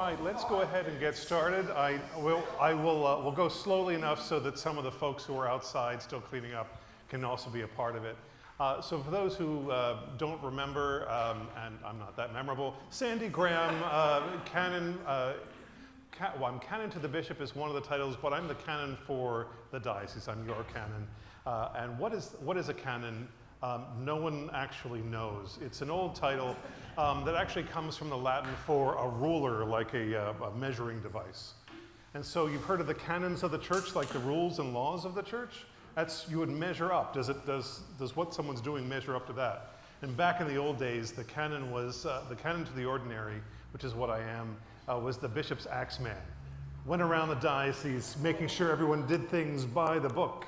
right, let's go ahead and get started. We'll go slowly enough so that some of the folks who are outside still cleaning up can also be a part of it. So for those who don't remember, and I'm not that memorable, Sandy Graham, canon, I'm canon to the bishop is one of the titles, but I'm the canon for the diocese. I'm your canon. And what is a canon? No one actually knows. It's an old title that actually comes from the Latin for a ruler, like a measuring device. And so you've heard of the canons of the church, like the rules and laws of the church? You would measure up. Does what someone's doing measure up to that? And back in the old days, the canon was, the canon to the ordinary, which is what I am, was the bishop's axeman. Went around the diocese making sure everyone did things by the book.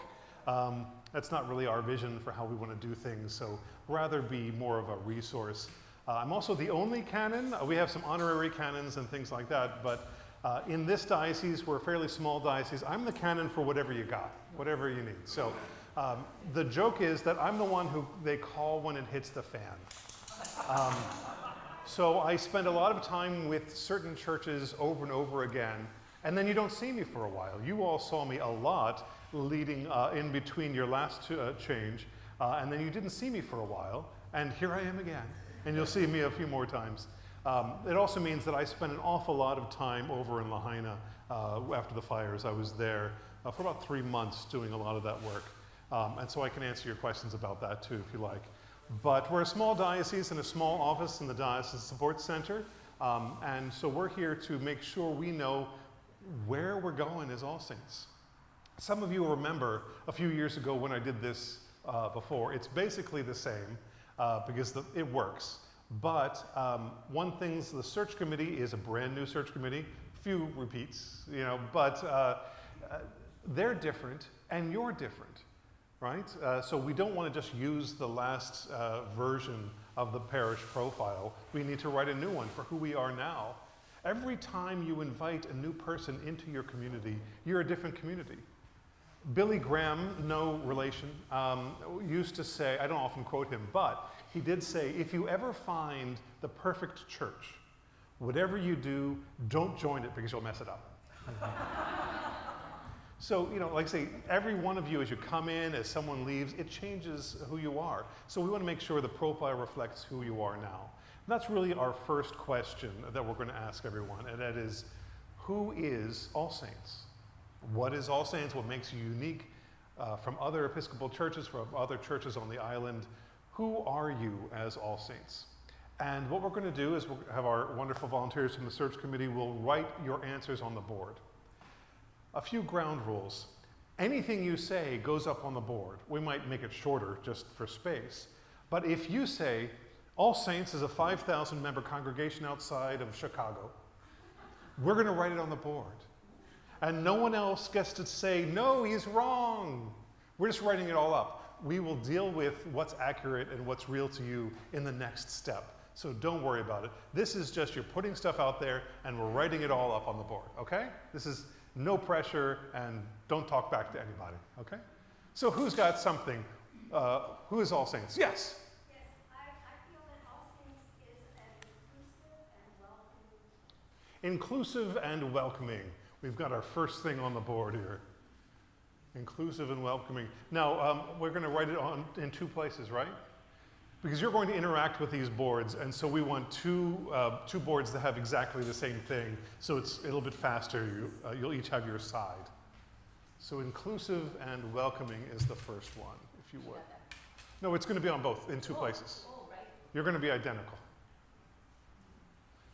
That's not really our vision for how we want to do things, so rather be more of a resource. I'm also the only canon. We have some honorary canons and things like that, but in this diocese, we're a fairly small diocese. I'm the canon for whatever you got, whatever you need. So the joke is that I'm the one who they call when it hits the fan. So I spend a lot of time with certain churches over and over again, and then you don't see me for a while. You all saw me a lot leading in between your last change, and then you didn't see me for a while, and here I am again, and you'll see me a few more times. It also means that I spent an awful lot of time over in Lahaina after the fires. I was there for about 3 months doing a lot of that work, and so I can answer your questions about that too if you like. But we're a small diocese and a small office in the Diocese Support Center, and so we're here to make sure we know where we're going as All Saints. Some of you will remember a few years ago when I did this before. It's basically the same because it works. But one thing, the search committee is a brand new search committee. Few repeats, but they're different and you're different, right? So we don't want to just use the last version of the parish profile. We need to write a new one for who we are now. Every time you invite a new person into your community, you're a different community. Billy Graham, no relation, used to say, I don't often quote him, but he did say, if you ever find the perfect church, whatever you do, don't join it because you'll mess it up. So, like I say, every one of you, as you come in, as someone leaves, it changes who you are. So we want to make sure the profile reflects who you are now. And that's really our first question that we're going to ask everyone, and that is, who is All Saints? What is All Saints? What makes you unique from other Episcopal churches, from other churches on the island? Who are you as All Saints? And what we're going to do is we'll have our wonderful volunteers from the search committee will write your answers on the board. A few ground rules. Anything you say goes up on the board. We might make it shorter just for space. But if you say, All Saints is a 5,000 member congregation outside of Chicago, we're going to write it on the board. And no one else gets to say, no, he's wrong. We're just writing it all up. We will deal with what's accurate and what's real to you in the next step. So don't worry about it. This is just you're putting stuff out there and we're writing it all up on the board, okay? This is no pressure and don't talk back to anybody, okay? So who's got something? Who is All Saints? Yes? Yes, I feel that All Saints is an inclusive and welcoming. We've got our first thing on the board here. Inclusive and welcoming. Now, we're going to write it in 2 places, right? Because you're going to interact with these boards, and so we want two boards that have exactly the same thing, so it's a little bit faster. You'll each have your side. So inclusive and welcoming is the first one, if you would. No, it's going to be on both, in 2 places. Oh, right. You're going to be identical.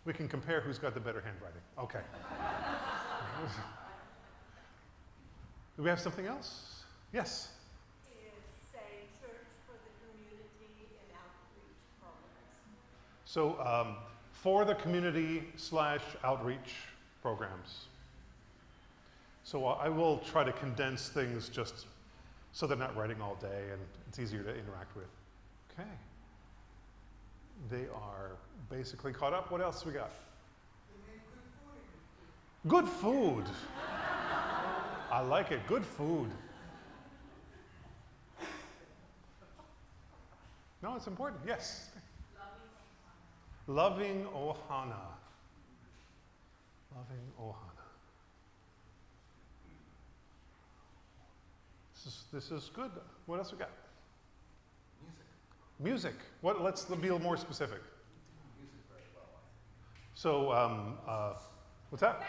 We can compare who's got the better handwriting. Okay. Do we have something else? Yes? Is say Church for the Community and Outreach Programs. So for the community / outreach programs. So I will try to condense things just so they're not writing all day and it's easier to interact with. Okay. They are basically caught up. What else we got? Good food. I like it. Good food. No, it's important. Yes. Loving Ohana. Loving Ohana. This is good. What else we got? Music. What? Let's be a little more specific. So, what's that?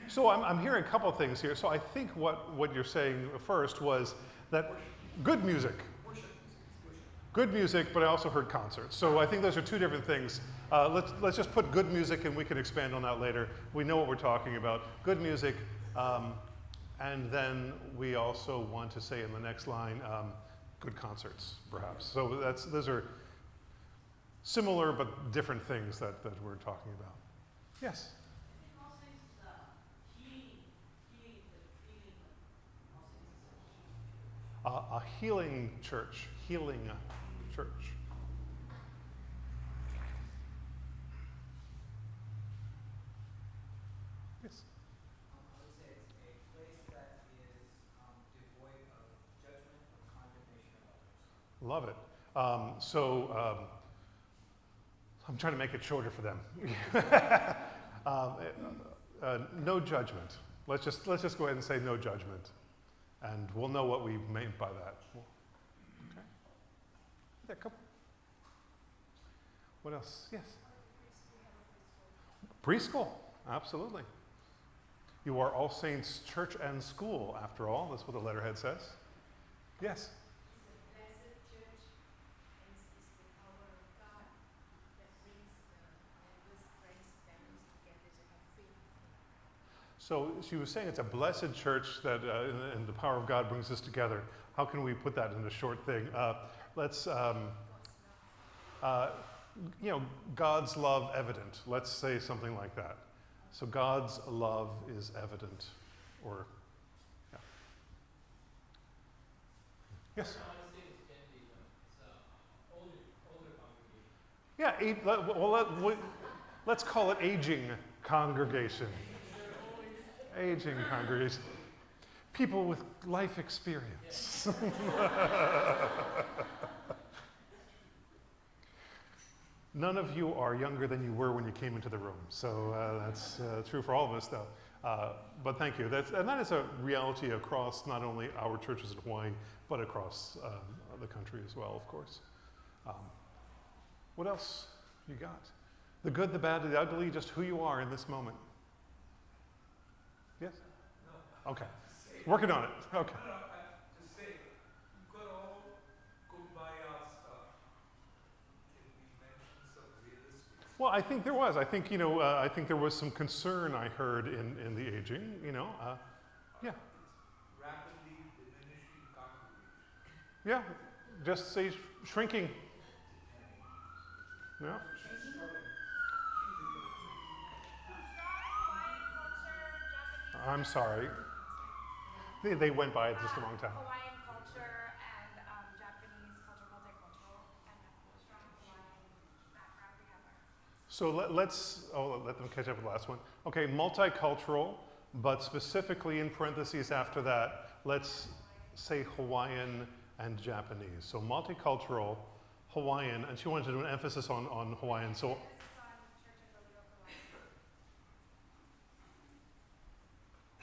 So I'm hearing a couple of things here. So I think what you're saying first was that good music. Good music, but I also heard concerts. So I think those are two different things. Let's just put good music, and we can expand on that later. We know what we're talking about. Good music, and then we also want to say in the next line, good concerts, perhaps. So those are similar but different things that we're talking about. Yes? A healing church. Healing church. Yes. I would say it's a place that is devoid of judgment or condemnation of others. Love it. I'm trying to make it shorter for them. No judgment. Let's just go ahead and say no judgment, and we'll know what we meant by that. Okay. Yeah, come. What else? Yes. Preschool. Absolutely. You are All Saints Church and School, after all. That's what the letterhead says. Yes. So she was saying it's a blessed church that, and the power of God brings us together. How can we put that in a short thing? God's love evident. Let's say something like that. So God's love is evident, or yeah. Yes. Yeah. Let's call it aging congregation. Aging congregation. People with life experience. None of you are younger than you were when you came into the room. So that's true for all of us, though. But thank you. That is a reality across not only our churches in Hawaii, but across the country as well, of course. What else you got? The good, the bad, the ugly, just who you are in this moment. Yes? No. Okay. Working on it. Okay. Just say, you've got all kumbaya stuff. Can we mention some realistic? Well, I think there was. I think there was some concern I heard in the aging. Yeah. Rapidly diminishing congregation. Yeah. Just say shrinking. Yeah. I'm sorry. They went by at just the wrong time. Hawaiian culture and Japanese culture, multicultural, and a strong Hawaiian background we have. So let them catch up with the last one. Okay, multicultural, but specifically in parentheses after that, let's say Hawaiian and Japanese. So multicultural, Hawaiian, and she wanted to do an emphasis on Hawaiian. So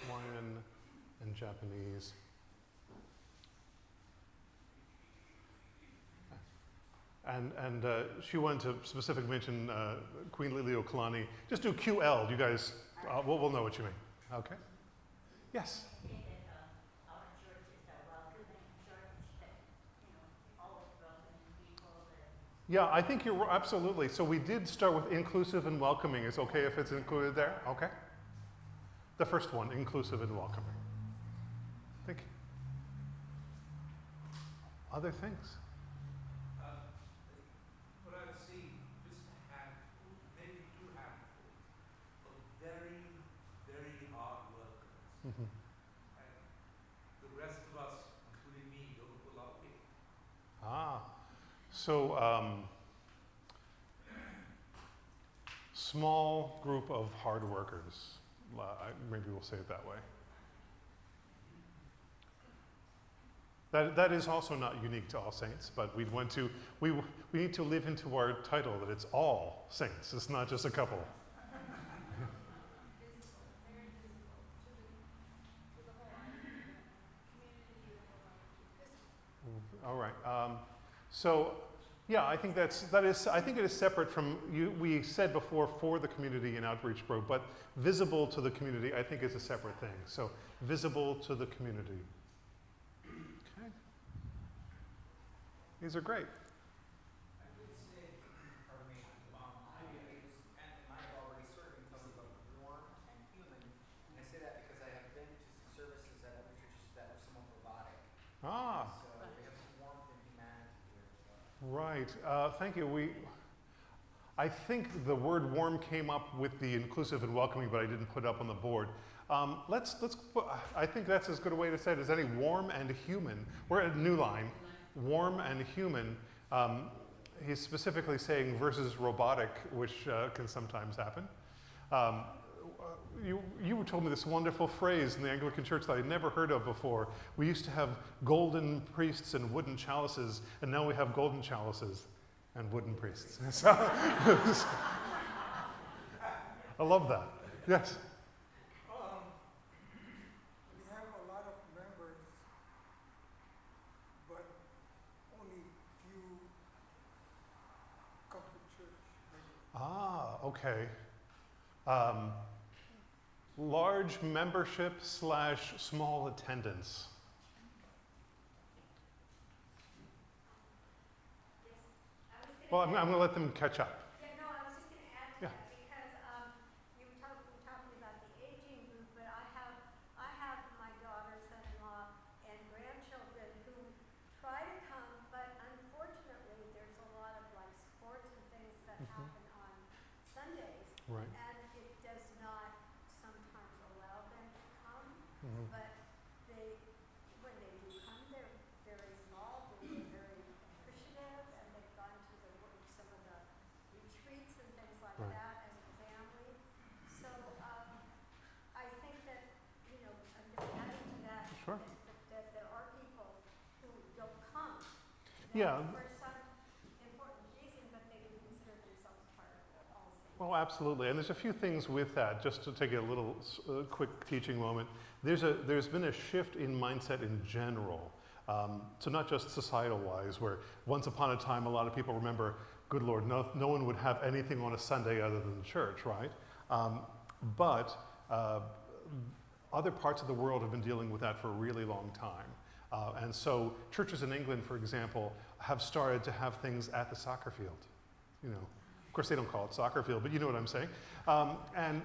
Hawaiian and Japanese. And she wanted to specifically mention Queen Liliuokalani. Just do QL, you guys, we'll know what you mean. Okay? Yes? Our church is a welcoming church that, always welcoming people. Yeah, I think you're absolutely. So we did start with inclusive and welcoming. Is it okay if it's included there? Okay. The first one, inclusive and welcoming. Thank you. Other things? What I've seen, just a handful, maybe two handfuls, of very, very hard workers. Mm-hmm. And the rest of us, including me, don't pull our weight. So small group of hard workers. Maybe we'll say it that way. That is also not unique to All Saints, but we need to live into our title that it's all saints. It's not just a couple. All right. So, yeah, I think I think it is separate from, we said before for the community and outreach group, but visible to the community I think is a separate thing. So, visible to the community. Okay. These are great. I would say, pardon me, and I have already sort of been talking about warm and human, and I say that because I have been to some services at other churches that are somewhat robotic. Ah. So we have some warmth and humanity here as well. Right. Thank you. I think the word warm came up with the inclusive and welcoming, but I didn't put it up on the board. Let's put, I think that's as good a way to say it as any. Warm and human. We're at a new line. Warm and human. He's specifically saying versus robotic, which can sometimes happen. You told me this wonderful phrase in the Anglican Church that I'd never heard of before. We used to have golden priests and wooden chalices, and now we have golden chalices and wooden priests. So, I love that. Yes? We have a lot of members, but only few come to church. Ah, okay. Large membership / small attendance. Well, I'm going to let them catch up. Yeah, no, I was just going to add to Yeah. that because you were talking about the aging group, but I have my daughters-in-law and grandchildren who try to come, but unfortunately there's a lot of like sports and things that happen on Sundays, Right. and it does not sometimes allow them to come, Mhm. but when they do come, they're very involved and they're very appreciative, and they've gone to some of the retreats and things like Right. that as a family. So I think that, you know, adding to that, Sure. that there are people who don't come. Yeah. For some important reason, but they would consider themselves part of it also. Well, absolutely. And there's a few things with that, just to take a little quick teaching moment. There's been a shift in mindset in general. So not just societal-wise, where once upon a time a lot of people remember, good Lord, no one would have anything on a Sunday other than church, right? But other parts of the world have been dealing with that for a really long time. And so churches in England, for example, have started to have things at the soccer field. You know, of course they don't call it soccer field, but you know what I'm saying. And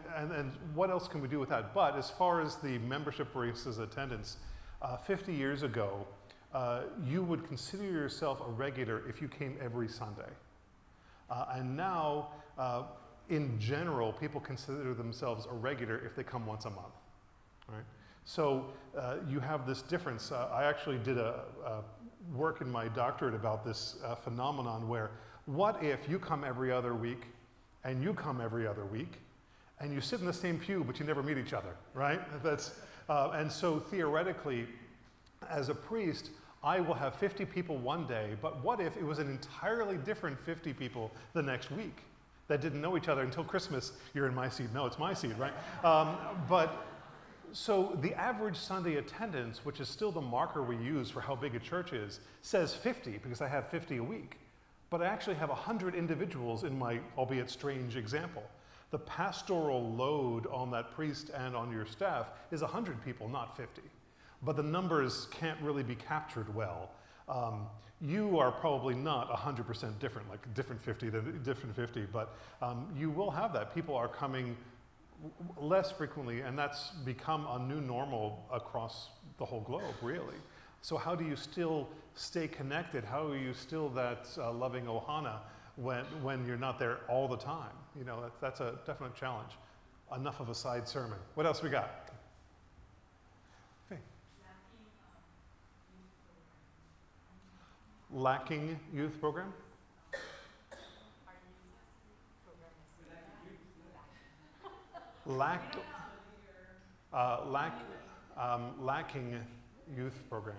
what else can we do with that? But as far as the membership versus attendance, 50 years ago, you would consider yourself a regular if you came every Sunday. And now, in general, people consider themselves a regular if they come once a month, right? So you have this difference. I actually did a work in my doctorate about this phenomenon where, what if you come every other week and you come every other week and you sit in the same pew but you never meet each other, right? And so theoretically, as a priest, I will have 50 people one day, but what if it was an entirely different 50 people the next week that didn't know each other until Christmas? You're in my seat. No, it's my seat, right? So the average Sunday attendance, which is still the marker we use for how big a church is, says 50 because I have 50 a week. But I actually have 100 individuals in my, albeit strange, example. The pastoral load on that priest and on your staff is 100 people, not 50. But the numbers can't really be captured well. You are probably not 100% different, like different 50 than different 50, but you will have that. People are coming less frequently, and that's become a new normal across the whole globe, really. So how do you still stay connected? How are you still that loving ohana when you're not there all the time? You know, that's a definite challenge. Enough of a side sermon. What else we got? Okay. Lacking youth program? Lacking youth program.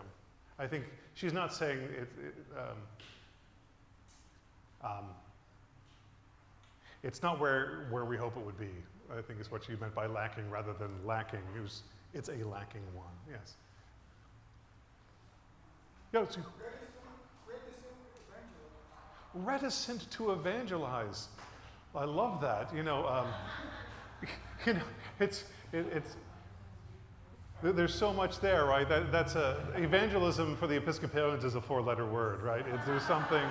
I think she's not saying it's not where we hope it would be. I think is what she meant by lacking rather than lacking. It's a lacking one. Yes. Yes. There is one reticent to evangelize. I love that. You know, it's there's so much there, right? That's evangelism for the Episcopalians is a 4-letter word, right? There's something.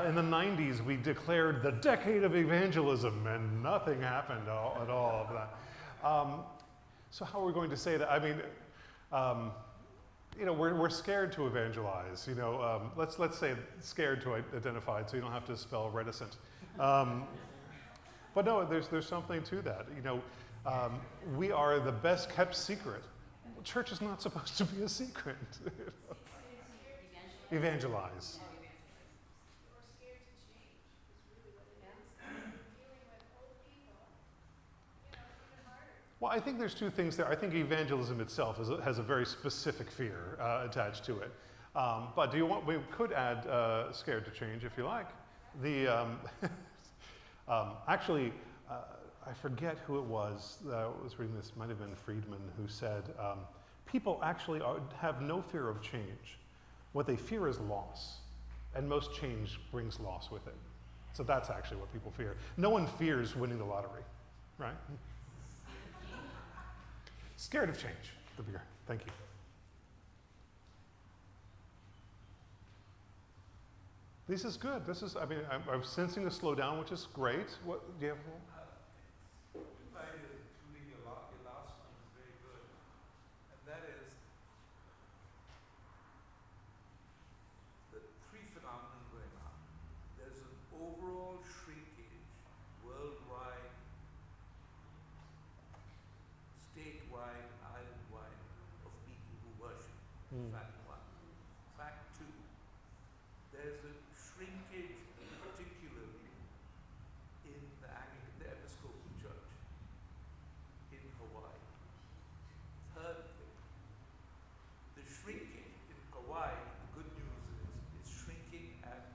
In the 90s, we declared the decade of evangelism, and nothing happened at all of that. So how are we going to say that? I mean, you know, we're scared to evangelize. You know, let's say scared to identify, so you don't have to spell reticent. But no, there's something to that. You know, we are the best kept secret. Church is not supposed to be a secret. Evangelize. Well, I think there's two things there. I think evangelism itself has a very specific fear attached to it. But do you want? We could add scared to change if you like. The actually, I forget who it was that was reading this. Might have been Friedman who said people actually have no fear of change. What they fear is loss, and most change brings loss with it. So that's actually what people fear. No one fears winning the lottery, right? Scared of change, the beer. Thank you. This is good. This is, I mean, I'm sensing a slowdown, which is great. What do you have? Including your last one is very good. And that is the three phenomena going on. There's an overall shrinkage worldwide, statewide, island-wide of people who worship. Fact one. Fact two, there's a shrinkage particularly in the Episcopal Church in Hawaii. Third thing, the shrinkage in Hawaii, the good news is, it's shrinking at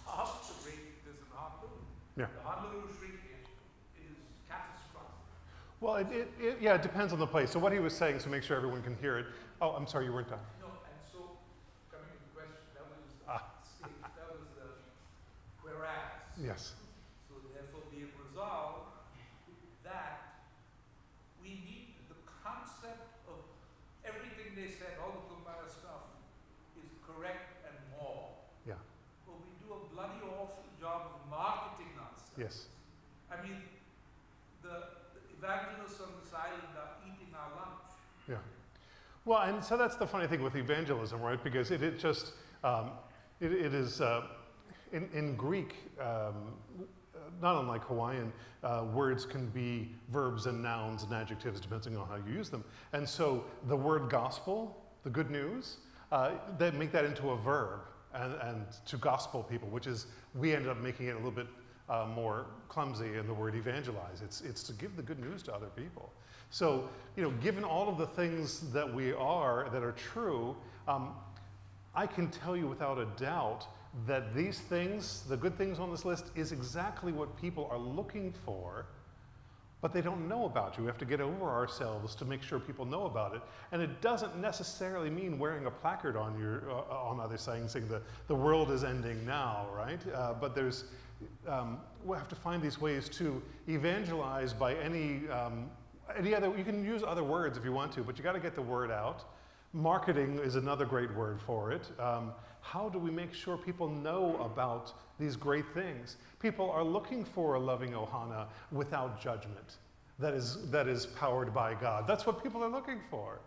half the rate it is in Honolulu. Yeah. The Honolulu shrinkage is catastrophic. Well, it depends on the place. So what he was saying, so make sure everyone can hear it. Oh, I'm sorry, you weren't done. No, and so coming to the question, that was state, that was the whereas. Yes. So therefore be it resolved that we need the concept of everything they said, all the Kumbaya stuff is correct and more. Yeah. But we do a bloody awful job of marketing ourselves. Yes. I mean, the evangelists on this island are eating our lunch. Yeah. Well, and so that's the funny thing with evangelism, right? Because it just, it is, in Greek, not unlike Hawaiian, words can be verbs and nouns and adjectives depending on how you use them. And so the word gospel, the good news, they make that into a verb and to gospel people, which is, we ended up making it a little bit more clumsy in the word evangelize. It's to give the good news to other people. So, you know, given all of the things that we are, that are true, I can tell you without a doubt that these things, the good things on this list, is exactly what people are looking for, but they don't know about you. We have to get over ourselves to make sure people know about it. And it doesn't necessarily mean wearing a placard on your, on other saying the world is ending now, right? But there's, we have to find these ways to evangelize by any other, you can use other words if you want to, but you got to get the word out. Marketing is another great word for it. How do we make sure people know about these great things? People are looking for a loving ohana without judgment that is powered by God. That's what people are looking for.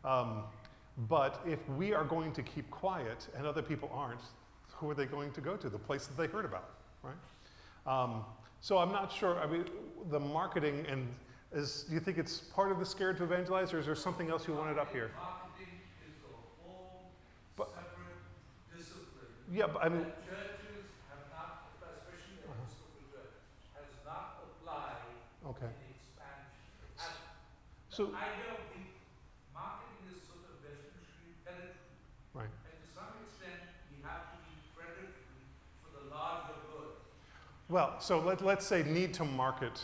But if we are going to keep quiet and other people aren't, who are they going to go to? The place that they heard about, right? So I'm not sure, I mean, the marketing and do you think it's part of the scared to evangelize, or is there something else you wanted up here? Marketing is a whole But- separate discipline. Yeah, but I mean, that churches have not, especially the Episcopal Church, has not applied okay. in expansion. It hasn't. So, The idea of the marketing is sort of definitely penetrable. right. And to some extent, we have to be predatory for the larger good. Well, so let's say need to market,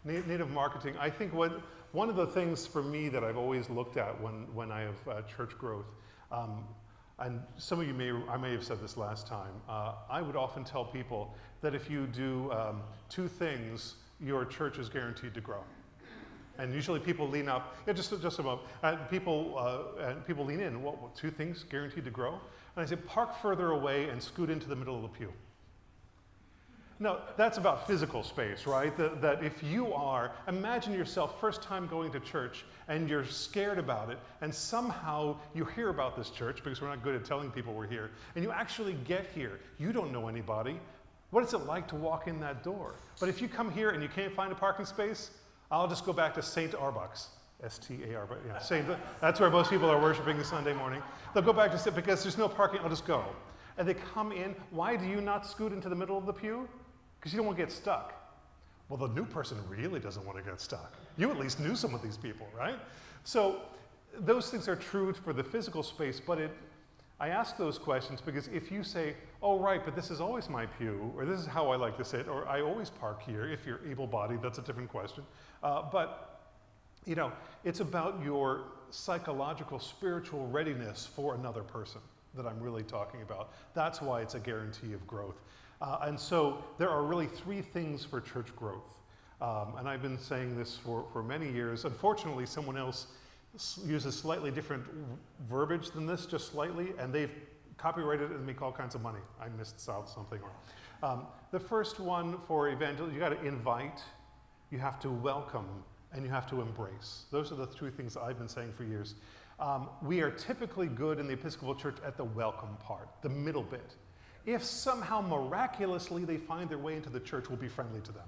need of marketing. I think one of the things for me that I've always looked at when I have church growth, and some of you I may have said this last time, I would often tell people that if you do 2 things, your church is guaranteed to grow. And usually people lean up, yeah, just a moment, and people lean in, what 2 things guaranteed to grow? And I say, park further away and scoot into the middle of the pew. No, that's about physical space, right? That if you are, imagine yourself first time going to church and you're scared about it, and somehow you hear about this church, because we're not good at telling people we're here, and you actually get here. You don't know anybody. What is it like to walk in that door? But if you come here and you can't find a parking space, I'll just go back to St. Arbuck's. S-T-A-R, yeah, that's where most people are worshiping Sunday morning. They'll go back to, because there's no parking, I'll just go. And they come in. Why do you not scoot into the middle of the pew? Because you don't want to get stuck. Well, the new person really doesn't want to get stuck. You at least knew some of these people, right? So those things are true for the physical space, but I ask those questions because if you say, oh, right, but this is always my pew, or this is how I like to sit, or I always park here, if you're able-bodied, that's a different question. But you know, it's about your psychological, spiritual readiness for another person that I'm really talking about. That's why it's a guarantee of growth. And so there are really 3 things for church growth. And I've been saying this for many years. Unfortunately, someone else uses slightly different verbiage than this, just slightly, and they've copyrighted it and make all kinds of money. I missed out something. The first one for evangelism, you got to invite, you have to welcome, and you have to embrace. Those are the 3 things I've been saying for years. We are typically good in the Episcopal Church at the welcome part, the middle bit. If somehow miraculously they find their way into the church, we'll be friendly to them.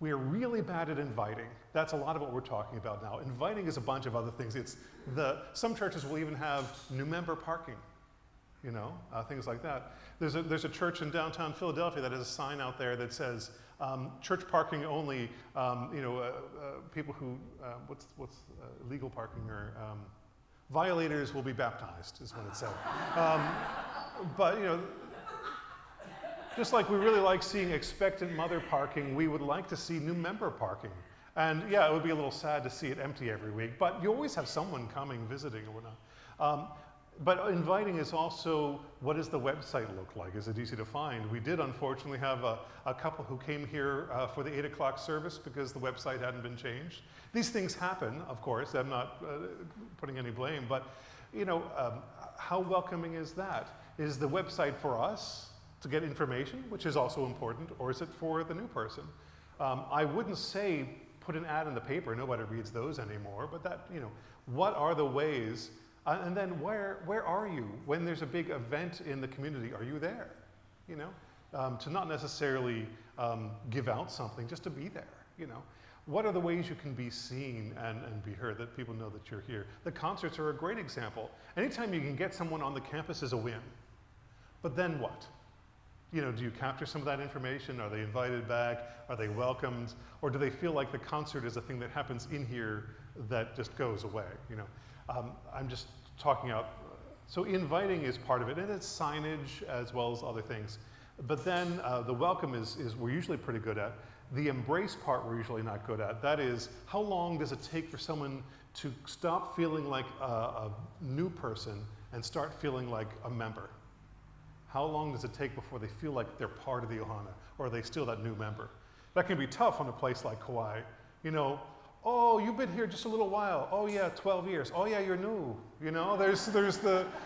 We are really bad at inviting. That's a lot of what we're talking about now. Inviting is a bunch of other things. Some churches will even have new member parking, you know, things like that. There's a church in downtown Philadelphia that has a sign out there that says, church parking only, people who, what's illegal parking, or violators will be baptized, is what it said. But, you know, just like we really like seeing expectant mother parking, we would like to see new member parking. And yeah, it would be a little sad to see it empty every week, but you always have someone coming, visiting, or whatnot. But inviting is also, what does the website look like? Is it easy to find? We did unfortunately have a couple who came here for the 8 o'clock service because the website hadn't been changed. These things happen, of course. I'm not putting any blame, but you know, how welcoming is that? Is the website for us to get information, which is also important, or is it for the new person? I wouldn't say put an ad in the paper. Nobody reads those anymore, but that, you know, what are the ways? And then where are you when there's a big event in the community? Are you there? You know, to not necessarily give out something, just to be there. You know, what are the ways you can be seen and be heard, that people know that you're here? The concerts are a great example. Anytime you can get someone on the campus is a win. But then what? You know, do you capture some of that information? Are they invited back? Are they welcomed? Or do they feel like the concert is a thing that happens in here that just goes away? You know, I'm just talking out. So inviting is part of it, and it's signage as well as other things. But then the welcome is we're usually pretty good at. The embrace part we're usually not good at. That is, how long does it take for someone to stop feeling like a new person and start feeling like a member? How long does it take before they feel like they're part of the Ohana, or are they still that new member? That can be tough on a place like Kauai. You know, oh, you've been here just a little while. Oh yeah, 12 years. Oh yeah, you're new. You know,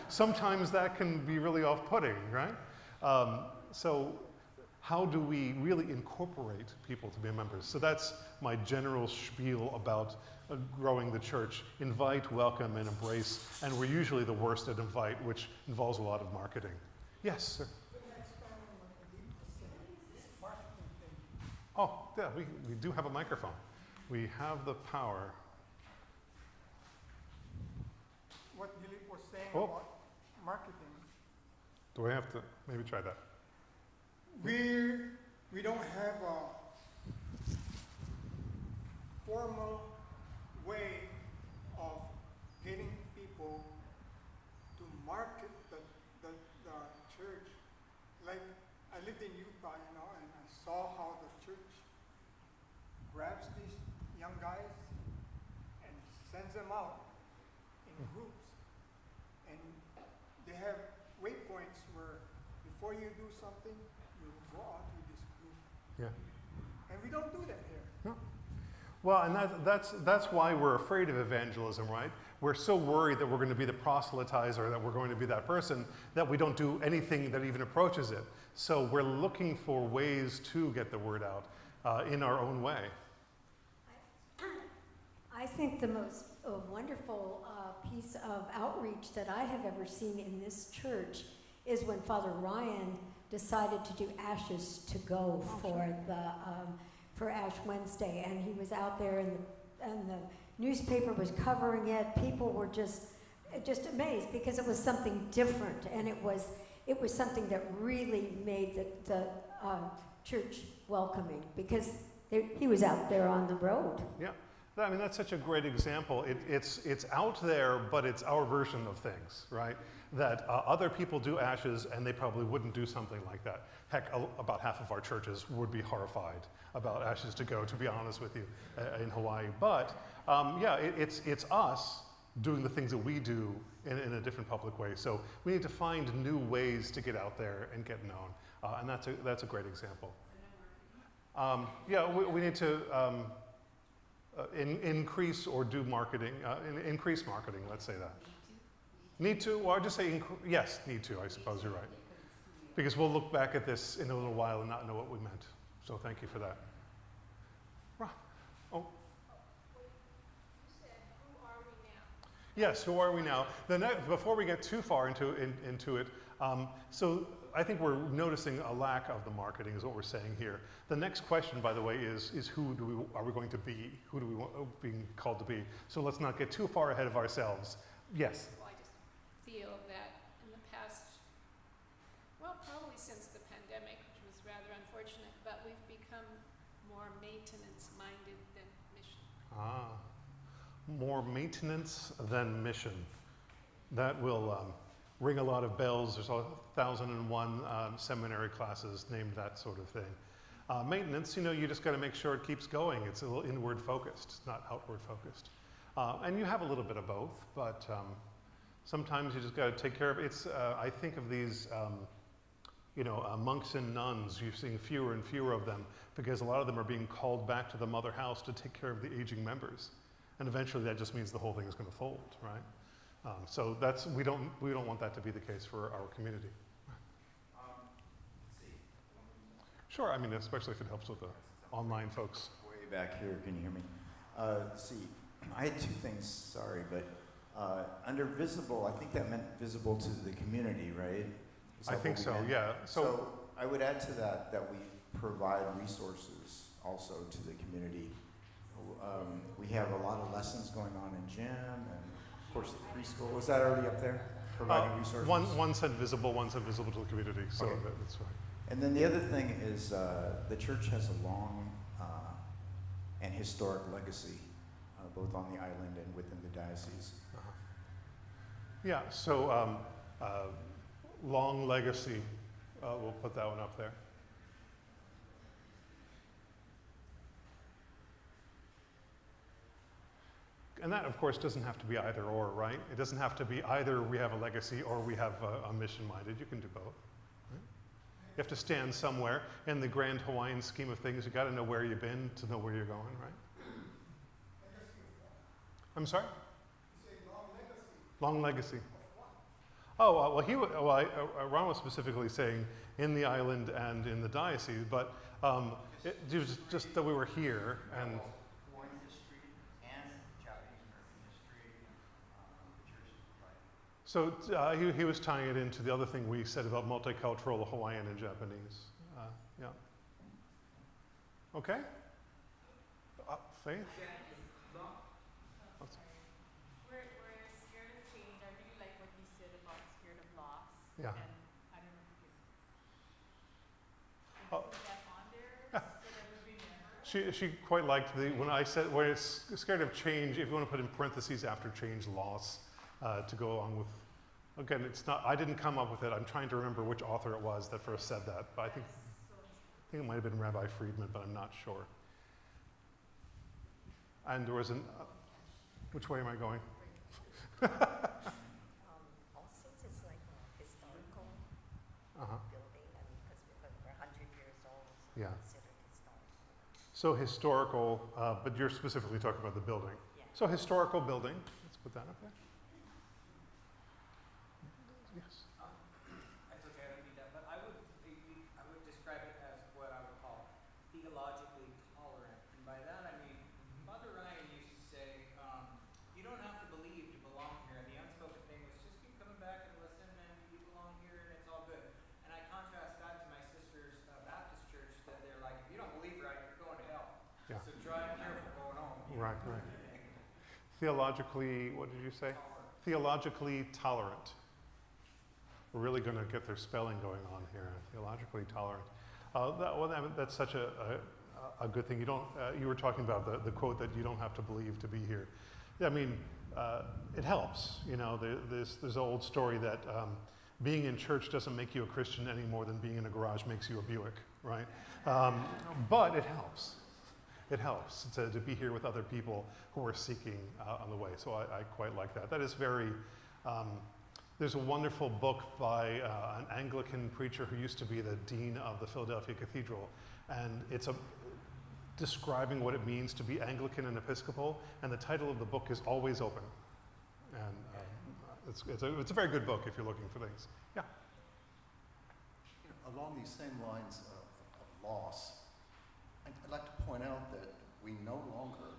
sometimes that can be really off-putting, right? So how do we really incorporate people to be members? So that's my general spiel about growing the church. Invite, welcome, and embrace. And we're usually the worst at invite, which involves a lot of marketing. Yes, sir. Oh, yeah, we do have a microphone. We have the power. What Dilip was saying Oh. about marketing, Do I have to maybe try that? we don't have a formal way of getting people to market the church. Like, I lived in Utah, you know, and I saw how the church grabs these young guys and sends them out in groups. And before you do something, you go out with this group. Yeah. And we don't do that here. No. Well, and that's why we're afraid of evangelism, right? We're so worried that we're going to be the proselytizer, that we're going to be that person, that we don't do anything that even approaches it. So we're looking for ways to get the word out in our own way. I think the most wonderful piece of outreach that I have ever seen in this church is when Father Ryan decided to do Ashes to Go for Ash Wednesday, and he was out there, and the newspaper was covering it. People were just amazed because it was something different, and it was something that really made the church welcoming because he was out there on the road. Yeah. I mean, that's such a great example. It's out there, but it's our version of things, right? That other people do Ashes, and they probably wouldn't do something like that. Heck, about half of our churches would be horrified about Ashes to Go, to be honest with you, in Hawaii. But yeah, it's us doing the things that we do in a different public way. So we need to find new ways to get out there and get known, and that's a great example. Yeah, we need to increase or do marketing, increase marketing. Let's say that. Need to? Well, I'll just say yes. Need to. I suppose you're right. Because we'll look back at this in a little while and not know what we meant. So thank you for that. Right. Oh. You said, who are we now? Yes, who are we now? Before we get too far into it, so I think we're noticing a lack of the marketing is what we're saying here. The next question, by the way, is who are we going to be? Who do we want being called to be? So let's not get too far ahead of ourselves. Yes? Well, I just feel that in the past, well, probably since the pandemic, which was rather unfortunate, but we've become more maintenance-minded than mission. Ah, more maintenance than mission. That will ring a lot of bells. There's 1,001 seminary classes named that sort of thing. Maintenance, you just got to make sure it keeps going. It's a little inward focused, it's not outward focused. And you have a little bit of both, but sometimes you just got to take care of it. I think of these, monks and nuns. You're seeing fewer and fewer of them because a lot of them are being called back to the mother house to take care of the aging members. And eventually that just means the whole thing is going to fold, right? So we don't want that to be the case for our community. Sure, I mean, especially if it helps with the online folks. Way back here, can you hear me? I had two things, sorry, but under visible, I think that meant visible to the community, right? I think so, yeah. So I would add to that we provide resources also to the community. We have a lot of lessons going on in gym and of course the preschool. Was that already up there? Providing resources? One said visible to the community, so okay. That's fine. And then the other thing is the church has a long and historic legacy, both on the island and within the diocese. Uh-huh. Yeah, so long legacy, we'll put that one up there. And that, of course, doesn't have to be either or, right? It doesn't have to be either we have a legacy or we have a mission-minded. You can do both. Right? You have to stand somewhere. In the grand Hawaiian scheme of things, you got to know where you've been to know where you're going, right? I'm sorry? You say long legacy. Long legacy. Of what? Oh, Ron was specifically saying in the island and in the diocese, but it was just that we were here and. Hawaiian history and Japanese American history, the church is right. So he was tying it into the other thing we said about multicultural Hawaiian and Japanese. Yeah. Okay. Faith? We're scared of change. I really like what you said about scared of loss. Yeah. And I don't know if you Oh. can put that on there so that we remember. She quite liked when I said when it's scared of change. If you want to put in parentheses after change, loss, to go along with. Again, it's not. I didn't come up with it. I'm trying to remember which author it was that first said that. But I think it might have been Rabbi Friedman, but I'm not sure. And there was which way am I going? Also, it's like a historical Uh-huh. building. Yeah. considered historical. So historical, but you're specifically talking about the building. Yeah. So historical building, let's put that up there. Yes. That's okay, I don't need that, but I would describe it as what I would call theologically tolerant. And by that I mean, Father Ryan used to say, you don't have to believe to belong here. And the unspoken thing was just keep coming back and listen and you belong here and it's all good. And I contrast that to my sister's Baptist church that they're like, if you don't believe right, you're going to hell. Yeah. So try and careful going home. Right, right. Theologically, what did you say? Theologically tolerant. We're really going to get their spelling going on here. Theologically tolerant. That's such a good thing. You don't. You were talking about the quote that you don't have to believe to be here. I mean, it helps. You know, there's an old story that being in church doesn't make you a Christian any more than being in a garage makes you a Buick, right? But it helps. It helps to be here with other people who are seeking on the way. So I quite like that. That is very. There's a wonderful book by an Anglican preacher who used to be the dean of the Philadelphia Cathedral, and it's describing what it means to be Anglican and Episcopal, and the title of the book is Always Open. And it's a very good book if you're looking for things. Yeah. You know, along these same lines of loss, I'd like to point out that we no longer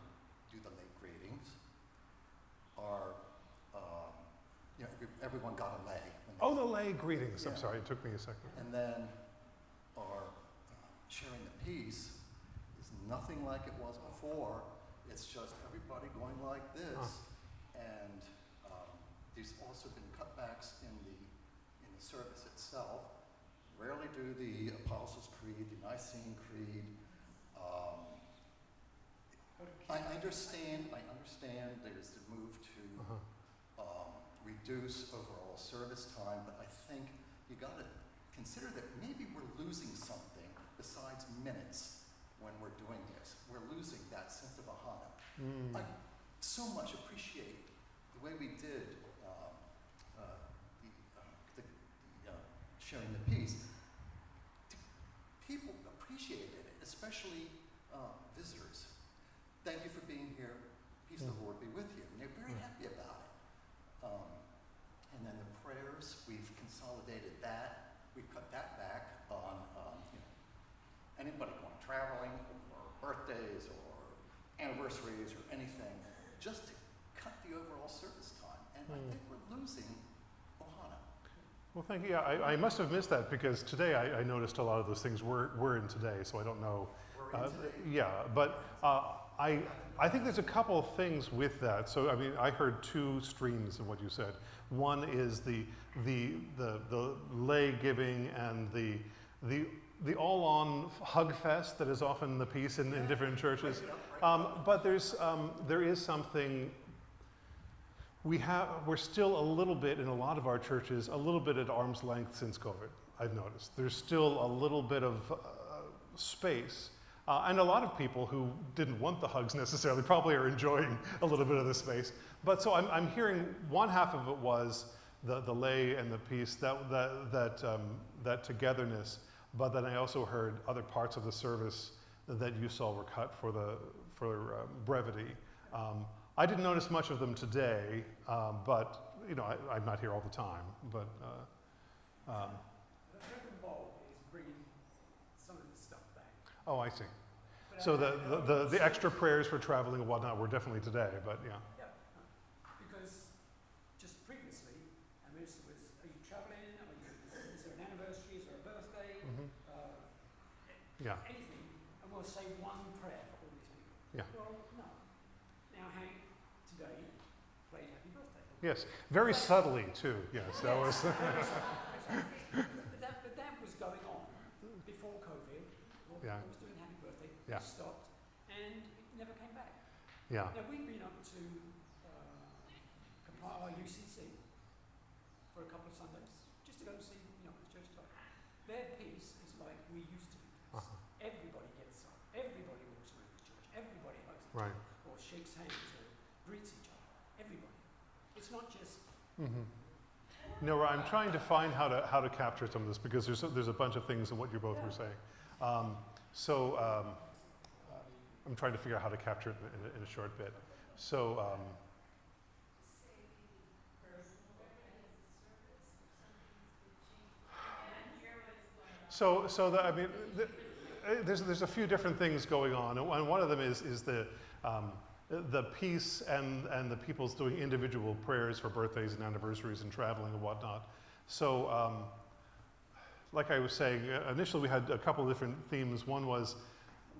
do the late greetings. You know, everyone got a lay. Oh, the lay greetings. Yeah. I'm sorry, it took me a second. And then our sharing the peace is nothing like it was before. It's just everybody going like this. And there's also been cutbacks in the service itself. Rarely do the Apostles' Creed, the Nicene Creed. I understand there's the move to reduce overall service time, but I think you got to consider that maybe we're losing something besides minutes when we're doing this. We're losing that sense of ahana. I so much appreciate the way we did sharing the peace. People appreciated it, especially visitors. Thank you for being here. Peace of the Lord be with you. And they're very happy about it. And then the prayers, we've consolidated that. We've cut that back on anybody going traveling or birthdays or anniversaries or anything, just to cut the overall service time. And I think we're losing ohana. Well, thank you. Yeah, I must have missed that because today I noticed a lot of those things were in today, so I don't know. Yeah, but I think there's a couple of things with that. So I mean, I heard two streams of what you said. One is the lay giving and the all-on hug fest that is often the piece in different churches. But there is something. We're still a little bit in a lot of our churches, a little bit at arm's length since COVID. I've noticed there's still a little bit of space. And a lot of people who didn't want the hugs necessarily probably are enjoying a little bit of the space. But so I'm hearing one half of it was the lay and the peace, that togetherness. But then I also heard other parts of the service that you saw were cut for brevity. I didn't notice much of them today, but you know I'm not here all the time. But The Reverend Bob is bringing some of the stuff back. oh, I see. So the extra prayers for traveling and whatnot were definitely today, but yeah. Yeah, because just previously, I mean, it was, are you traveling? Is there an anniversary? Is there a birthday? Yeah. Anything, and we'll say one prayer for all these people. Yeah. Well, no. Now Hank today played Happy Birthday. Yes, very subtly too. Yes, that was. But that was going on before COVID. Yeah. I was doing Happy Birthday. Yeah. It stopped, and it never came back. Yeah. Now we've been up to our UCC for a couple of Sundays, just to go and see, the church type. Their peace is like we used to be. Everybody gets up. Everybody walks around the church. Everybody hugs each Right. other, or shakes hands, or greets each other. Everybody. It's not just. No, I'm trying to find how to capture some of this because there's a bunch of things in what you both were saying. So I'm trying to figure out how to capture it in a short bit. So I mean, there's a few different things going on, and one of them is the peace and the people's doing individual prayers for birthdays and anniversaries and traveling and whatnot. So, like I was saying, initially we had a couple of different themes. One was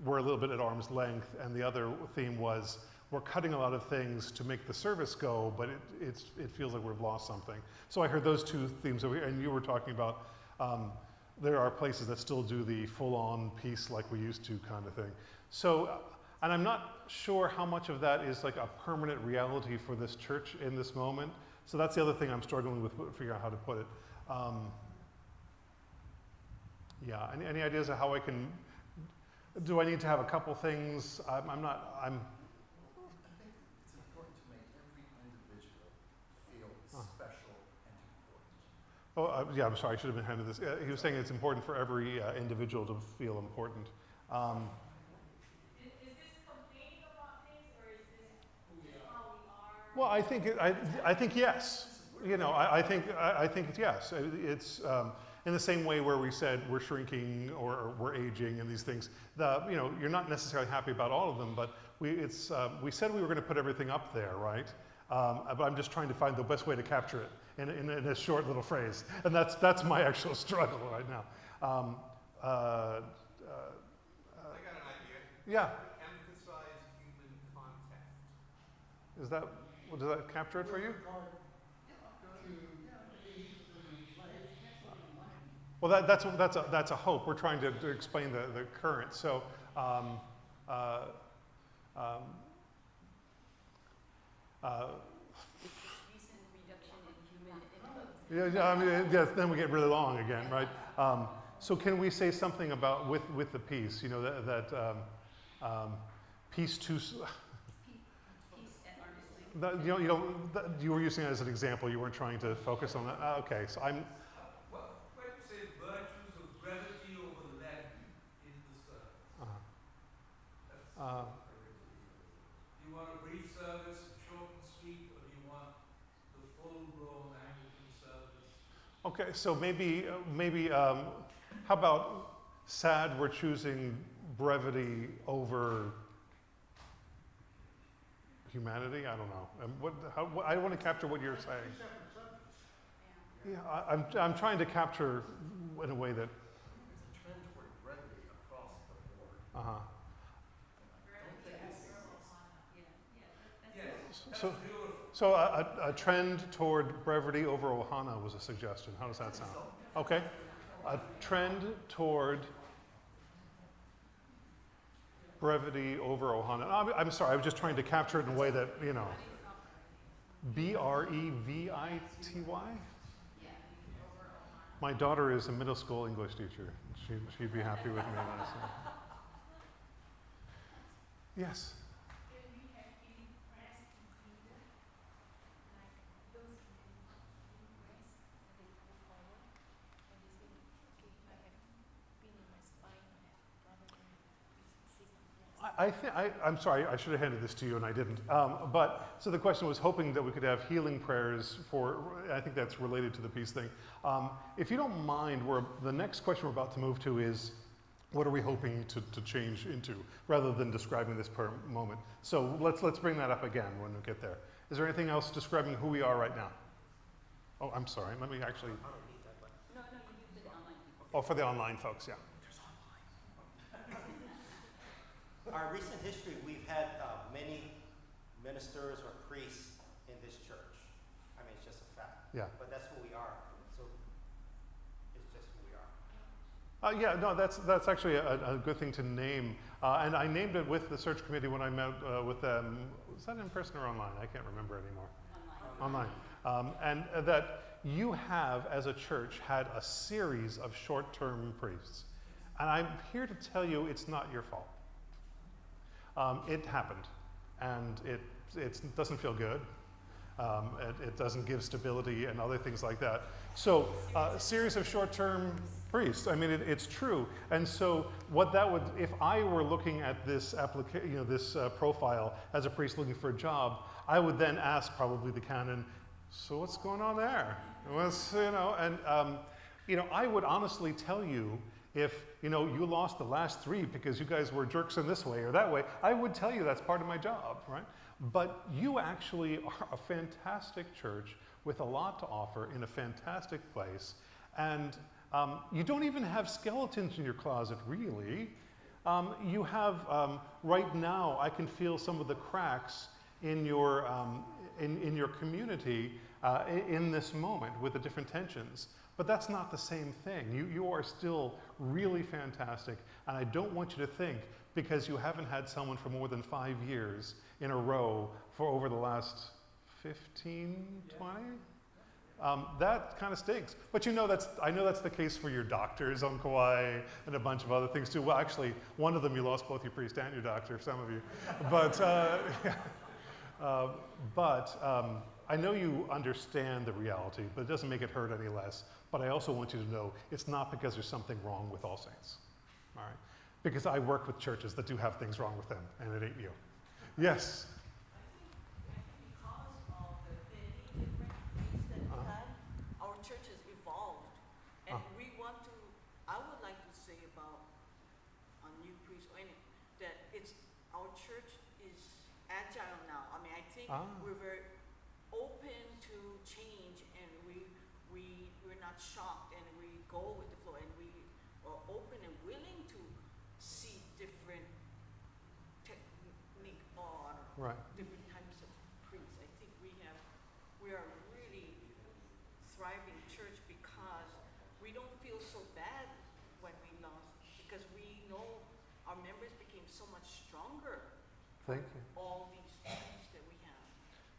we're a little bit at arm's length, and the other theme was we're cutting a lot of things to make the service go, but it feels like we've lost something. So I heard those two themes over here, and you were talking about there are places that still do the full-on peace like we used to kind of thing. So, and I'm not sure how much of that is like a permanent reality for this church in this moment. So that's the other thing I'm struggling with, figuring out how to put it. Yeah, any ideas of how I can, do I need to have a couple things? I think it's important to make every individual feel special and important. Oh, yeah, I'm sorry, I should have been handed this. He was saying it's important for every individual to feel important. Is this complaining about things, or is this just how we are? Well, I think yes. You know, I think it's yes. It's in the same way where we said we're shrinking or we're aging and these things. You know, you're not necessarily happy about all of them, but we said we were going to put everything up there, right? But I'm just trying to find the best way to capture it in a short little phrase, and that's my actual struggle right now. I got an idea. Yeah. Emphasize human contact. Is that? Does that capture it for you? Well, that's a hope. We're trying to explain the current. So, yeah, I mean, yeah, then we get really long again, right? So, can we say something about with the peace? You know that peace to. You were using it as an example. You weren't trying to focus on that. Okay, so I'm. What do you say? Virtues of brevity over levity in the service. Do you want a brief service, short and sweet, or do you want the full-blown Anglican service? Okay, so maybe how about sad? We're choosing brevity over humanity. I don't know. I want to capture what you're saying. Yeah, I'm trying to capture in a way that. There's a trend toward brevity across the board. So a trend toward brevity over Ohana was a suggestion. How does that sound? Okay. A trend toward brevity over Ohana. I'm sorry, I was just trying to capture it in a way that, you know. Brevity? My daughter is a middle school English teacher. She'd be happy with me when I say. Yes. I'm sorry, I should have handed this to you and I didn't. But so the question was hoping that we could have healing prayers for, I think that's related to the peace thing. If you don't mind, the next question we're about to move to is, what are we hoping to change into, rather than describing this per moment? So let's bring that up again when we get there. Is there anything else describing who we are right now? Oh, I'm sorry, let me actually. No, you use it online. Oh, for the online folks, yeah. Our recent history, we've had many ministers or priests in this church. I mean, it's just a fact. Yeah. But that's who we are. So it's just who we are. Yeah, no, that's actually a good thing to name. And I named it with the search committee when I met with them. Was that in person or online? I can't remember anymore. Online. And that you have, as a church, had a series of short-term priests. And I'm here to tell you it's not your fault. It happened, and it doesn't feel good. It doesn't give stability and other things like that. So a series of short-term priests. I mean, it's true. And so what that would, if I were looking at this this profile as a priest looking for a job, I would then ask probably the canon, so what's going on there? I would honestly tell you if you lost the last 3 because you guys were jerks in this way or that way, I would tell you that's part of my job, right? But you actually are a fantastic church with a lot to offer in a fantastic place. And you don't even have skeletons in your closet, really. You have, right now, I can feel some of the cracks in your community in this moment with the different tensions. But that's not the same thing. You are still really fantastic. And I don't want you to think, because you haven't had someone for more than 5 years in a row for over the last 15, 20? That kind of stinks. But I know that's the case for your doctors on Kauai and a bunch of other things too. Well, actually, one of them you lost both your priest and your doctor, some of you. But I know you understand the reality, but it doesn't make it hurt any less. But I also want you to know it's not because there's something wrong with All Saints, all right? Because I work with churches that do have things wrong with them, and it ain't you. Yes? I think because of the many different things that we had, our church has evolved. And I would like to say about a new priest, or any, that our church is agile now. I mean, I think we're very open to change, and we're not shocked, and we go with the flow, and we are open and willing to see different technique or different types of priests. I think we are a really thriving church because we don't feel so bad when we lost, because we know our members became so much stronger. Thank you. All these things that we have.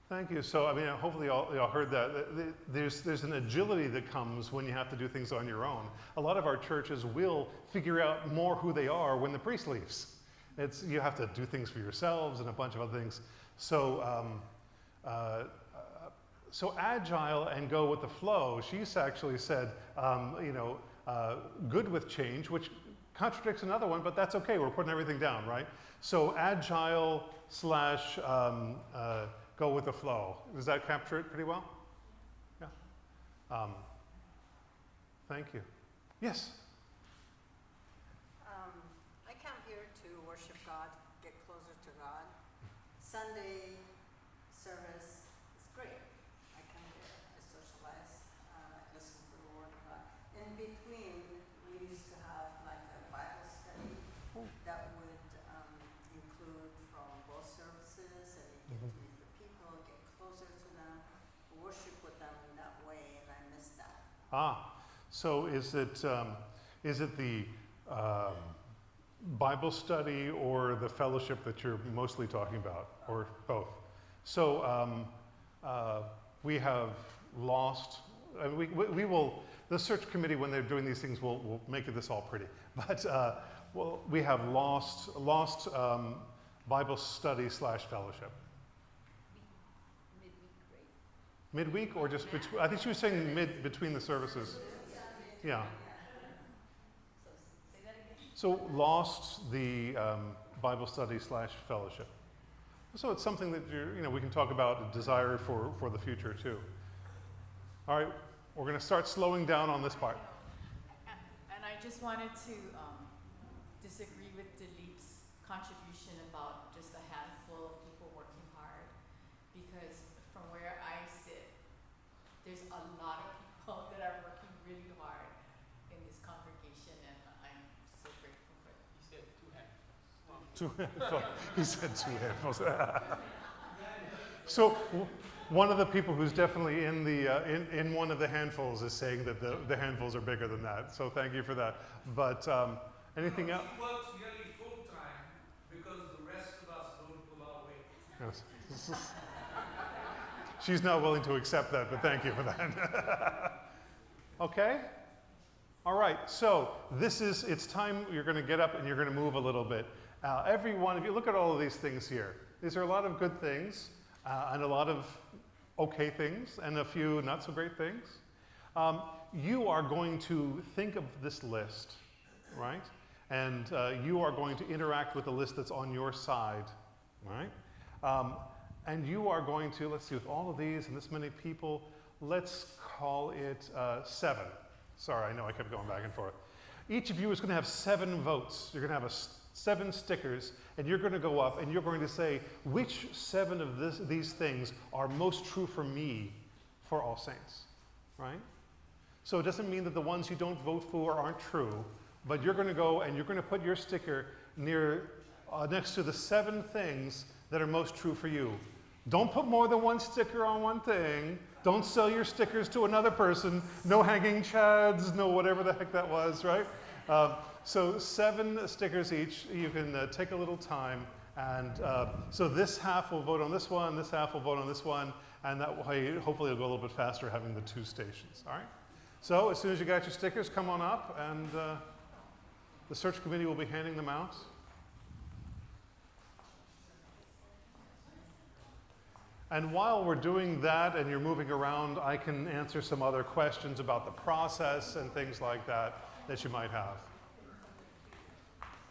Thank you. So, I mean, hopefully y'all heard that. There's an agility that comes when you have to do things on your own. A lot of our churches will figure out more who they are when the priest leaves. You have to do things for yourselves and a bunch of other things. So, so agile and go with the flow. She's actually said, good with change, which contradicts another one, but that's okay. We're putting everything down, right? So agile / go with the flow. Does that capture it pretty well? Yeah. Thank you. Yes? I come here to worship God, get closer to God. Sunday service is great. I come here, I socialize, I listen to the Word of God. In between, we used to have like a Bible study that would include from both services, and you get to meet the people, get closer to them, worship with them in that way, and I miss that. So is it the Bible study or the fellowship that you're mostly talking about, or both? So we have lost, we will, the search committee, when they're doing these things, will make this all pretty. But we have lost Bible study / fellowship. Midweek, or just between? I think she was saying between the services. Yeah. So lost the Bible study / fellowship. So it's something that we can talk about a desire for the future too. All right, we're going to start slowing down on this part. And I just wanted to disagree with Dilip's contribution about just a handful of people working hard, because from where I sit, there's a lot of people that are working really hard in this congregation, and I'm so grateful for them. You said 2 handfuls. 2 handfuls. He said 2 handfuls. So one of the people who's definitely in one of the handfuls is saying that the handfuls are bigger than that. So thank you for that. But anything else? He works nearly full time because the rest of us don't pull our weight. Yes. She's not willing to accept that, but thank you for that. Okay? All right, so it's time. You're going to get up and you're going to move a little bit. Everyone, if you look at all of these things here, these are a lot of good things and a lot of okay things and a few not so great things. You are going to think of this list, right? And you are going to interact with the list that's on your side, right? And you are going to, let's see, with all of these and this many people, let's call it 7. Sorry, I know I kept going back and forth. Each of you is going to have 7 votes. You're going to have 7 stickers, and you're going to go up and you're going to say, which 7 of these things are most true for me for All Saints, right? So it doesn't mean that the ones you don't vote for aren't true, but you're going to go and you're going to put your sticker next to the 7 things that are most true for you. Don't put more than one sticker on one thing. Don't sell your stickers to another person. No hanging chads, no whatever the heck that was, right? So 7 stickers each. You can take a little time. And so this half will vote on this one, this half will vote on this one, and that way, hopefully it'll go a little bit faster having the 2 stations, all right? So as soon as you got your stickers, come on up, and the search committee will be handing them out. And while we're doing that and you're moving around, I can answer some other questions about the process and things like that that you might have.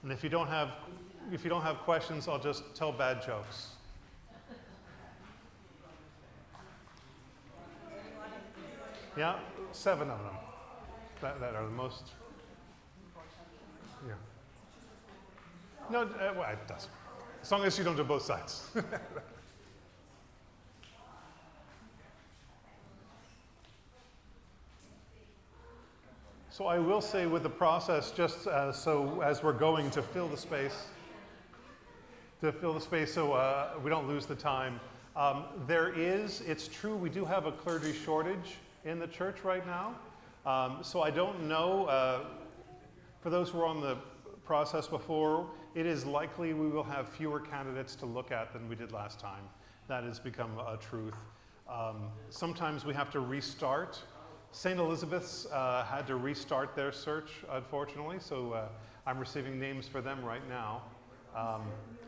And if you don't have questions, I'll just tell bad jokes. Yeah, 7 of them that are the most. Yeah. No, well, it doesn't. As long as you don't do both sides. So I will say with the process, just so as we're going to fill the space, so we don't lose the time, it's true, we do have a clergy shortage in the church right now. So I don't know, for those who were on the process before, it is likely we will have fewer candidates to look at than we did last time. That has become a truth. Sometimes we have to restart. St. Elizabeth's had to restart their search, unfortunately, so I'm receiving names for them right now.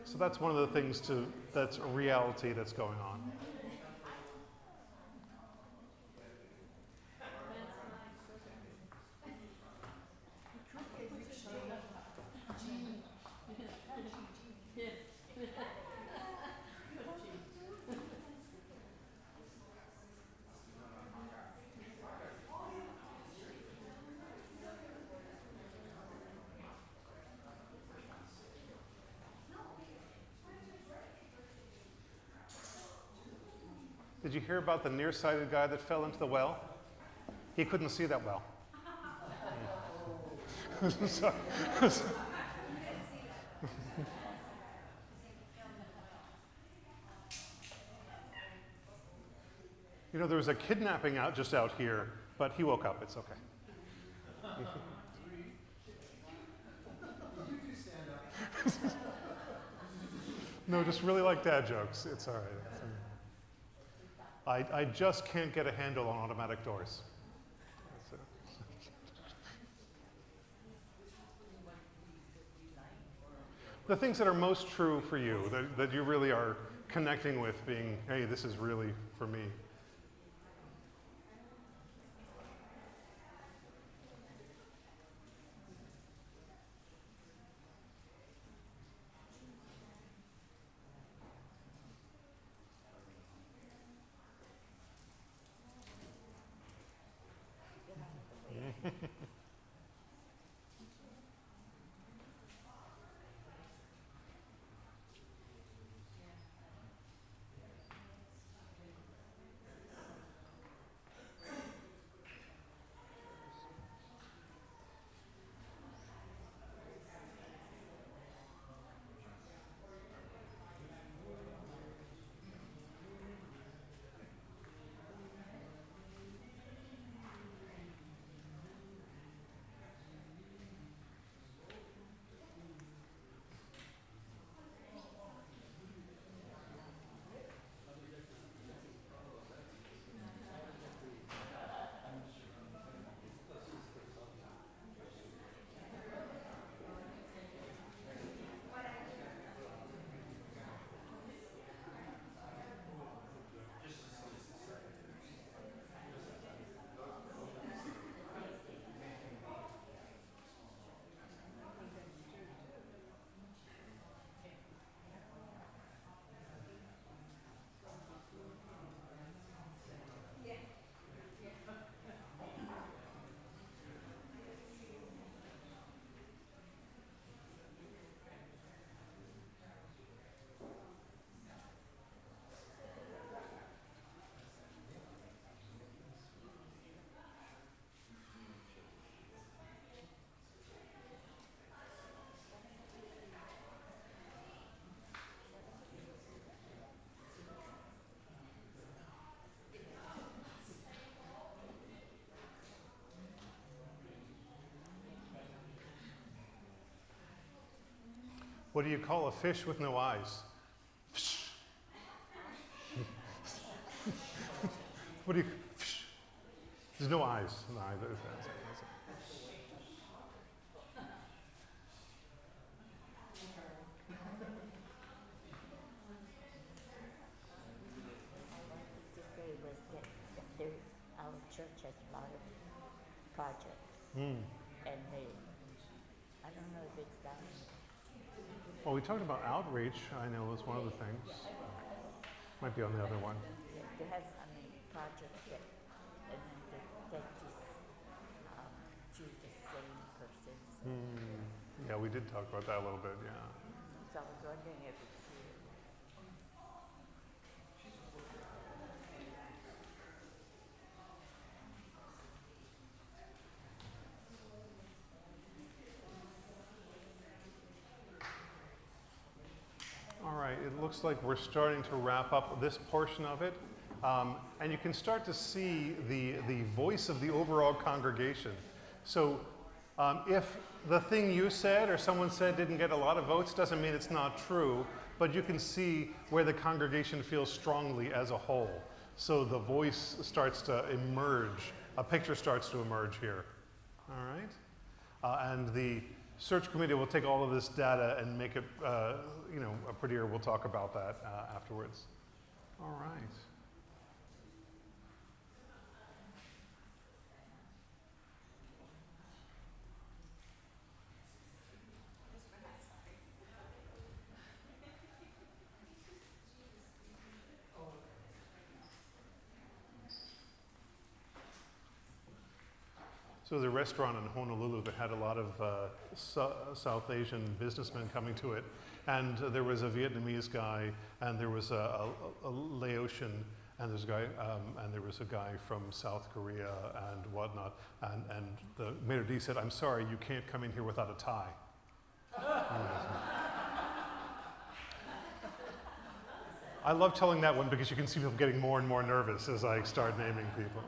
So that's one of the things that's a reality that's going on. Did you hear about the nearsighted guy that fell into the well? He couldn't see that well. Sorry. You know, there was a kidnapping just out here, but he woke up. It's okay. No, just really like dad jokes. It's all right. I just can't get a handle on automatic doors. The things that are most true for you, that you really are connecting with, being, hey, this is really for me. What do you call a fish with no eyes? What do you? There's no eyes. No, our church has a lot of projects, Hmm. and I don't know if it's done. Well, we talked about outreach. I know was one of the things. Might be on the other one. They have, projects that, and then they take this, choose the same person. Yeah, we did talk about that a little bit. Yeah. So I was wondering if it's here. All right, it looks like we're starting to wrap up this portion of it. And you can start to see the voice of the overall congregation. So if the thing you said or someone said didn't get a lot of votes, doesn't mean it's not true, but you can see where the congregation feels strongly as a whole. So the voice starts to emerge, a picture starts to emerge here. All right? And the search committee will take all of this data and make it prettier. We'll talk about that afterwards. All right. So the restaurant in Honolulu that had a lot of South Asian businessmen coming to it, and there was a Vietnamese guy, and there was a Laotian, and there was a guy from South Korea and whatnot, and the maitre d' said, "I'm sorry, you can't come in here without a tie." I love telling that one because you can see people getting more and more nervous as I start naming people.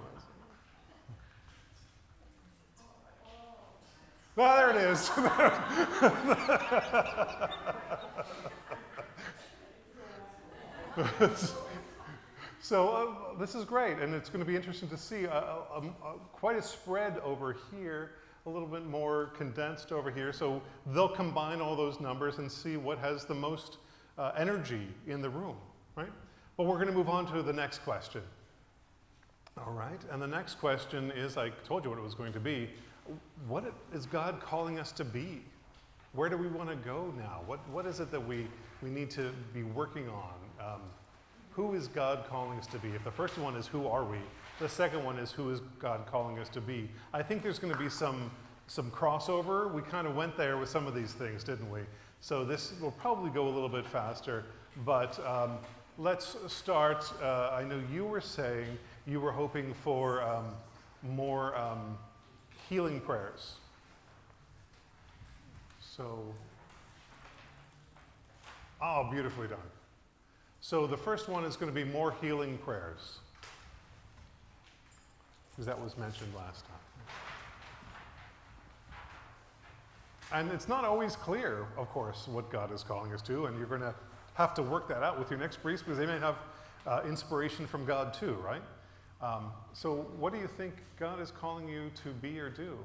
Ah, there it is. So this is great, and it's going to be interesting to see quite a spread over here, a little bit more condensed over here. So they'll combine all those numbers and see what has the most energy in the room, right? But we're going to move on to the next question. All right, and the next question is, I told you what it was going to be. What is God calling us to be? Where do we want to go now? What is it that we need to be working on? Who is God calling us to be? If the first one is who are we, the second one is who is God calling us to be. I think there's going to be some crossover. We kind of went there with some of these things, didn't we? So this will probably go a little bit faster, but let's start. I know you were saying you were hoping for more healing prayers. So, beautifully done. So the first one is going to be more healing prayers, because that was mentioned last time. And it's not always clear, of course, what God is calling us to, and you're going to have to work that out with your next priest, because they may have inspiration from God too, right? So what do you think God is calling you to be or do?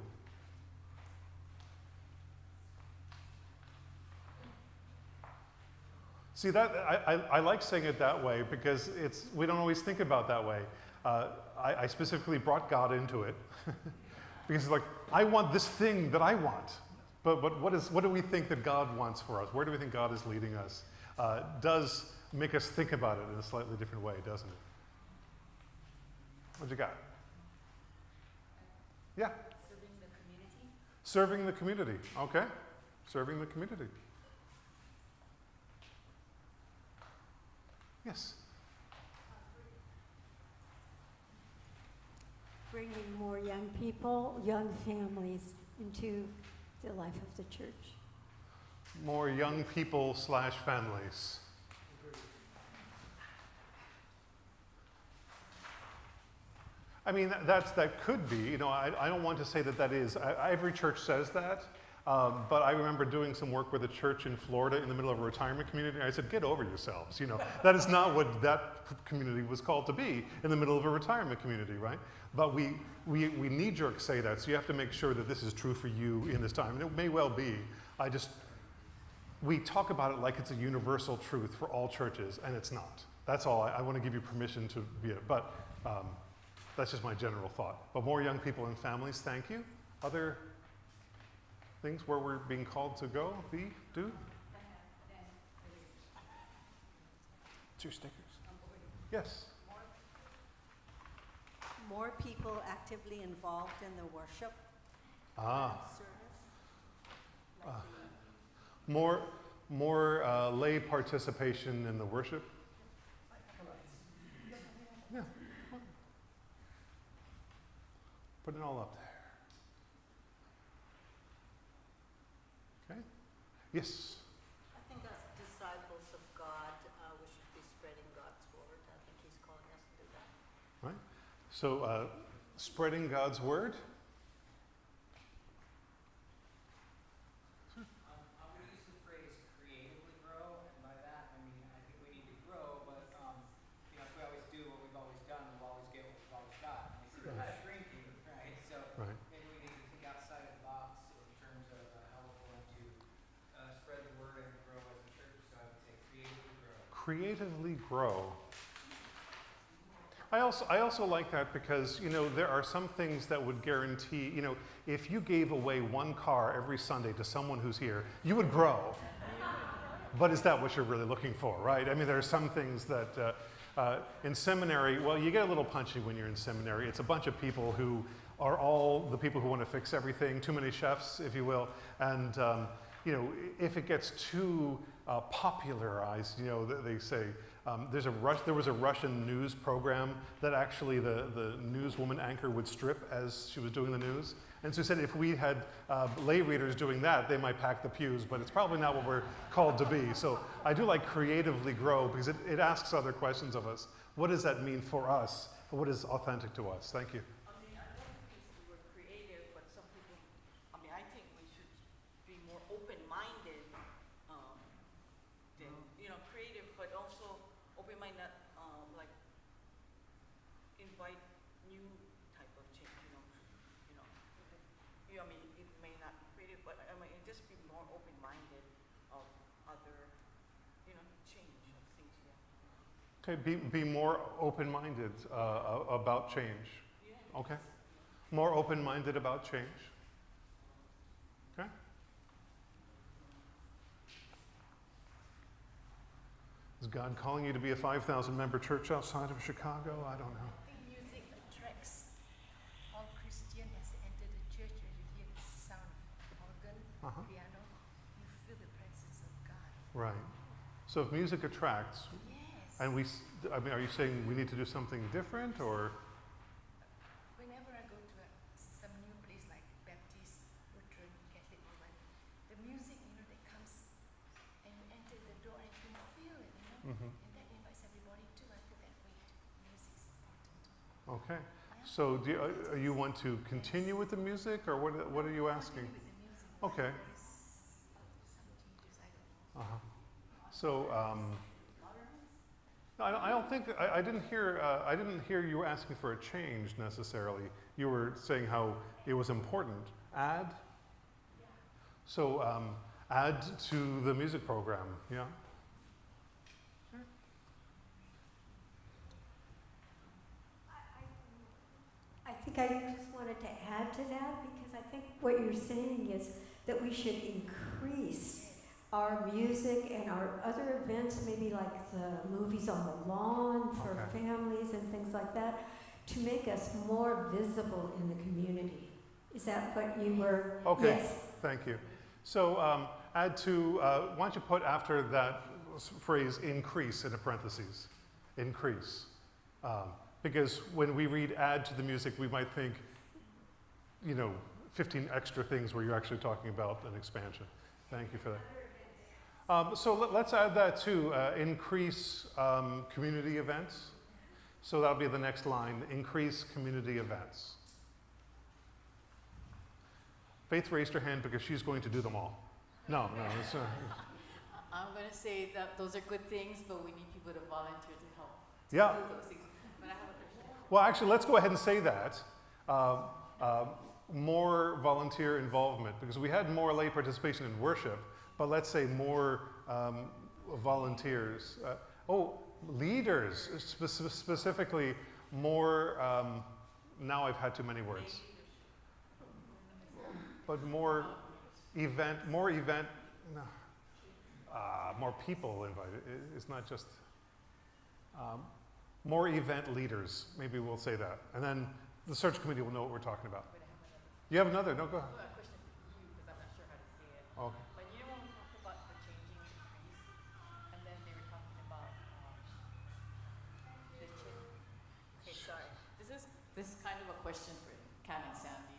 See, that I like saying it that way because we don't always think about that way. I specifically brought God into it because it's like, I want this thing that I want. But what do we think that God wants for us? Where do we think God is leading us? Does make us think about it in a slightly different way, doesn't it? What you got? Yeah? Serving the community. Serving the community. Okay. Serving the community. Yes? Bringing more young people, young families into the life of the church. More young people / families. I mean, that could be, I don't want to say that is. Every church says that. But I remember doing some work with a church in Florida in the middle of a retirement community. And I said, get over yourselves. You know, that is not what that community was called to be, in the middle of a retirement community, right? But we knee-jerk say that, so you have to make sure that this is true for you in this time. And it may well be. We talk about it like it's a universal truth for all churches, and it's not. That's all. I want to give you permission to be it. But that's just my general thought. But more young people and families, thank you. Other things where we're being called to go, do? It's your stickers. Yes. More people actively involved in the worship service. More lay participation in the worship. Yeah. Put it all up there. Okay. Yes. I think as disciples of God, we should be spreading God's word. I think He's calling us to do that. Right. So, spreading God's word. I'm going to use the phrase creatively grow, and by that I mean I think we need to grow, but if we always do what we've always done, we'll always get what we've always got. And we see we're shrinking, right? So maybe we need to think outside of the box in terms of how we're going to spread the word and grow as a church. So I would say creatively grow. Creatively grow. I also like that because, you know, there are some things that would guarantee, you know, if you gave away one car every Sunday to someone who's here, you would grow. But is that what you're really looking for, right? I mean, there are some things that in seminary, well, you get a little punchy when you're in seminary. It's a bunch of people who are all the people who want to fix everything, too many chefs, if you will. And, you know, if it gets too popularized, you know, they say, there was a Russian news program that actually the newswoman anchor would strip as she was doing the news. And so he said if we had lay readers doing that, they might pack the pews, but it's probably not what we're called to be. So I do like creatively grow because it asks other questions of us. What does that mean for us? What is authentic to us? Thank you. I mean, I don't use the word creative, but some people, I mean, I think we should be more open-minded than, you know, creative, but also open-minded, like invite new type of change, I mean, it may not be creative, but I mean, just be more open-minded of other, change of things, Okay, be more open-minded about change. Yeah. Okay. More open-minded about change. Okay. Is God calling you to be a 5,000 member church outside of Chicago? I don't know. I think music attracts all Christians as they enter the church. When you hear the sound of organ, piano, you feel the presence of God. Right. So if music attracts, yes. and are you saying we need to do something different, or? Whenever I go to some new place like Baptist, Lutheran, Catholic, the music, that comes and you enter the door and you can feel it, Mm-hmm. and that invites everybody too. I feel that way too. Music is important. Okay. So do you want to continue with the music, or what are you asking? Okay. So I don't think I didn't hear you asking for a change necessarily. You were saying how it was important. Add. So add to the music program. Yeah. I think I just wanted to add to that because I think what you're saying is that we should increase our music and our other events, maybe like the movies on the lawn for families and things like that, to make us more visible in the community. Is that what you were? Okay. Yes. Thank you. So add to, why don't you put after that phrase increase in a parentheses, increase. Because when we read add to the music, we might think, 15 extra things where you're actually talking about an expansion. Thank you for that. So let's add that too, increase community events. So that'll be the next line, increase community events. Faith raised her hand because she's going to do them all. No, it's, I'm going to say that those are good things, but we need people to volunteer to help to Yeah. do those things. But I have a question. well, actually, let's go ahead and say that. More volunteer involvement, because we had more lay participation in worship, but let's say more volunteers. Leaders, specifically more, now I've had too many words. But more people invited. It's not just, more event leaders, maybe we'll say that. And then the search committee will know what we're talking about. You have another? No, go ahead. I have a question for you because I'm not sure how to say it. Okay. But you know when we talked about the changing of the priests, and then they were talking about the change. Okay, sorry. This is kind of a question for Cam and Sandy,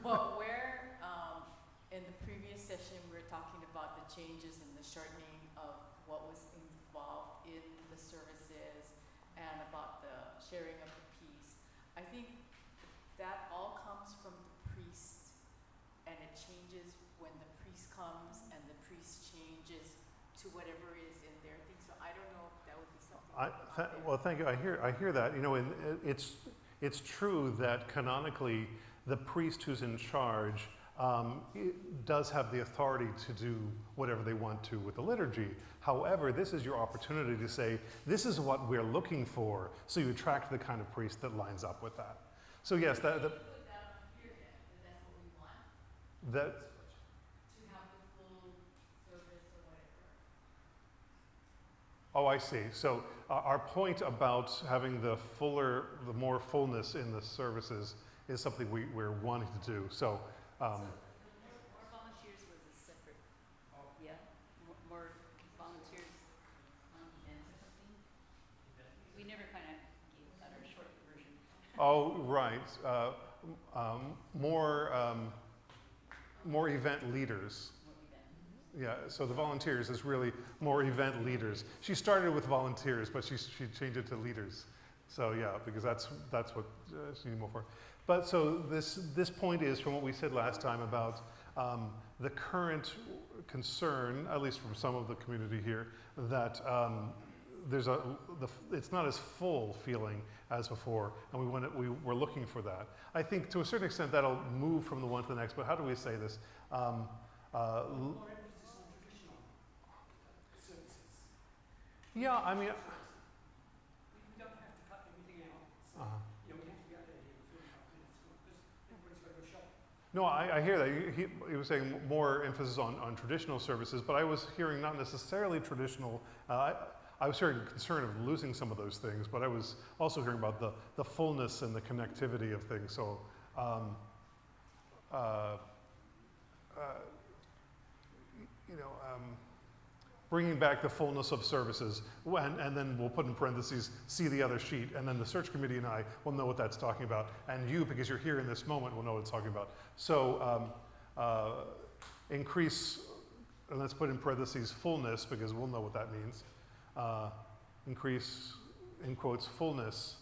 but where in the previous session we were talking about the changes and the shortening of what was involved in the services and about the sharing of the peace. I think that all comes from the priest, and it changes when the priest comes and the priest changes to whatever is in their thing. So I don't know if that would be something. Well, thank you. I hear that. You know, it's true that canonically the priest who's in charge does have the authority to do whatever they want to with the liturgy. However, this is your opportunity to say, this is what we're looking for, so you attract the kind of priest that lines up with that. So yes, that To have the full service or whatever. Oh, I see. So our point about having the more fullness in the services is something we're wanting to do. So. More volunteers was a separate. Yeah. More volunteers on events or something. We never kind of gave that our short version. Oh, right. More event leaders. Yeah, so the volunteers is really more event leaders. She started with volunteers, but she changed it to leaders. So yeah, because that's what she needed more for. But so this point is from what we said last time about the current concern, at least from some of the community here, that it's not as full feeling as before, and we're looking for that. I think to a certain extent that'll move from the one to the next. But how do we say this? More emphasis on traditional services. Yeah, I mean. We don't have to cut everything out. So, we have to be out there here for 45 minutes because everybody's got to go shopping. No, I hear that. He was saying more emphasis on traditional services, but I was hearing not necessarily traditional. I was hearing concern of losing some of those things, but I was also hearing about the fullness and the connectivity of things. So, bringing back the fullness of services, and then we'll put in parentheses, see the other sheet, and then the search committee and I will know what that's talking about, and you, because you're here in this moment, will know what it's talking about. So increase, and let's put in parentheses, fullness, because we'll know what that means. Increase, in quotes, fullness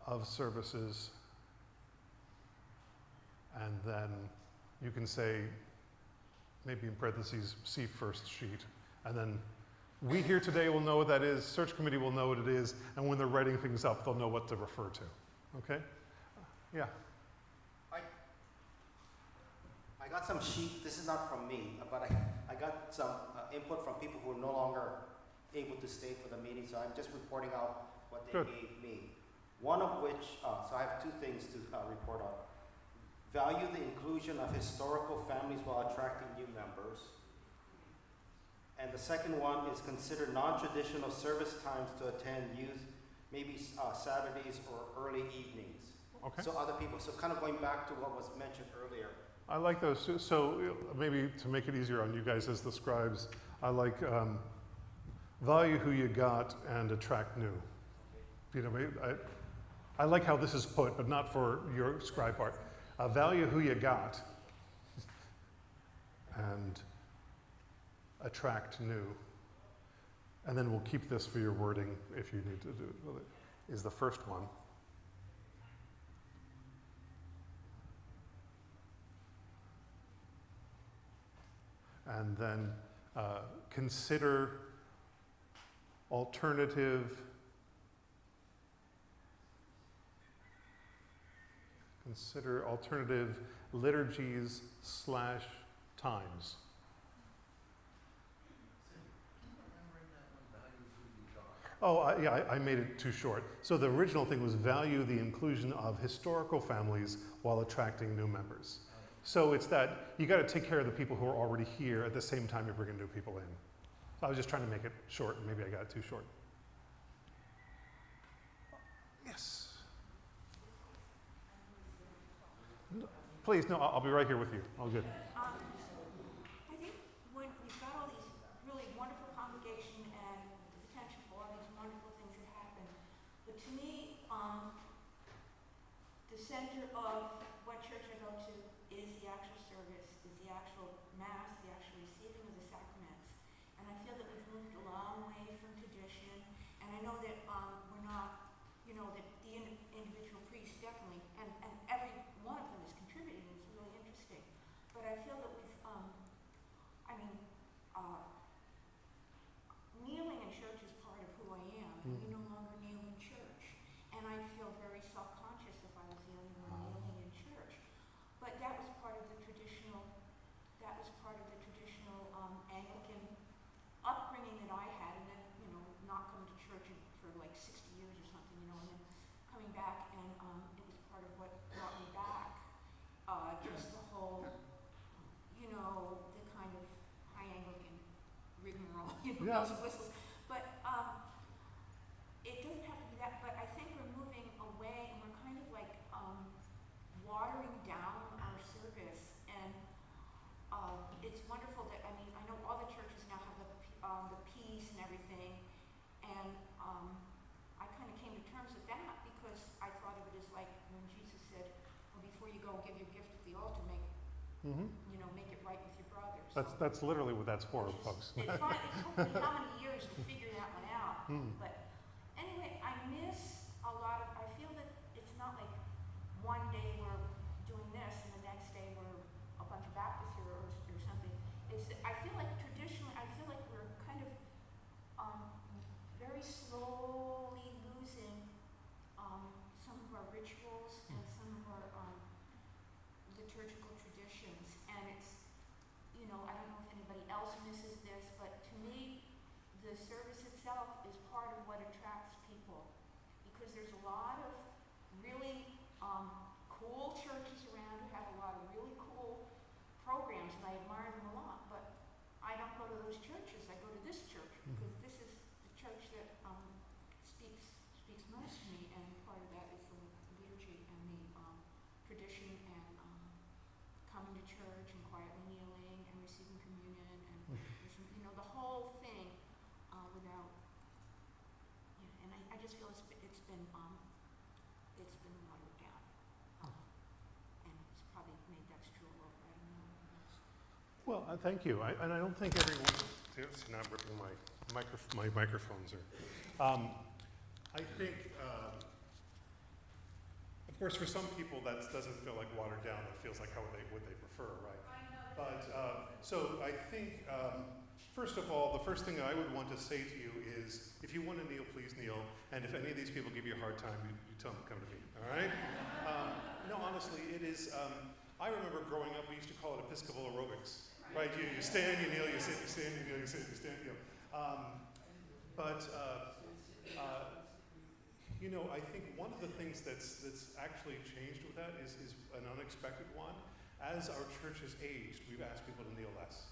of services, and then you can say, maybe in parentheses, see first sheet. And then we here today will know what that is, search committee will know what it is, and when they're writing things up, they'll know what to refer to. Okay? Yeah. I got some sheets, this is not from me, but I got some input from people who are no longer able to stay for the meeting, so I'm just reporting out what they gave me. One of which, so I have two things to report on. Value the inclusion of historical families while attracting new members. And the second one is consider non-traditional service times to attend youth, maybe Saturdays or early evenings. Okay. So other people, so kind of going back to what was mentioned earlier. I like those. So maybe to make it easier on you guys as the scribes, I like value who you got and attract new. You know, I like how this is put, but not for your scribe part. Value who you got and attract new. And then we'll keep this for your wording if you need to do it. Is the first one. and then consider alternative liturgies / times. Oh, yeah, I made it too short. So the original thing was value the inclusion of historical families while attracting new members. So it's that you got to take care of the people who are already here at the same time you're bringing new people in. So I was just trying to make it short, and maybe I got it too short. Yes. Please, no, I'll be right here with you. All good. I think when we've got all these really wonderful congregation and the potential for all these wonderful things that happen, but to me, the center of what church I go to is the actual service, is the actual mass, the actual receiving of the sacraments. And I feel that we've moved a long way from tradition, and I know that we're not, you know, that the individual priests definitely, and every one of them is contributing, it's really interesting. But I feel that we've, kneeling in church is part of who I am, and we no longer kneel in church. And I feel very self-conscious if I was the only one kneeling in church. But that was part of the traditional, Anglican upbringing that I had, and then, you know, not coming to church for like 60 years or something, you know, and then coming back, and it was part of what brought me back. Just the whole, you know, the kind of high Anglican rigmarole, you know, bells and whistles. But it doesn't have to be that, but I think we're moving away, and we're kind of like watering down our service. And it's wonderful that, I know all the churches now have the peace and everything, and I kind of came to terms with that because I thought of it as like when Jesus said, well, before you go give your gift at the altar, make it right with your brothers. That's literally what that's for, folks. It took me how many years to figure that one out. But anyway, I miss a lot of, I feel that it's not like one day we're doing this and the next day we're a bunch of Baptists here or something. I feel like traditionally, I feel like we're kind of very slowly losing some of our rituals and some of our liturgical traditions. And it's, you know, I don't know if anybody else misses this, but to me, the service itself is part of what attracts people, because there's a lot of really cool churches around who have a lot of really cool programs, and I admire them a lot, but I don't go to those churches. I go to this church because this is the church that speaks most to me, and part of that is the liturgy and the tradition and coming to church and quietly kneeling and receiving communion and you know, the whole thing without, you know, and I just feel it's been watered down, and it's probably made that true over. I don't know. Well, thank you. And I don't think everyone. So now I'm ripping my microphones are. I think, of course, for some people that doesn't feel like watered down. It feels like what they prefer, right? But so I think, first of all, the first thing that I would want to say to you is, if you want to kneel, please kneel. And if any of these people give you a hard time, you tell them to come to me. All right? No, honestly, it is. I remember growing up, we used to call it Episcopal aerobics, right? You stand, you kneel, you sit, you stand, you kneel, you sit, you stand, you know. You know, I think one of the things that's actually changed with that is an unexpected one. As our church has aged, we've asked people to kneel less.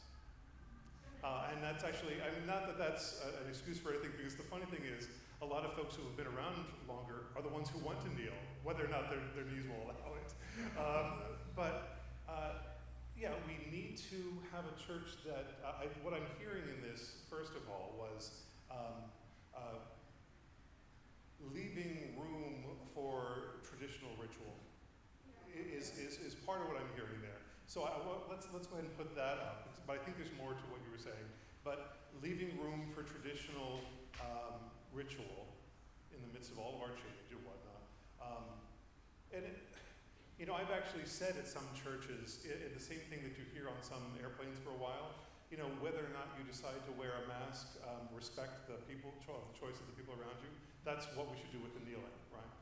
And that's actually, I mean, not that that's an excuse for anything, because the funny thing is, a lot of folks who have been around longer are the ones who want to kneel, whether or not their knees will allow it. Yeah, we need to have a church that, what I'm hearing in this, first of all, was leaving room for traditional ritual is part of what I'm hearing there. So let's go ahead and put that up, but I think there's more to what you were saying. But leaving room for traditional ritual in the midst of all of our change and whatnot. You know, I've actually said at some churches, the same thing that you hear on some airplanes for a while, whether or not you decide to wear a mask, respect the people, the choice of the people around you. That's what we should do with the kneeling, right?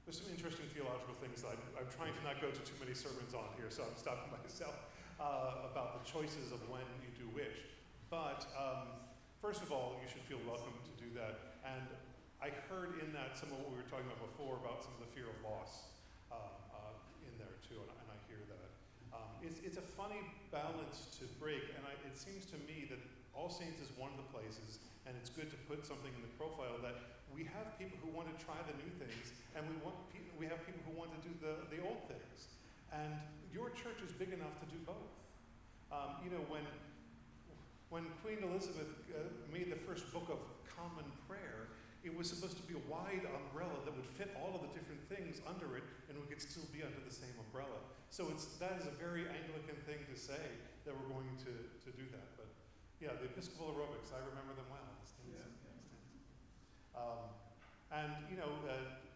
There's some interesting theological things that I'm trying to not go to too many sermons on here, so I'm stopping myself about the choices of when you do which. But first of all, you should feel welcome to do that. And I heard in that some of what we were talking about before about some of the fear of loss in there too, and I hear that. It's a funny balance to break, and it seems to me that All Saints is one of the places, and it's good to put something in the profile that we have people who want to try the new things, and we have people who want to do the old things. And your church is big enough to do both. When Queen Elizabeth made the first book of Common Prayer, it was supposed to be a wide umbrella that would fit all of the different things under it, and we could still be under the same umbrella. So that is a very Anglican thing to say, that we're going to do that. But yeah, the Episcopal aerobics, I remember them well.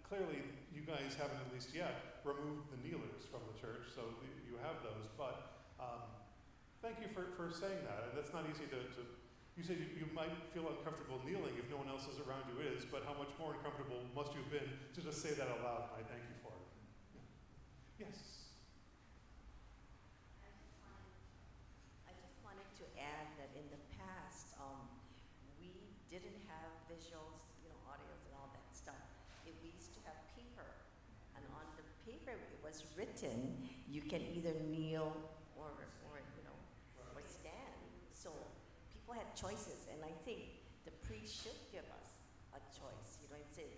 Clearly you guys haven't, at least yet, removed the kneelers from the church, so you have those. But thank you for saying that. And that's not easy to you said you might feel uncomfortable kneeling if no one else is around you is, but how much more uncomfortable must you have been to just say that out loud? I thank you for it. Yeah. Yes. I just wanted to add that in the past, we didn't have visuals, audios and all that stuff. We used to have paper, and on the paper it was written, you can either kneel or stand. So people had choices, and I think the priest should give us a choice. It said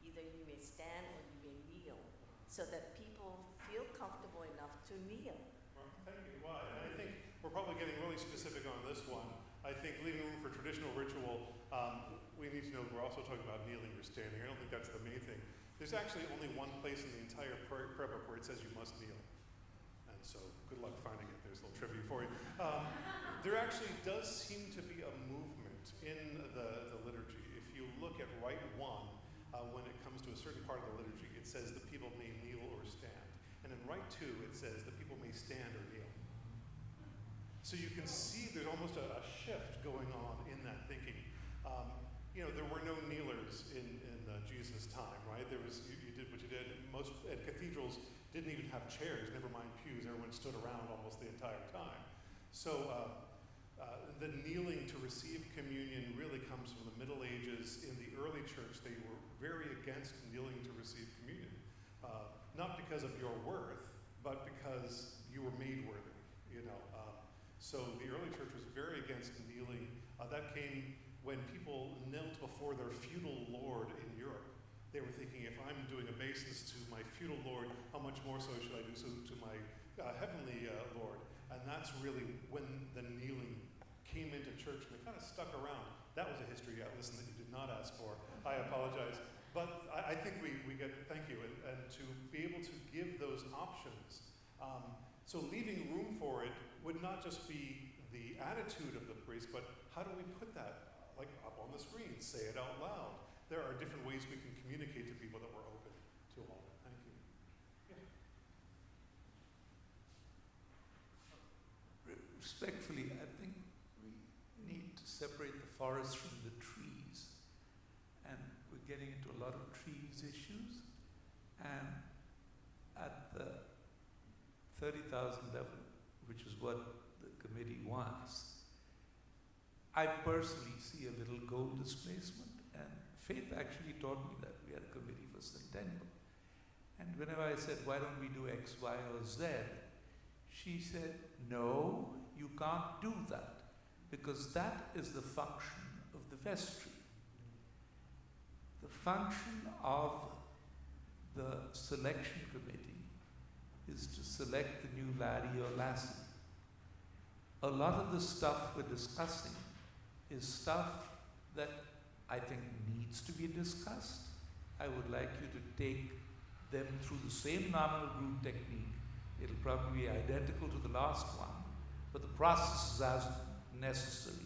either you may stand or you may kneel, so that people feel comfortable enough to kneel. Well, thank you. Well, I think we're probably getting really specific on this one. I think leaving room for traditional ritual, we need to know we're also talking about kneeling or standing. I don't think that's the main thing. There's actually only one place in the entire prayer book where it says you must kneel. And so good luck finding it. There's a little trivia for you. There actually does seem to be a movement in the liturgy. If you look at Rite 1, when it comes to a certain part of the liturgy, it says the people may kneel or stand. And in Rite 2, it says the people may stand or kneel. So you can see there's almost a shift going on in that thinking. There were no kneelers in Jesus' time, right? There was you did what you did. Most at cathedrals didn't even have chairs, never mind pews. Everyone stood around almost the entire time. So the kneeling to receive communion really comes from the Middle Ages. In the early church, they were very against kneeling to receive communion, not because of your worth, but because you were made worthy. So the early church was very against kneeling. That came when people knelt before their feudal lord in Europe. They were thinking, if I'm doing obeisance to my feudal lord, how much more so should I do so to my heavenly lord? And that's really when the kneeling came into church, and it kind of stuck around. That was a history lesson that you did not ask for. I apologize. But I think we get, thank you, and to be able to give those options. So leaving room for it would not just be the attitude of the priest, but how do we put that up on the screen, say it out loud? There are different ways we can communicate to people that we're open to all that. Thank you. Yeah. Respectfully, I think we need to separate the forest from the trees. And we're getting into a lot of trees issues. And at the 30,000 level, which is what the committee wants, I personally see a little goal displacement, and Faith actually taught me that. We had a committee for Centennial. And whenever I said, why don't we do X, Y, or Z, she said, no, you can't do that, because that is the function of the vestry. The function of the selection committee is to select the new laddie or lassie. A lot of the stuff we're discussing is stuff that I think needs to be discussed. I would like you to take them through the same nominal group technique. It'll probably be identical to the last one, but the process is as necessary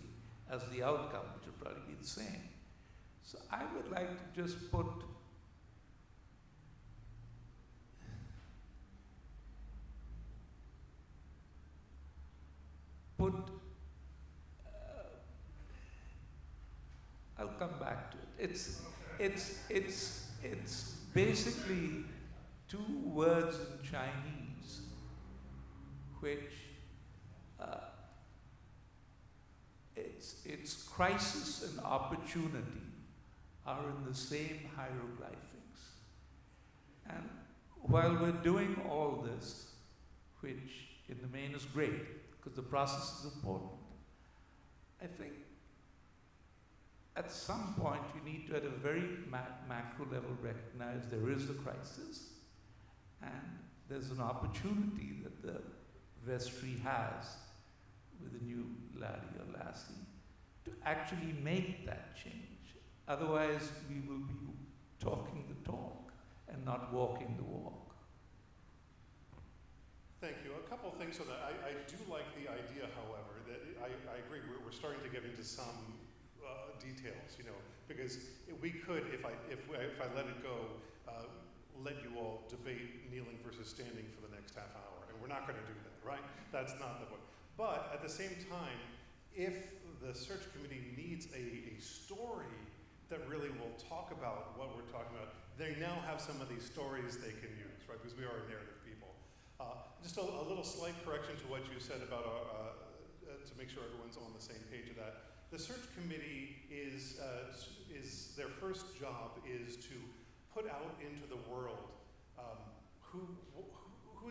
as the outcome, which will probably be the same. So I would like to just put put, I'll come back to it. It's basically two words in Chinese, which it's crisis and opportunity are in the same hieroglyphics. And while we're doing all this, which in the main is great, because the process is important, I think at some point you need to, at a very macro level, recognize there is a crisis and there's an opportunity that the vestry has with the new laddie or lassie to actually make that change. Otherwise, we will be talking the talk and not walking the walk. Thank you. A couple things on that. I do like the idea, however, that I agree. We're starting to get into some details, you know, because we could, if I let it go, let you all debate kneeling versus standing for the next half hour, and we're not going to do that, right? That's not the way. But at the same time, if the search committee needs a story that really will talk about what we're talking about, they now have some of these stories they can use, right? Because we are a narrative people. Just a little slight correction to what you said about to make sure everyone's on the same page of that. The search committee is their first job is to put out into the world who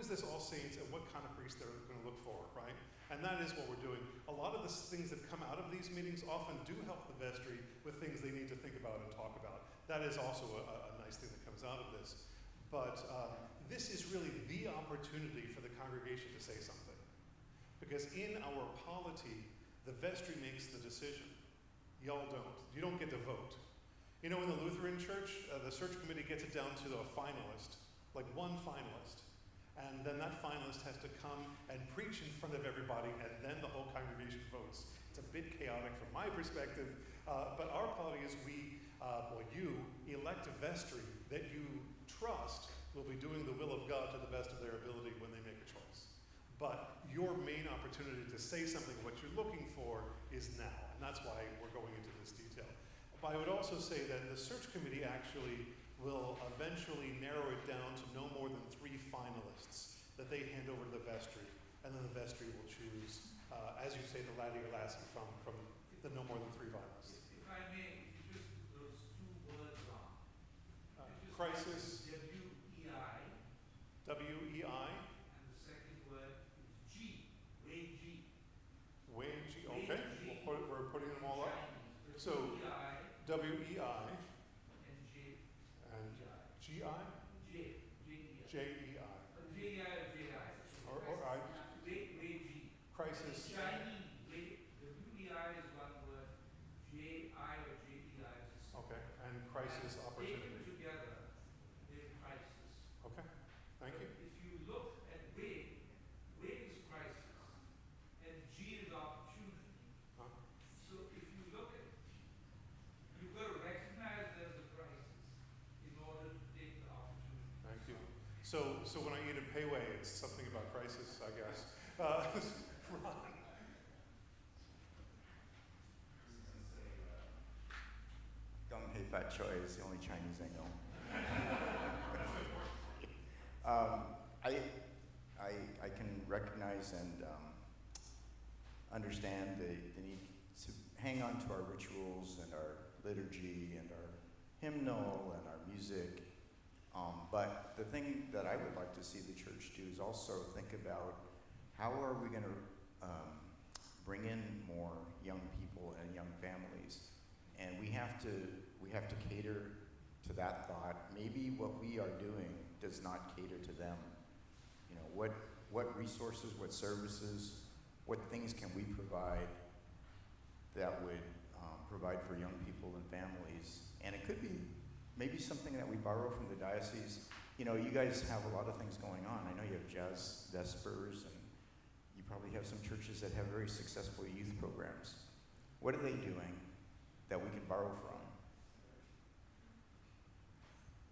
is this All Saints and what kind of priest they're going to look for, right? And that is what we're doing. A lot of the things that come out of these meetings often do help the vestry with things they need to think about and talk about. That is also a nice thing that comes out of this. But this is really the opportunity for the congregation to say something. Because in our polity, the vestry makes the decision. Y'all don't. You don't get to vote. You know, in the Lutheran Church, the search committee gets it down to a finalist, like one finalist. And then that finalist has to come and preach in front of everybody, and then the whole congregation votes. It's a bit chaotic from my perspective, but our polity is you elect a vestry that you trust will be doing the will of God to the best of their ability when they make a choice. But your main opportunity to say something, what you're looking for, is now. And that's why we're going into this detail. But I would also say that the search committee actually will eventually narrow it down to no more than 3 finalists that they hand over to the vestry. And then the vestry will choose, as you say, the laddie or lassie from the no more than 3 finalists. If I may, if you just those 2 words wrong. Crisis. W-E-I. W-E-I. And the second word is G. Way-G. Way-G, okay. We're putting them all up. So, W-E-I. And J. And G-I? J. J-E-I. J-E-I or J-I. Or I. Way-G. Crisis. Chinese. W-E-I is one word. J-I or J-E-I is a second. Okay, and crisis opportunity. Taken together, they're crisis. Okay, thank you. If you look at way is crisis, and G is opportunity. So if you look at, you've got to recognize there's a crisis in order to take the opportunity. Thank you. So when I eat at Payway, it's something about crisis, I guess. Ron. Gum Hei Fat Choi is the only Chinese I know. I can recognize and understand the need to hang on to our rituals and our liturgy and our hymnal and our music. But the thing that I would like to see the church do is also think about how are we going to bring in more young people and young families. And we have to cater to that thought. Maybe what we are doing does not cater to them. You know, what resources, what services, what things can we provide that would provide for young people and families? And it could be maybe something that we borrow from the diocese. You know, you guys have a lot of things going on. I know you have jazz vespers, and you probably have some churches that have very successful youth programs. What are they doing that we can borrow from?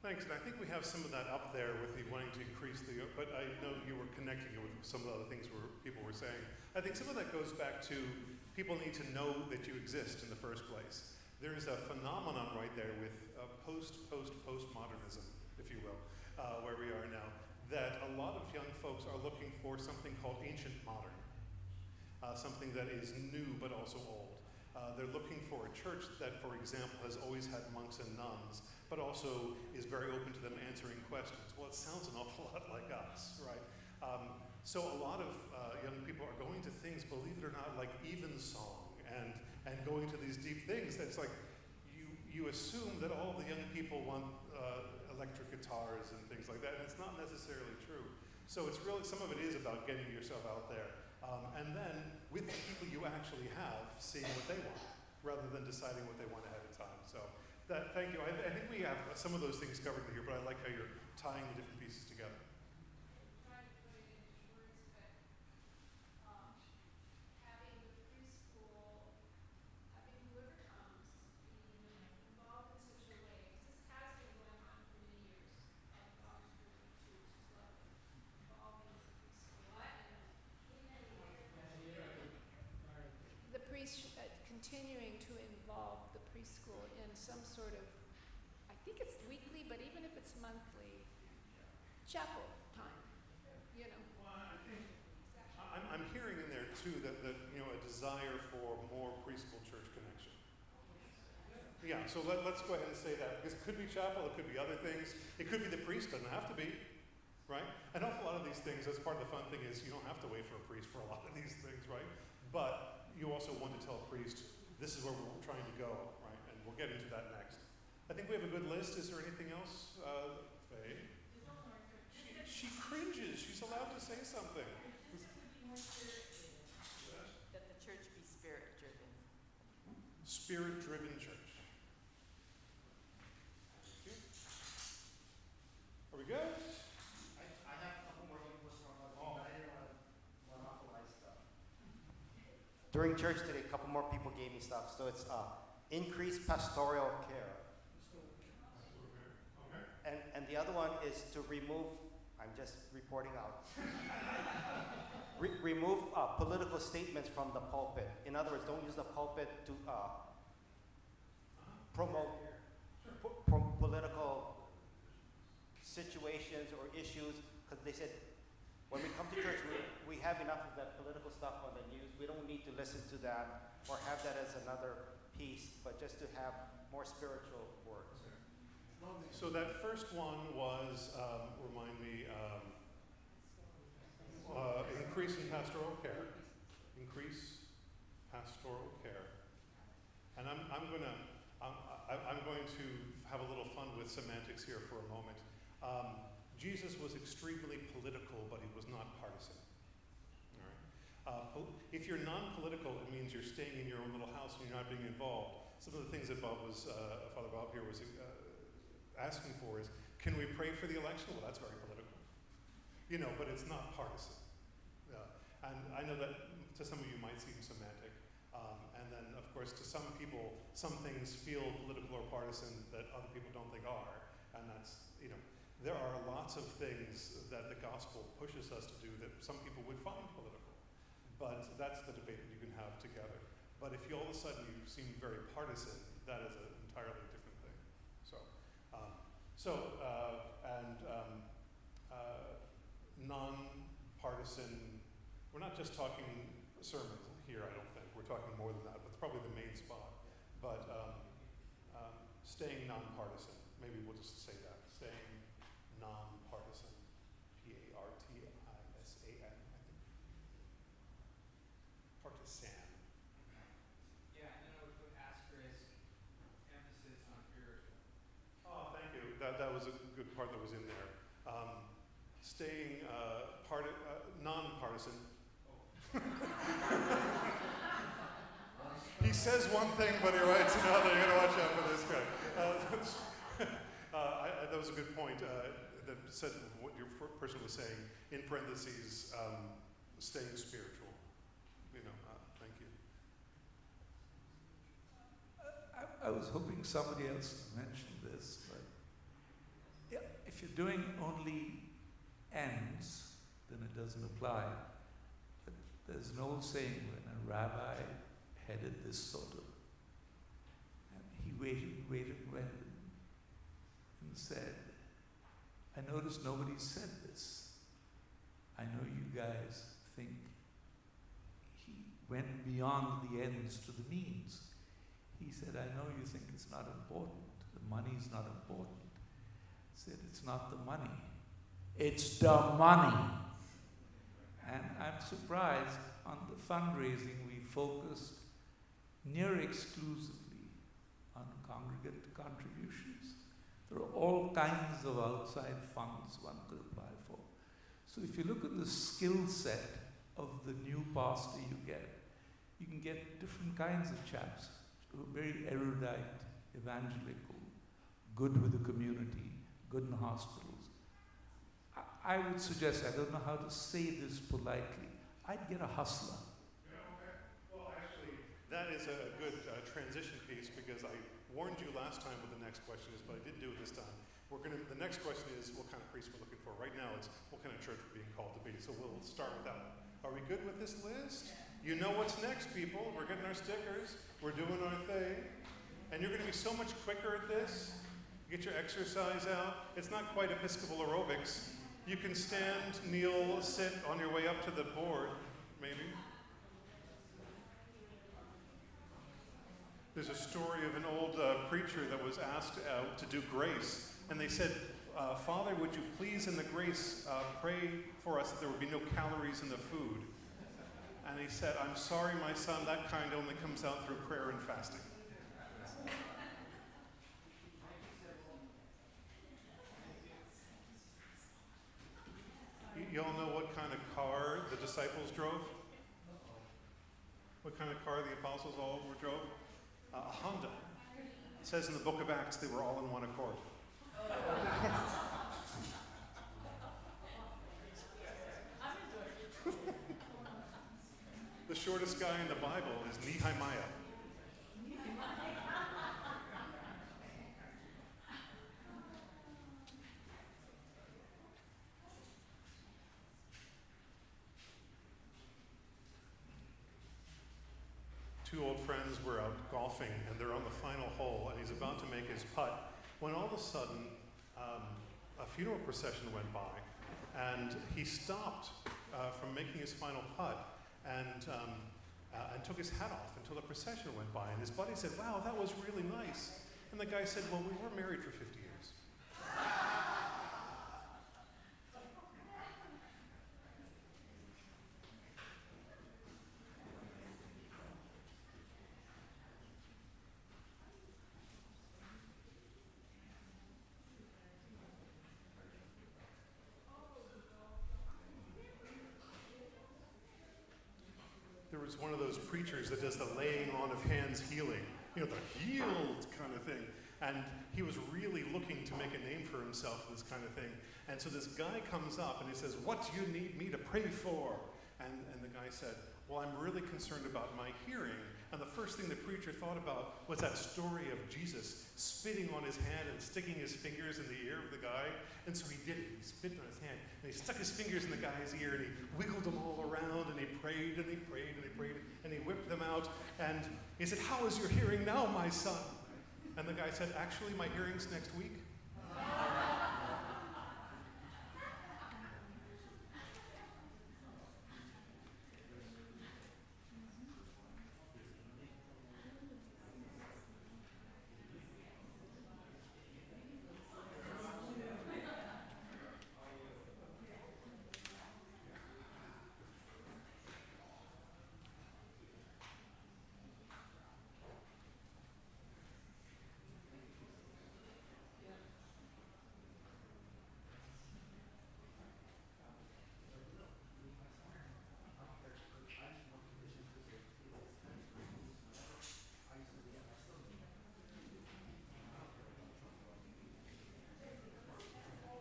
Thanks, and I think we have some of that up there with the wanting to increase the, but I know you were connecting it with some of the other things people were saying. I think some of that goes back to people need to know that you exist in the first place. There is a phenomenon right there with postmodernism, if you will, where we are now, that a lot of young folks are looking for something called ancient modern, something that is new but also old. They're looking for a church that, for example, has always had monks and nuns, but also is very open to them answering questions. Well, it sounds an awful lot like us, right? So a lot of young people are going to things, believe it or not, like evensong and going to these deep things. That's like, you assume that all the young people want electric guitars and things like that, and it's not necessarily true. So it's really, some of it is about getting yourself out there. And then, with the people you actually have, seeing what they want, rather than deciding what they want ahead of time. So, thank you. I think we have some of those things covered in here, but I like how you're tying the different pieces together. Continuing to involve the preschool in some sort of, I think it's weekly, but even if it's monthly, chapel time, you know. Well, I think I'm hearing in there too that you know, a desire for more preschool church connection. Yeah, so let's go ahead and say that, because it could be chapel, it could be other things, it could be the priest, doesn't have to be, right? An awful lot of these things, that's part of the fun thing, is you don't have to wait for a priest for a lot of these things, right? But you also want to tell a priest, this is where we're trying to go, right? And we'll get into that next. I think we have a good list. Is there anything else? Faye? She cringes. She's allowed to say something. That the church be spirit-driven. Spirit-driven church. Okay. Are we good? I have a couple more inputs from other people, but I didn't want to monopolize stuff. During church today, a couple more people gave me stuff. So it's increased pastoral care. Okay. And the other one is to remove, I'm just reporting out, remove political statements from the pulpit. In other words, don't use the pulpit to promote political situations or issues, because they said, when we come to church, we have enough of that political stuff on the news. We don't need to listen to that or have that as another piece, but just to have more spiritual words. So that first one was, remind me, increase in pastoral care. Increase pastoral care. And I'm going to have a little fun with semantics here for a moment. Jesus was extremely political, but he was not partisan. All right? If you're non-political, it means you're staying in your own little house and you're not being involved. Some of the things that Father Bob here was asking for is, can we pray for the election? Well, that's very political. You know, but it's not partisan. And I know that to some of you might seem semantic. And then, of course, to some people, some things feel political or partisan that other people don't think are. And that's, you know, there are lots of things that the gospel pushes us to do that some people would find political. But that's the debate that you can have together. But if you all of a sudden you seem very partisan, that is an entirely different thing. Non-partisan, we're not just talking sermons here, I don't think. We're talking more than that, but it's probably the main spot. But staying non-partisan, maybe we'll just say that. Staying non-partisan. P-A-R-T-I-S-A-N, I think. Partisan. Yeah, and then I would put asterisk, emphasis on spiritual. Oh, thank you. That was a good part that was in there. Staying non-partisan. He says one thing, but he writes another. You gotta watch out for this guy. That was a good point. That said what your person was saying in parentheses. Staying spiritual. You know. Thank you. I was hoping somebody else mentioned this, but if you're doing only ends, then it doesn't apply. But there's an old saying when a rabbi headed this sort of, and he waited, and said, I noticed nobody said this. I know you guys think he went beyond the ends to the means. He said, I know you think it's not important. The money's not important. He said, it's not the money. It's the money. And I'm surprised on the fundraising we focused near exclusively on congregate contributions. There are all kinds of outside funds one could apply for. So if you look at the skill set of the new pastor you can get different kinds of chaps who are very erudite, evangelical, good with the community, good in hospitals. I would suggest, I don't know how to say this politely, I'd get a hustler. Yeah, okay. Well, actually, that is a good transition piece because I warned you last time what the next question is, but I didn't do it this time. The next question is what kind of priest we're looking for. Right now it's what kind of church we're being called to be. So we'll start with that one. Are we good with this list? You know what's next, people. We're getting our stickers. We're doing our thing. And you're going to be so much quicker at this. Get your exercise out. It's not quite Episcopal aerobics. You can stand, kneel, sit on your way up to the board, maybe. There's a story of an old preacher that was asked to do grace. And they said, Father, would you please in the grace pray for us that there would be no calories in the food? And he said, I'm sorry, my son, that kind only comes out through prayer and fasting. You all know what kind of car the disciples drove? What kind of car the apostles all drove? A Honda. It says in the book of Acts they were all in one accord. The shortest guy in the Bible is Nehemiah. Two old friends were out golfing and they're on the final hole and he's about to make his putt when all of a sudden a funeral procession went by and he stopped from making his final putt and took his hat off until the procession went by. And his buddy said, wow, that was really nice. And the guy said, well, we were married for 50 years. There was one of those preachers that does the laying on of hands healing, the healed kind of thing. And he was really looking to make a name for himself in this kind of thing. And so this guy comes up and he says, what do you need me to pray for? And the guy said, well, I'm really concerned about my hearing. And the first thing the preacher thought about was that story of Jesus spitting on his hand and sticking his fingers in the ear of the guy. And so he did it. He spit on his hand and he stuck his fingers in the guy's ear and he wiggled them all around and he prayed and he prayed and he prayed and he whipped them out. And he said, how is your hearing now, my son? And the guy said, actually, my hearing's next week.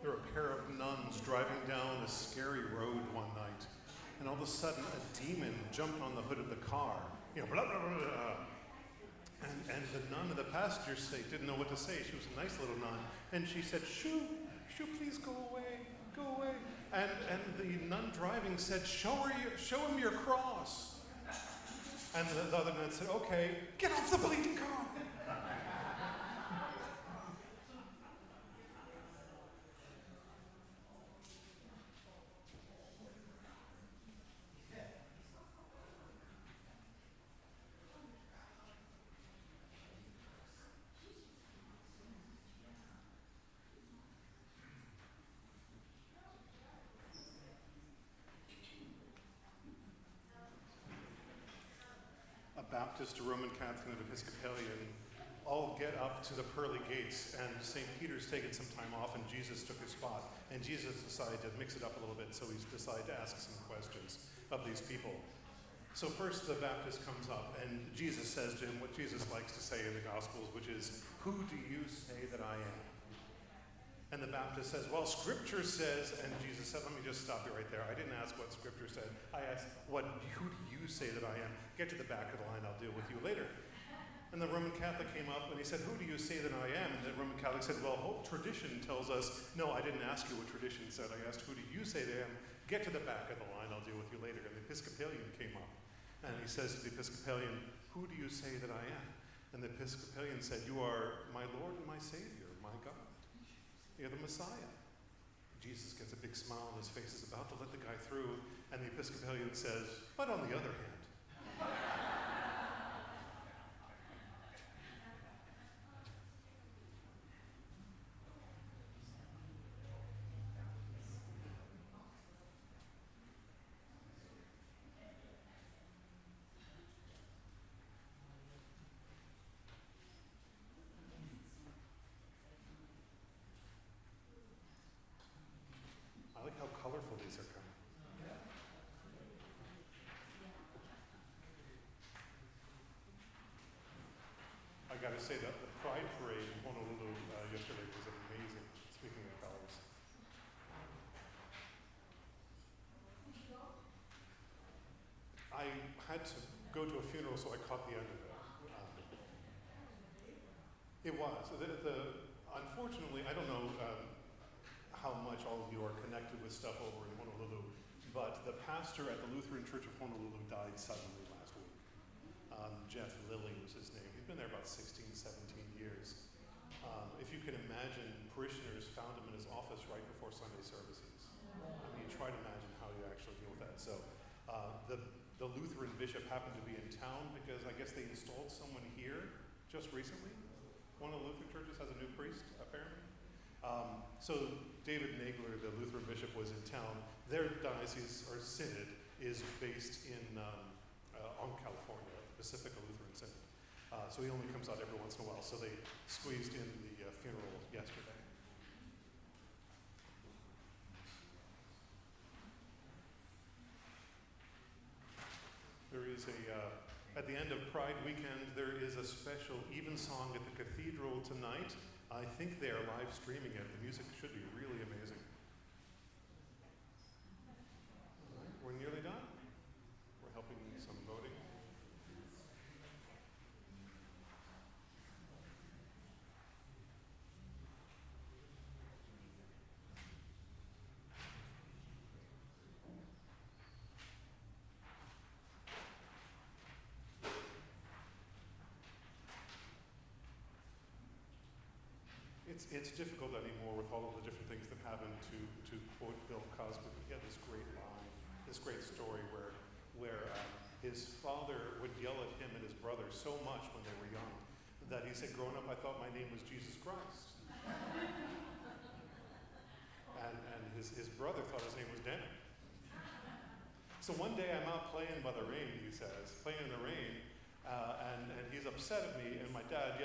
There were a pair of nuns driving down a scary road one night, and all of a sudden a demon jumped on the hood of the car. Blah, blah, blah, blah. And the nun in the passenger seat didn't know what to say. She was a nice little nun. And she said, shoo, "Should please go away, go away." And the nun driving said, show him your cross. And the other nun said, "Okay, get off the bleeding car." Baptist, a Roman Catholic, and an Episcopalian all get up to the pearly gates, and St. Peter's taken some time off, and Jesus took his spot. And Jesus decided to mix it up a little bit, so he's decided to ask some questions of these people. So first the Baptist comes up, and Jesus says to him what Jesus likes to say in the Gospels, which is, "Who do you say that I am?" And the Baptist says, "Well, Scripture says," and Jesus said, "Let me just stop you right there. I didn't ask what Scripture said. I asked, who do you say that I am? Get to the back of the line, I'll deal with you later." And the Roman Catholic came up and he said, "Who do you say that I am?" And the Roman Catholic said, "Well, tradition tells us," "No, I didn't ask you what tradition said. I asked, who do you say that I am? Get to the back of the line, I'll deal with you later." And the Episcopalian came up and he says to the Episcopalian, "Who do you say that I am?" And the Episcopalian said, "You are my Lord and my Savior, my God. You're the Messiah." Jesus gets a big smile on his face, is about to let the guy through, and the Episcopalian says, "But on the other hand." I like how colorful these are coming. I got to say that the Pride Parade in Honolulu yesterday was amazing, speaking of colors. I had to go to a funeral, so I caught the end of it. It was. Unfortunately, I don't know how much all of you are connected with stuff over in Honolulu, but the pastor at the Lutheran Church of Honolulu died suddenly last week. Jeff Lilly was his name. He'd been there about 16, 17 years. If you can imagine, parishioners found him in his office right before Sunday services. I mean, try to imagine how you actually deal with that. So the Lutheran bishop happened to be in town because I guess they installed someone here just recently. One of the Lutheran churches has a new priest, apparently. So David Nagler, the Lutheran bishop, was in town. Their diocese, or synod, is based in on California, Pacifica Lutheran Synod. So he only comes out every once in a while. So they squeezed in the funeral yesterday. There is at the end of Pride weekend, there is a special evensong at the cathedral tonight. I think they are live streaming it. The music should be really amazing. All right, we're nearly done. We're helping some voting. It's difficult anymore with all of the different things that happen to quote Bill Cosby, but he had this great line, this great story where his father would yell at him and his brother so much when they were young that he said, "Growing up, I thought my name was Jesus Christ." and his brother thought his name was Dennis. So one day I'm out playing by the rain, he says, playing in the rain, and he's upset at me, and my dad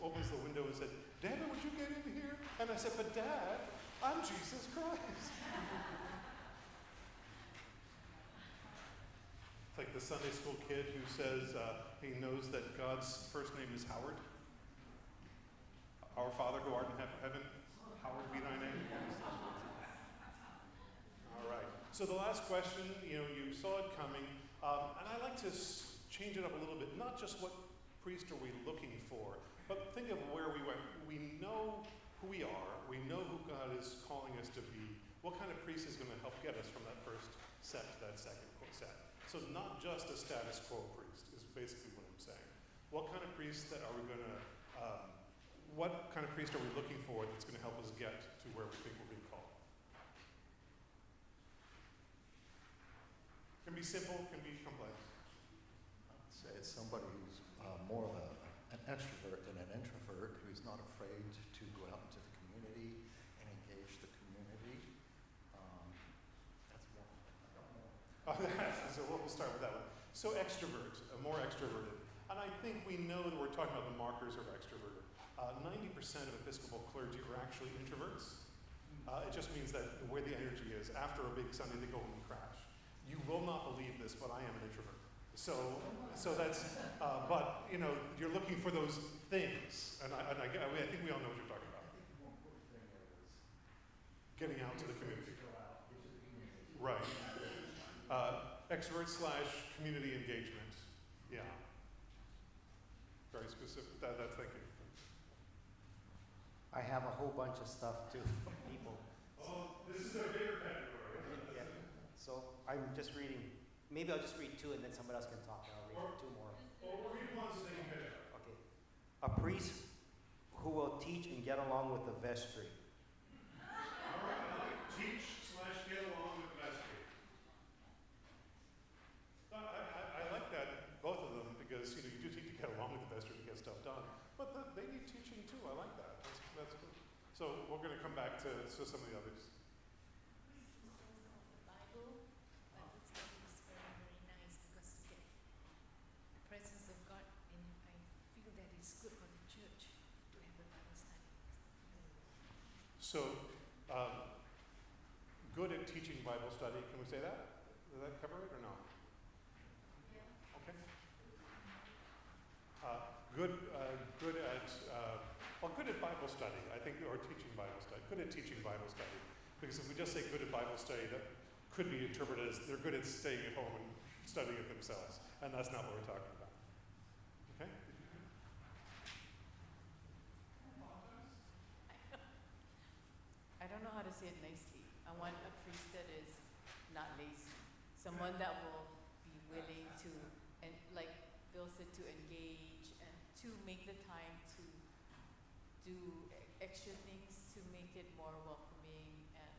opens the window and said, "David, would you get in here?" And I said, "But Dad, I'm Jesus Christ." It's like the Sunday school kid who says he knows that God's first name is Howard. "Our Father who art in heaven, hallowed be thy name." All right. So the last question, you saw it coming, and I like to change it up a little bit. Not just what priest are we looking for, but think of where we went. We know who we are, we know who God is calling us to be, what kind of priest is going to help get us from that first set to that second set. So not just a status quo priest is basically what I'm saying. What kind of priest that are we going to, what kind of priest are we looking for that's going to help us get to where we think we're being called? Can be simple, can be complex. I'd say it's somebody who's more of an extrovert than an introvert, who's not afraid to go out into the community and engage the community. That's one. I don't know. So we'll start with that one. So extrovert, more extroverted. And I think we know that we're talking about the markers of extroverted. 90% of Episcopal clergy are actually introverts. It just means that where the energy is, after a big Sunday, they go home and crash. You will not believe this, but I am an introvert. So that's, but you know, you're looking for those things, and I think we all know what you're talking about. I think the more important thing is getting out to the community. Go out, get to the community. Right. Extrovert / community engagement. Yeah. Very specific. That's thank you. I have a whole bunch of stuff too from people. Oh, this is a bigger category. Yeah. So I'm just reading. Maybe I'll just read 2 and then somebody else can talk. And I'll read 2 more. Or read one so they can get it. Okay. A priest who will teach and get along with the vestry. All right. Teach / get along with the vestry. I like that, both of them, because you know you do need to get along with the vestry to get stuff done. But they need teaching too. I like that. That's good. So we're going to come back to some of the others. Bible study is very, very nice because you get the presence of God, and I feel that it's good for the church to have a Bible study. So, good at teaching Bible study. Can we say that? Does that cover it or no? Yeah. Okay. Good at Bible study, I think, or teaching Bible study. Good at teaching Bible study. Because if we just say good at Bible study, that could be interpreted as they're good at staying at home and studying it themselves. And that's not what we're talking about. Okay? I don't know how to say it nicely. I want a priest that is not lazy. Someone that will be willing to, and like Bill said, to engage and to make the time to do extra things to make it more welcoming, and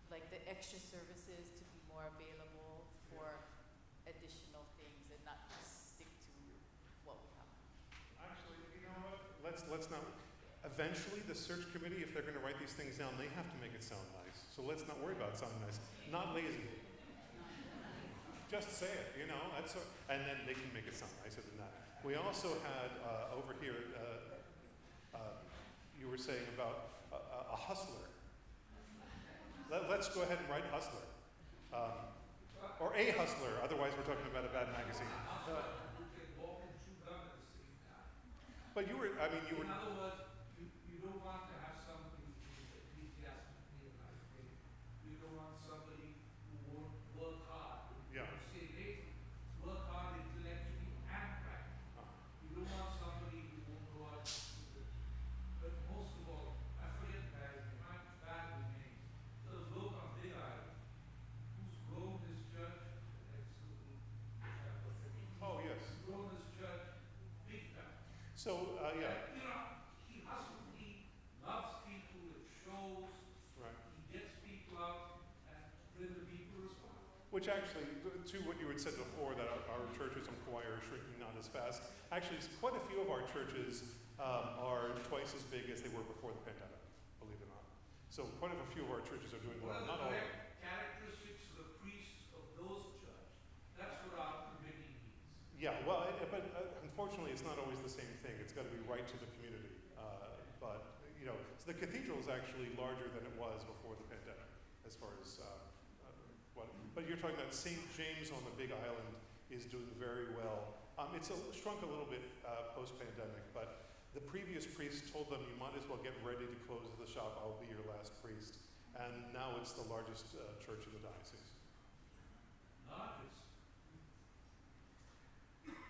like the extra services to be more available for additional things and not just stick to what we have. Actually, you know what? Let's not. Eventually, the search committee, if they're going to write these things down, they have to make it sound nice. So let's not worry about it sounding nice. Not lazy. Just say it, you know. And then they can make it sound nicer than that. We also had over here. You were saying about a hustler. Let's go ahead and write hustler. Or a hustler, otherwise we're talking about a bad magazine. But you were, I mean, you were... In other words, you don't want to have somebody who's enthusiastically alive. You don't want somebody who won't work hard. Yeah. You say lazy. Work hard intellectually and practically. You don't want somebody who won't go out. But most of all, I forget the guy's name. I'm bad with names. There's a bloke on Big Island who's grown his church. Oh, yes. He's grown his church big time. So, yeah. You know, he hustles, he loves people, it shows. Right. He gets people out, and then the people respond. Which actually, to what you had said before, that our churches and choir are shrinking not as fast. Actually, quite a few of our churches are twice as big as they were before the pandemic, believe it or not. So quite a few of our churches are doing well. Not all. Characteristics of the priests of those churches. That's what our committee needs. Yeah, well, but unfortunately, it's not always the same thing. It's got to be right to the community. But you know, so the cathedral is actually larger than it was before the pandemic, as far as what. But you're talking about St. James on the Big Island is doing very well. It's shrunk a little bit post-pandemic, but the previous priest told them, you might as well get ready to close the shop. I'll be your last priest. And now it's the largest church in the diocese. Largest.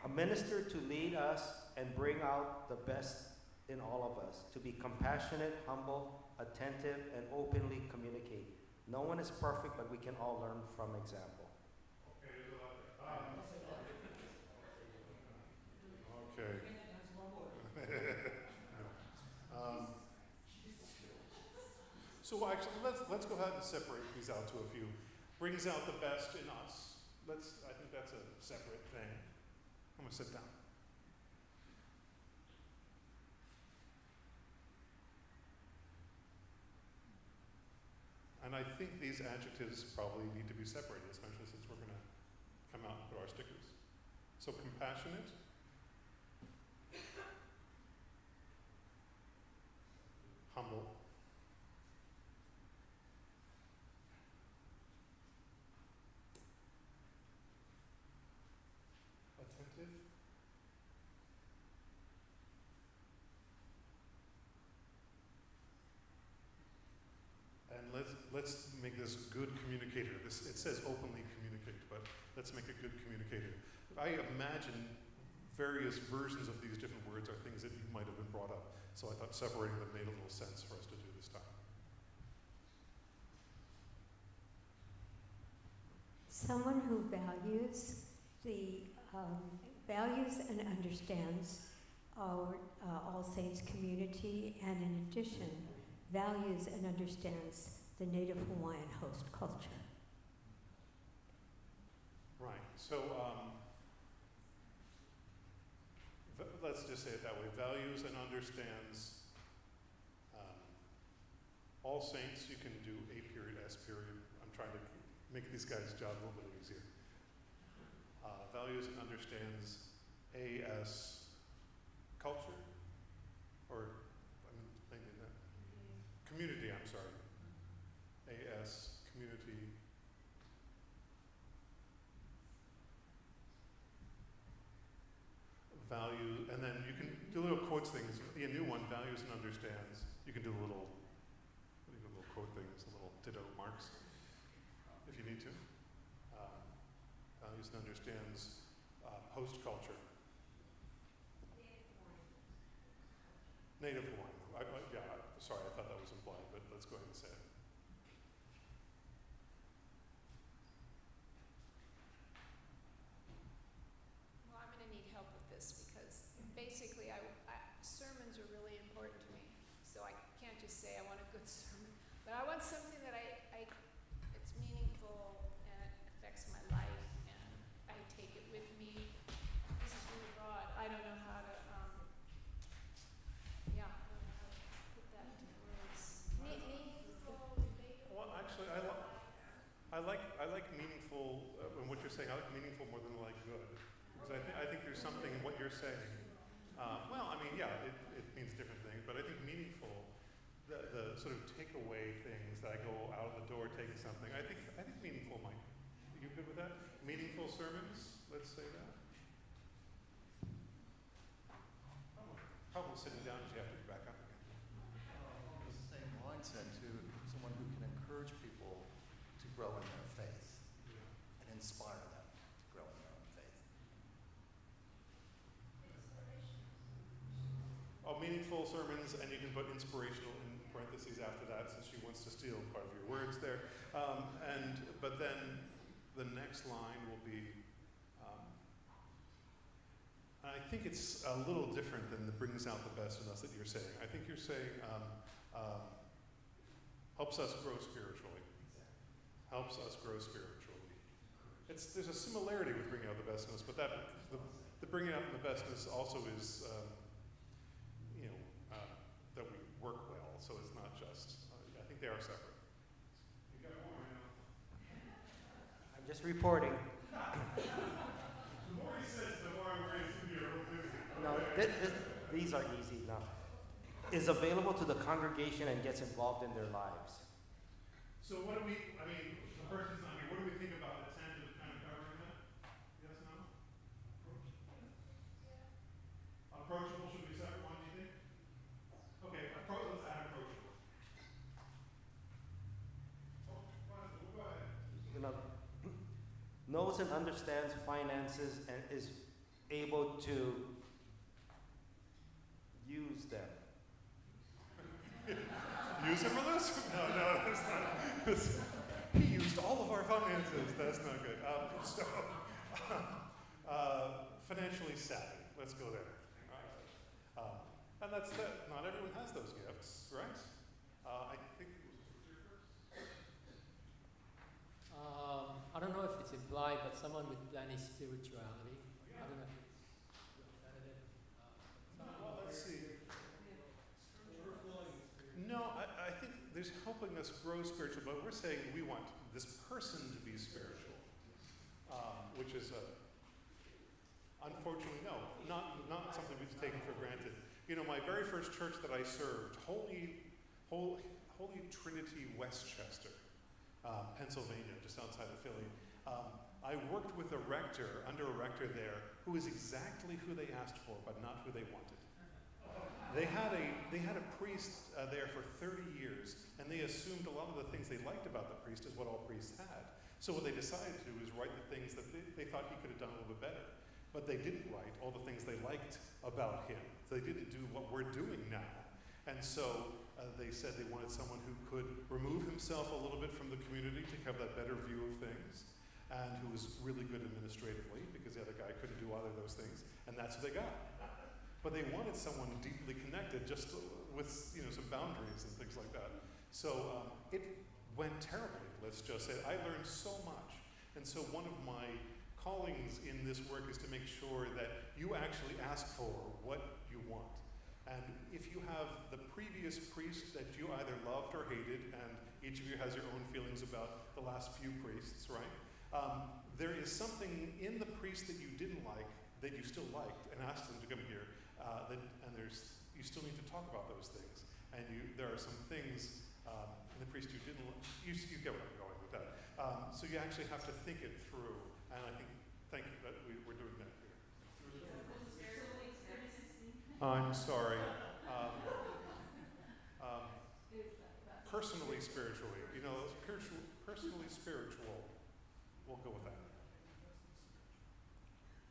A minister to lead us and bring out the best in all of us to be compassionate, humble, attentive, and openly communicate. No one is perfect, but we can all learn from example. Okay, there's a lot there. Okay. So actually, let's go ahead and separate these out to a few. Brings out the best in us. I think that's a separate thing. I'm gonna sit down. And I think these adjectives probably need to be separated, especially since we're gonna come out and put our stickers. So compassionate. Humble. Attentive. And let's make this good communicator. It says openly communicate, but let's make a good communicator. I imagine various versions of these different words are things that might have been brought up. So I thought separating them made a little sense for us to do this time. Someone who values and understands our All Saints community, and in addition, values and understands the Native Hawaiian host culture. Right. So let's just say it that way. Values and understands All Saints. You can do A period, S period. I'm trying to make these guys' job a little bit easier. Values and understands AS culture, or maybe that community. I'm sorry. AS community. Value, and then you can do little quotes things. The new one, values and understands. You can do little quote things, little ditto marks, if you need to. Values and understands host culture. Native Hawaiian. Sorry, I thought that was implied, but let's go ahead and say it. Well, I'm going to need help with this because basically sermons are really important to me. So I can't just say I want a good sermon, but I want something that it's meaningful and it affects my life and I take it with me. This is really broad. I don't know how to, I don't know how to put that into words. Meaningful, relatable. Well, actually, I like meaningful. In what you're saying, I like meaningful more than I like good, because I think there's something in what you're saying. It means different things, but I think meaningful, the sort of takeaway things that I go out the door taking something. I think meaningful might. Are you good with that? Meaningful sermons. Let's say that. Probably sitting down because you have to get back up again. The same mindset to someone who can encourage people to grow in their faith and inspire them to grow in their own faith. Meaningful sermons, and you can put inspirational in parentheses after that, since she wants to steal part of your words there. But then the next line will be. I think it's a little different than the brings out the best in us that you're saying. I think you're saying helps us grow spiritually. Helps us grow spiritually. There's a similarity with bringing out the best in us, but the bringing out the best in us also is that we work well. So it's not just. I think they are separate. You got more, I'm just reporting. The more he says, the more I'm ready to be No, these are easy enough. Is available to the congregation and gets involved in their lives. So what do the person's not here, what do we think about attentive kind of covering that? Yes, no? Approachable should be a separate one, do you think? Okay, let's add approachable. Go ahead. Knows and understands finances and is able to use them. use him or lose him. No, that's not. He used all of our finances. That's not good. Financially savvy. Let's go there. And that's that. Not everyone has those gifts, right? I think. I don't know if it's implied, but someone with plenty spirituality. I don't know if it's repetitive. Well, let's see. No, I think there's helping us grow spiritual, but we're saying we want this person to be spiritual, which is unfortunately not something we've taken for granted. You know, my very first church that I served, Holy Trinity, Westchester, Pennsylvania, just outside of Philly. I worked with under a rector there, who was exactly who they asked for, but not who they wanted. They had a priest there for 30 years, and they assumed a lot of the things they liked about the priest is what all priests had. So what they decided to do is write the things that they thought he could have done a little bit better. But they didn't write all the things they liked about him. They didn't do what we're doing now. And so they said they wanted someone who could remove himself a little bit from the community to have that better view of things, and who was really good administratively, because the other guy couldn't do either of those things, and that's what they got. But they wanted someone deeply connected, just with some boundaries and things like that. So it went terribly, let's just say. I learned so much. And so one of my callings in this work is to make sure that you actually ask for what you want. And if you have the previous priest that you either loved or hated, and each of you has your own feelings about the last few priests, right? There is something in the priest that you didn't like that you still liked and asked them to come here. You still need to talk about those things. And there are some things in the priest you didn't like. You get where I'm going with that. So you actually have to think it through. And I think, thank you, that we're doing that here. I'm sorry. Personally, spiritually. Personally spiritual. We'll go with that.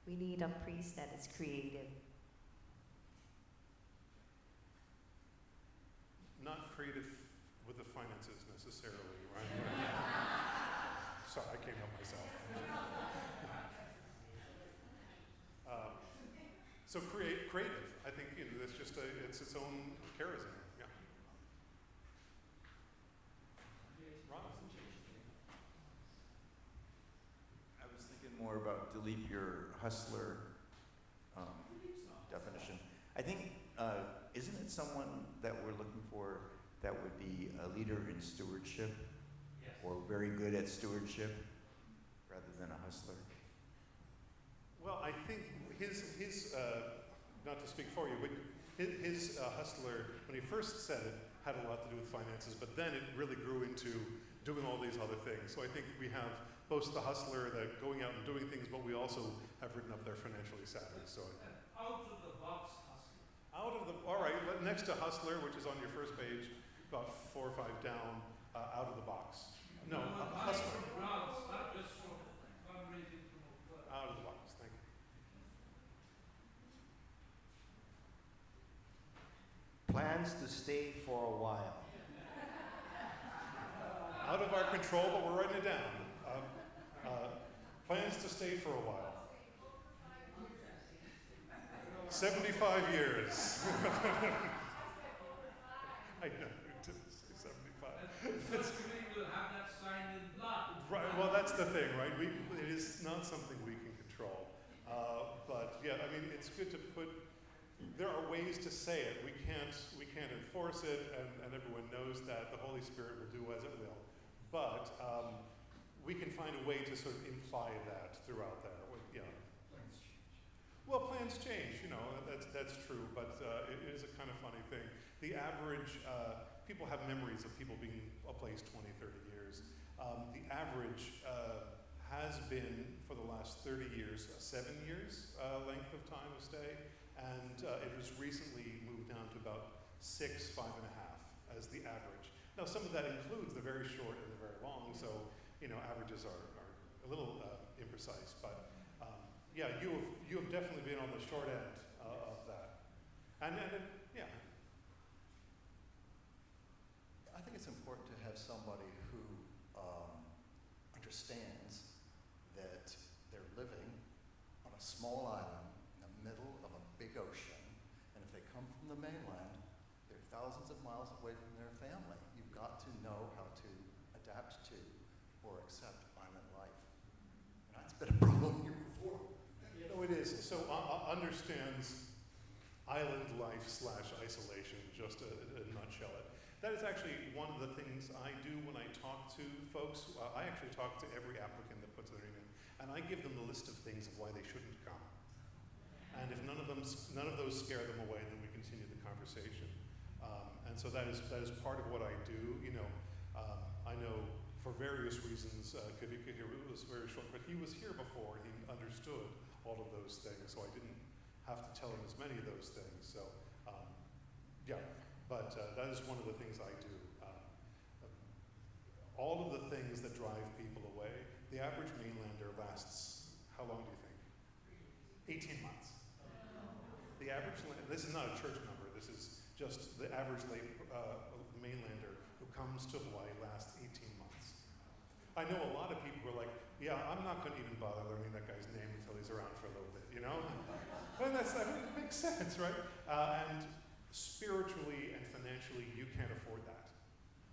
We need a priest that is creative. Not creative with the finances necessarily, right? Sorry, I can't help myself. So creative. I think it's just it's its own charism. Yeah. Ron? I was thinking more about delete your hustler definition. I think, isn't it someone that we're looking for that would be a leader in stewardship, or very good at stewardship, rather than a hustler? Well, I think his not to speak for you, but his hustler, when he first said it, had a lot to do with finances, but then it really grew into doing all these other things. So I think we have both the hustler, that going out and doing things, but we also have written up there financially savvy. So Out of the box hustler. All right, next to hustler, which is on your first page, about 4 or 5 down, out of the box. No, hustler. Not just for fundraising from a club. Out of the box, thank you. Plans to stay for a while. Out of our control, but we're writing it down. Plans to stay for a while. 75 years. I know, it didn't say 75. We'll have that signed in blood. Right, well, that's the thing, right? It is not something we can control. But yeah, I mean, it's good to put, there are ways to say it. We can't enforce it, and everyone knows that the Holy Spirit will do as it will. But we can find a way to sort of imply that throughout there. Well, plans change, that's true, but it is a kind of funny thing. The average, people have memories of people being a place 20, 30 years. The average has been, for the last 30 years, 7 years length of time of stay, and it has recently moved down to about 6, 5.5 as the average. Now, some of that includes the very short and the very long, so, averages are a little imprecise, but yeah, you have definitely been on the short end of that. And yeah. have somebody who understands that they're living on a small island in the middle of a big ocean, and if they come from the mainland, they're thousands of miles away from their family. You've got to know how to adapt to or accept island life. And that's been a problem here before. No, it is. So understands island life / isolation, just a nutshell it. That is actually one of the things I do when I talk to folks. I actually talk to every applicant that puts their name in, and I give them the list of things of why they shouldn't come. And if none of those scare them away, then we continue the conversation. And so that is part of what I do. I know for various reasons, Kavika here was very short, but he was here before. He understood all of those things, so I didn't have to tell him as many of those things. So, yeah. But that is one of the things I do. All of the things that drive people away, the average mainlander lasts, how long do you think? 18 months. The average, this is not a church number, this is just the average mainlander who comes to Hawaii lasts 18 months. I know a lot of people who are like, yeah, I'm not going to even bother learning that guy's name until he's around for a little bit, you know? And it makes sense, right? And spiritually and financially, you can't afford that.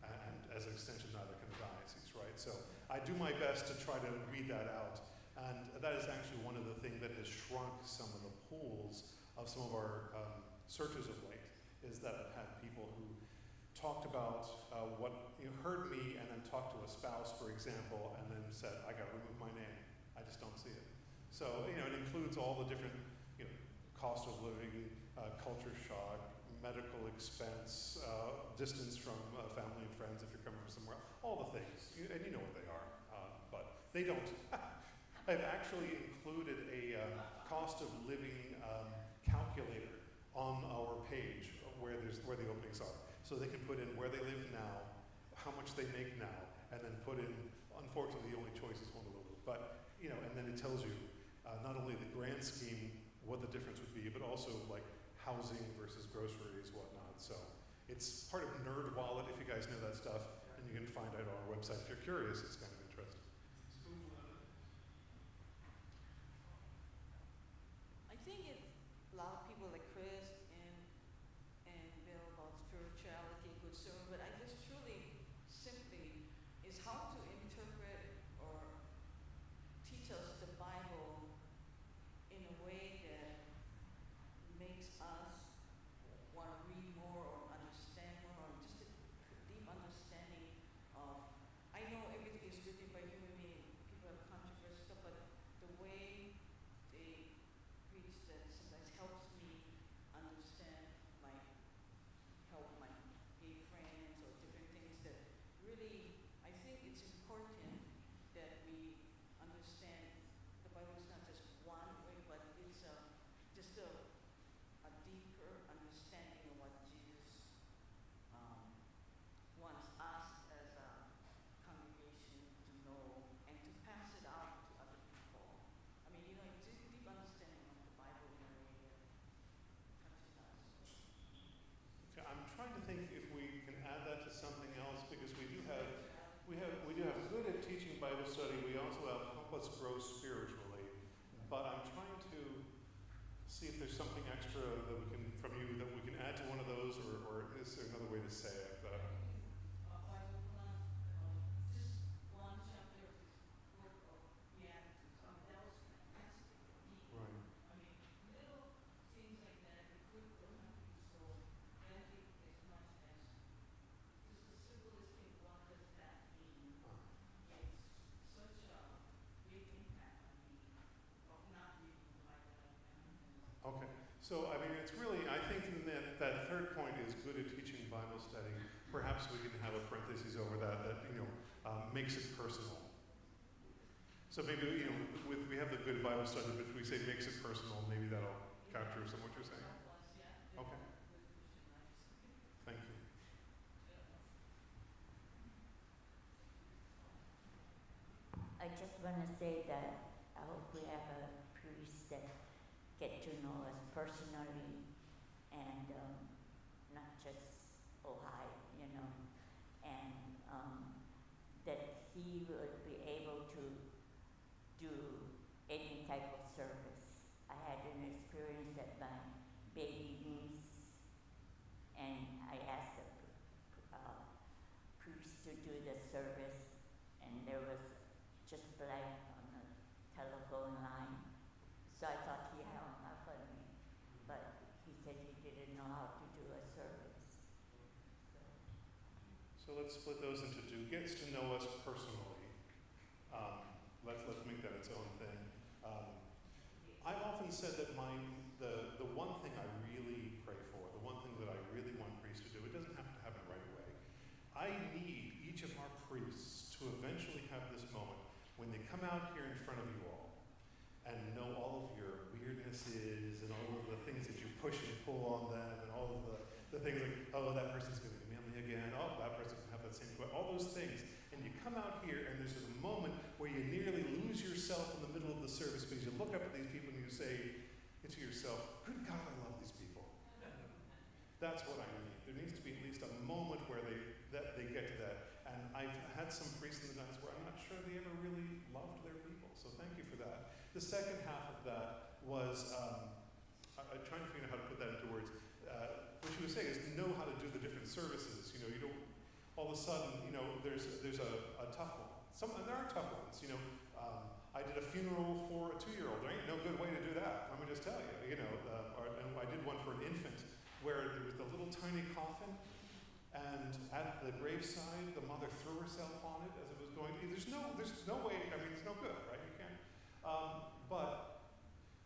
And as an extension, neither can the diocese, right? So I do my best to try to weed that out. And that is actually one of the things that has shrunk some of the pools of some of our searches of late, is that I've had people who talked about heard me and then talked to a spouse, for example, and then said, I got to remove my name. I just don't see it. So, it includes all the different, cost of living, culture shock, medical expense, distance from family and friends if you're coming from somewhere, all the things, and you know what they are, but they don't. I've actually included a cost of living calculator on our page where the openings are, so they can put in where they live now, how much they make now, and then put in, unfortunately, the only choice is Honolulu, but, and then it tells you not only the grand scheme, what the difference would be, but also like housing versus groceries, whatnot. So it's part of NerdWallet, if you guys know that stuff, and you can find it on our website. If you're curious, it's kind of interesting. I think a lot of people like Chris and Bill about spirituality and good sermon, but I just truly, simply, is how to interpret or teach us the Bible in a way that makes us want to read more or understand more, or just a deep understanding of. I know everything is written by human beings. People have controversy stuff, but the way they preach that sometimes helps me understand, help my gay friends or different things that really, I think it's important that we understand the Bible is not just one way, but it's just a deeper understanding of what Jesus wants us as a congregation to know and to pass it out to other people. I mean, it's a deep understanding of the Bible in a way that touches us. Okay, I'm trying to think if we can add that to something else, because we do have good at teaching Bible study. We also have help us grow spiritually. But I'm trying to see if there's something extra that we can, from you, that we can add to one of those, or is there another way to say it? Just one chapter of this book of Beatitudes. That was fantastic for me. Right. I mean, little things like that, don't have to be so frantic as much as just the simplest thing. What does that mean? It's such a big impact on me of not reading the Bible. Okay. So, I mean, it's really, I think that third point is good at teaching Bible study. Perhaps we can have a parenthesis over that makes it personal. So maybe, we have the good Bible study, but if we say makes it personal, maybe that'll capture some of what you're saying. Okay. Thank you. I just want to say that I hope we have a priest that get to know us personally and not just Ohio, and he would be able to do any type of service. I had an experience at my baby niece, and I asked the priest to do the service, and there was just blank on the telephone line. So I thought he hung up on me, but he said he didn't know how to do a service. So let's split those into two. Gets to know us personally. Let's make that its own thing. I've often said that the one thing I really pray for, the one thing that I really want priests to do, it doesn't have to happen right away. I need each of our priests to eventually have this moment when they come out here in front of you all and know all of your weirdnesses and all of the things that you push and pull on them and all of the things like, oh, that person's going to email me again, oh, that person's going to have that same question, all those things. And you come out here and there's this moment where you nearly lose yourself in the middle of the service because you look up at these people and you say to yourself, good God, I love these people. That's what I need. There needs to be at least a moment where they get to that. And I've had some priests in the nights where I'm not sure they ever really loved their people. So thank you for that. The second half of that was, I'm trying to figure out how to put that into words. What she was saying is know how to do the different services. You know, you don't, all of a sudden, you know, there's a tough one. And there are tough ones, you know. I did a funeral for a 2-year-old. There ain't no good way to do that. Let me just tell you, you know. And I did one for an infant where there was the little tiny coffin, and at the graveside, the mother threw herself on it as it was going. There's no way. I mean, it's no good, right? You can't. But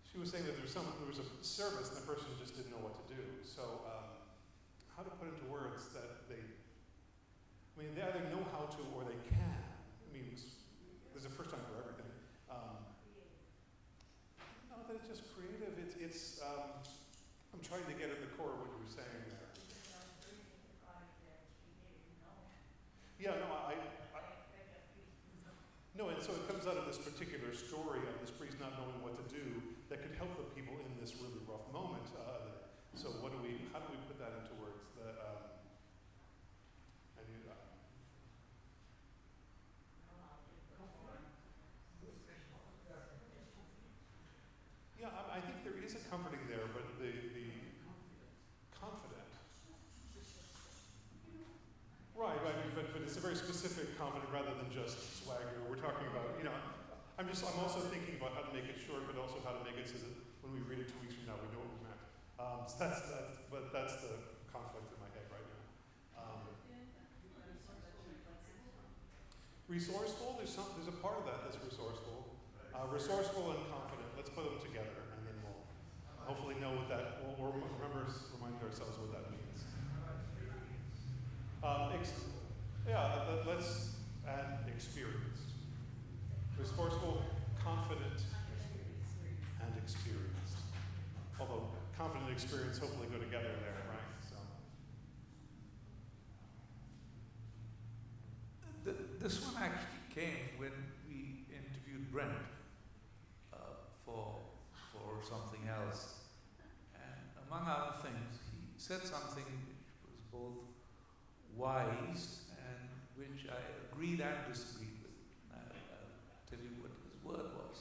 she was saying that there was a service, and the person just didn't know what to do. So, how to put into words that they either know how to or they can. I mean, there's a first time for everything. Not that it's just creative. It's I'm trying to get at the core of what you were saying there. Yeah, no, and so it comes out of this particular story of this priest not knowing what to do that could help the people in this really rough moment. So how do we put that into words? Yeah, I think there is a comforting there, but the confident. Right, but it's a very specific confident rather than just swagger. We're talking about, you know, I'm also thinking about how to make it short, but also how to make it so that when we read it 2 weeks from now, we know what we meant. So that's the conflict in my head right now. Resourceful, there's a part of that that's resourceful. Resourceful and confident, let's put them together and then we'll hopefully know what that, we'll remind ourselves what that means. Let's add experienced. Resourceful, confident, and experienced. Although confident and experience hopefully go together there, right? So. This one actually came when we interviewed Brent for something else. And among other things, he said something which was both wise and which I agreed and disagreed with. I'll tell you what his word was.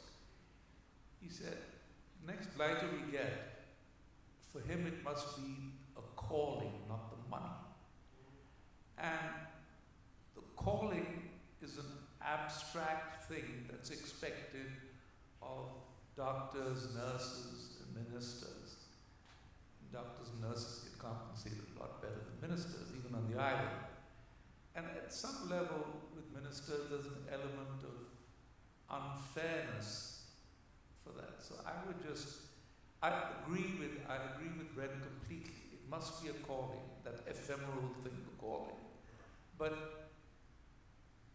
He said, next blighter we get, for him it must be a calling, not the money. And the calling is an abstract thing that's expected of doctors, nurses, and ministers. And doctors and nurses get compensated a lot better than ministers, even on the island. And at some level, with ministers, there's an element of unfairness for that. So I agree with Brent completely. It must be a calling, that ephemeral thing, the calling. But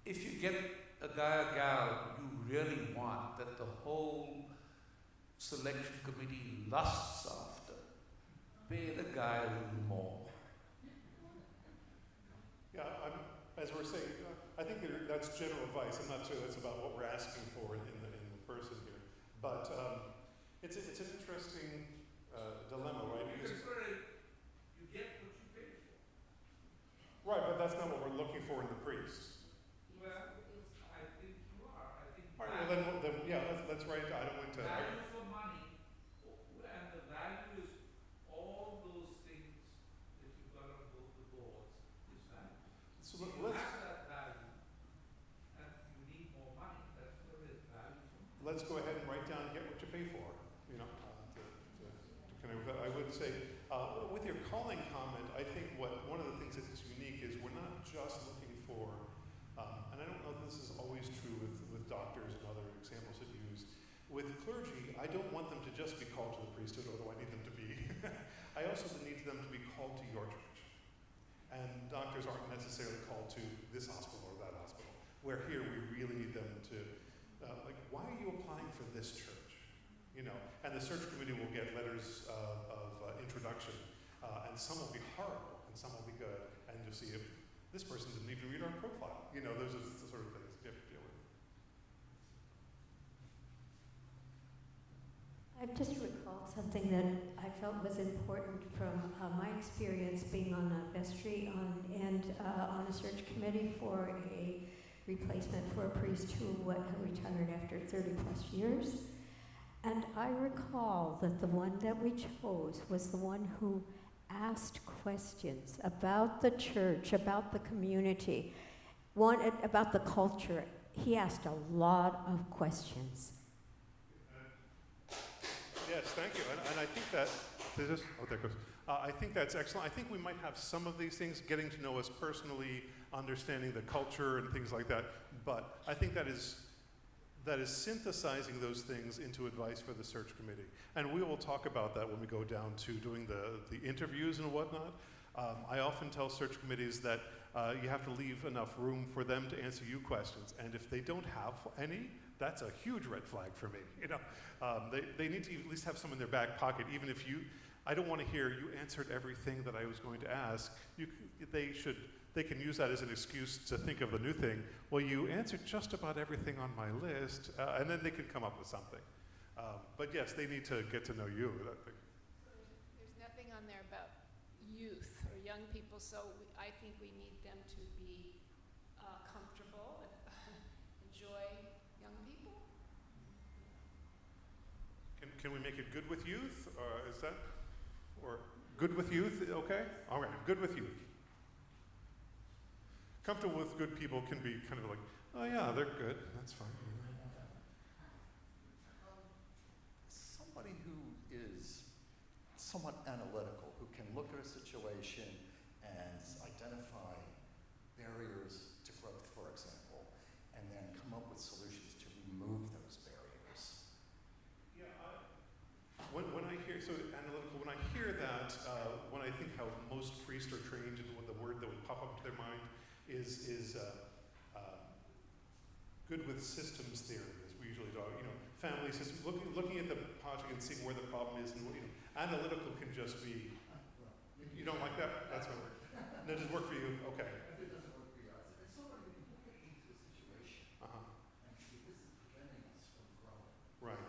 if you get a guy or gal you really want, that the whole selection committee lusts after, pay the guy a little more. Yeah, as we're saying, I think that's general advice. I'm not sure that's about what we're asking for in the person here. But it's an interesting dilemma, right? Because you get what you pay for. Right, but that's not what we're looking for in the priest. Well, I would say, with your calling comment, I think one of the things that's unique is we're not just looking for, and I don't know if this is always true with doctors and other examples that you use. With clergy, I don't want them to just be called to the priesthood, although I need them to be. I also need them to be called to your church. And doctors aren't necessarily called to this hospital or that hospital, where here we really need them to, like, why are you applying for this church? You know, and the search committee will get letters of introduction, and some will be horrible, and some will be good, and you'll see if this person didn't even read our profile. You know, those are the sort of things you have to deal with. I've just recalled something that I felt was important from my experience being on a vestry and on a search committee for a replacement for a priest who retired after 30 plus years. And I recall that the one that we chose was the one who asked questions about the church, about the community, about the culture. He asked a lot of questions. Yes, thank you. And I think that, there it goes. I think that's excellent. I think we might have some of these things, getting to know us personally, understanding the culture and things like that. But I think that is synthesizing those things into advice for the search committee. And we will talk about that when we go down to doing the interviews and whatnot. I often tell search committees that you have to leave enough room for them to answer you questions. And if they don't have any, that's a huge red flag for me. You know, they need to at least have some in their back pocket, even if I don't want to hear you answered everything that I was going to ask. They can use that as an excuse to think of a new thing. Well, you answered just about everything on my list, and then they can come up with something. But yes, they need to get to know you. There's nothing on there about youth or young people, so I think we need them to be comfortable, enjoy young people. Can we make it good with youth? Or good with youth, okay? All right, good with youth. Comfortable with good people can be kind of like, oh yeah, they're good, that's fine. Somebody who is somewhat analytical, who can look at a situation and identify barriers to growth, for example, and then come up with solutions to remove those barriers. Yeah, when I hear, so analytical, when I hear that, when I think how most priests are trained, and what the word that would pop up to their mind is good with systems theory, as we usually do. You know, family systems, looking at the project and seeing where the problem is, and analytical can just be. You don't like that? That's what. That doesn't work for you. Okay. It doesn't work for you. It's somebody who can look into a situation and see this is preventing us from growing. Right.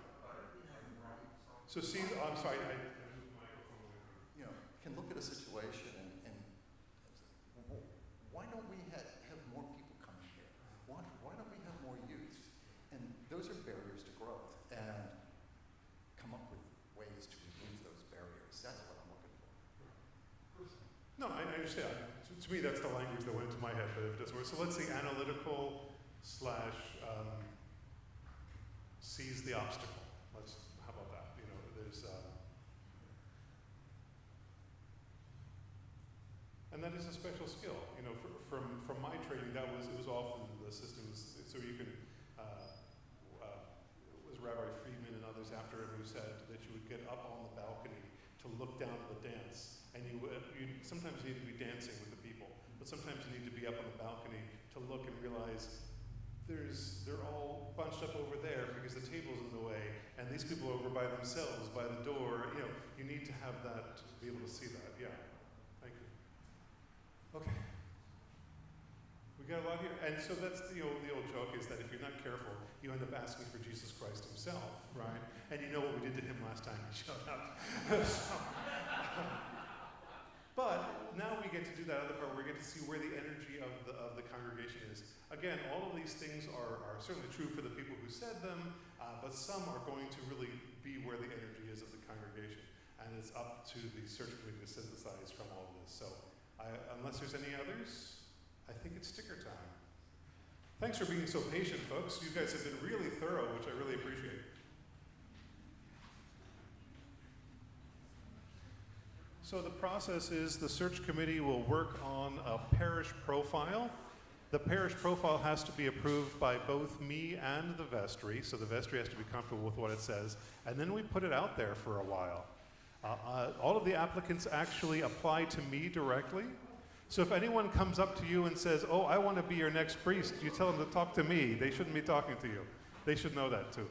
So see, I'm sorry. You know, can look at a situation and why don't we have more people coming here? Why don't we have more youth? And those are barriers to growth. And come up with ways to remove those barriers. That's what I'm looking for. No, I understand. To me, that's the language that went into my head, but if it doesn't work. So let's say analytical / sees the obstacle. How about that? You know, there's. And that is a special skill. You know, from my training, it was often the systems. So you can, it was Rabbi Friedman and others after him who said that you would get up on the balcony to look down at the dance, and you sometimes need to be dancing with the people, but sometimes you need to be up on the balcony to look and realize they're all bunched up over there because the table's in the way, and these people are over by themselves by the door. You know, you need to have that to be able to see that. Yeah. Thank you. Okay. We got a lot here. And so that's the old joke is that if you're not careful, you end up asking for Jesus Christ himself, right? And you know what we did to him last time he showed up. But now we get to do that other part where we get to see where the energy of the congregation is. Again, all of these things are certainly true for the people who said them, but some are going to really be where the energy is of the congregation. And it's up to the search committee to synthesize from all of this. So unless there's any others, I think it's sticker time. Thanks for being so patient, folks. You guys have been really thorough, which I really appreciate. So the process is the search committee will work on a parish profile. The parish profile has to be approved by both me and the vestry, so the vestry has to be comfortable with what it says, and then we put it out there for a while. All of the applicants actually apply to me directly. So if anyone comes up to you and says, oh, I want to be your next priest, you tell them to talk to me. They shouldn't be talking to you. They should know that too.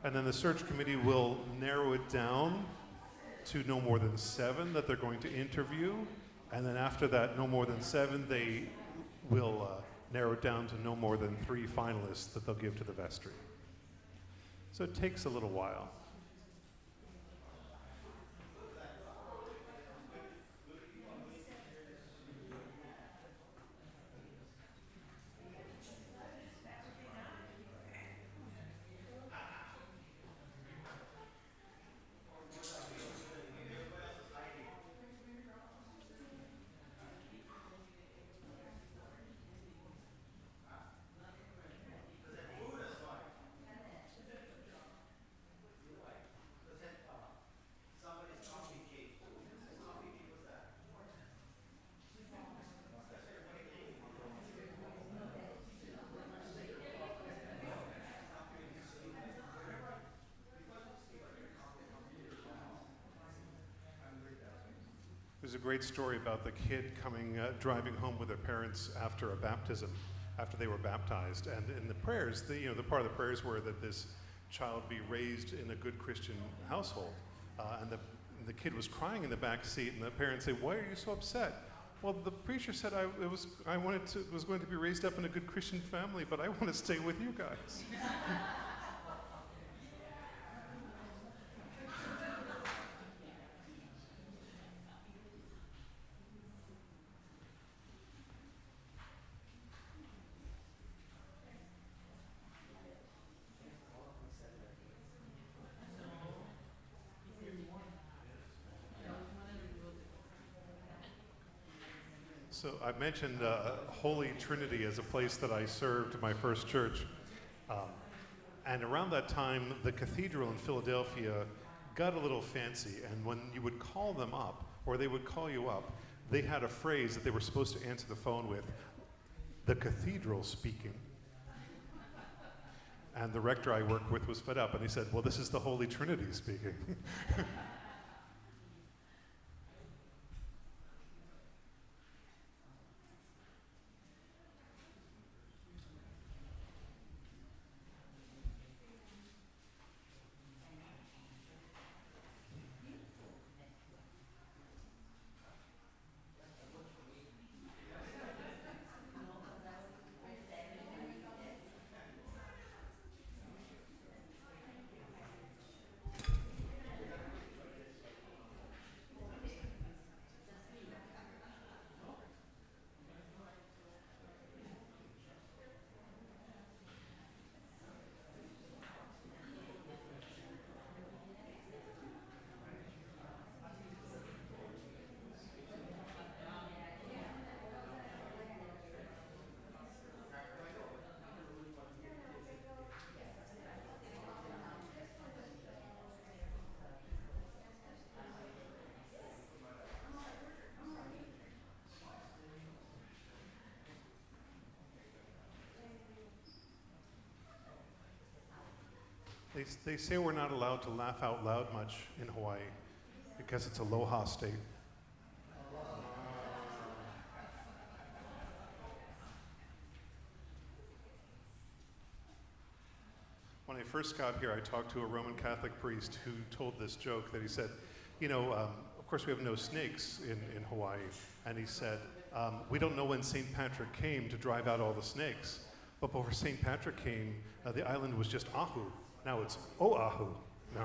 And then the search committee will narrow it down to no more than 7 that they're going to interview. And then after that, no more than 7, they will narrow it down to no more than 3 finalists that they'll give to the vestry. So it takes a little while. There's a great story about the kid driving home with their parents after a baptism, after they were baptized. And in the prayers, the part of the prayers were that this child be raised in a good Christian household. And the kid was crying in the back seat, and the parents say, why are you so upset? Well, the preacher said I was going to be raised up in a good Christian family, but I want to stay with you guys. So I mentioned Holy Trinity as a place that I served my first church. And around that time, the cathedral in Philadelphia got a little fancy. And when you would call them up, or they would call you up, they had a phrase that they were supposed to answer the phone with, the cathedral speaking. And the rector I worked with was fed up, and he said, well, this is the Holy Trinity speaking. They say we're not allowed to laugh out loud much in Hawaii because it's a aloha state. When I first got here, I talked to a Roman Catholic priest who told this joke that he said, of course we have no snakes in Hawaii. And he said, we don't know when St. Patrick came to drive out all the snakes. But before St. Patrick came, the island was just Ahu. Now it's Oahu. No.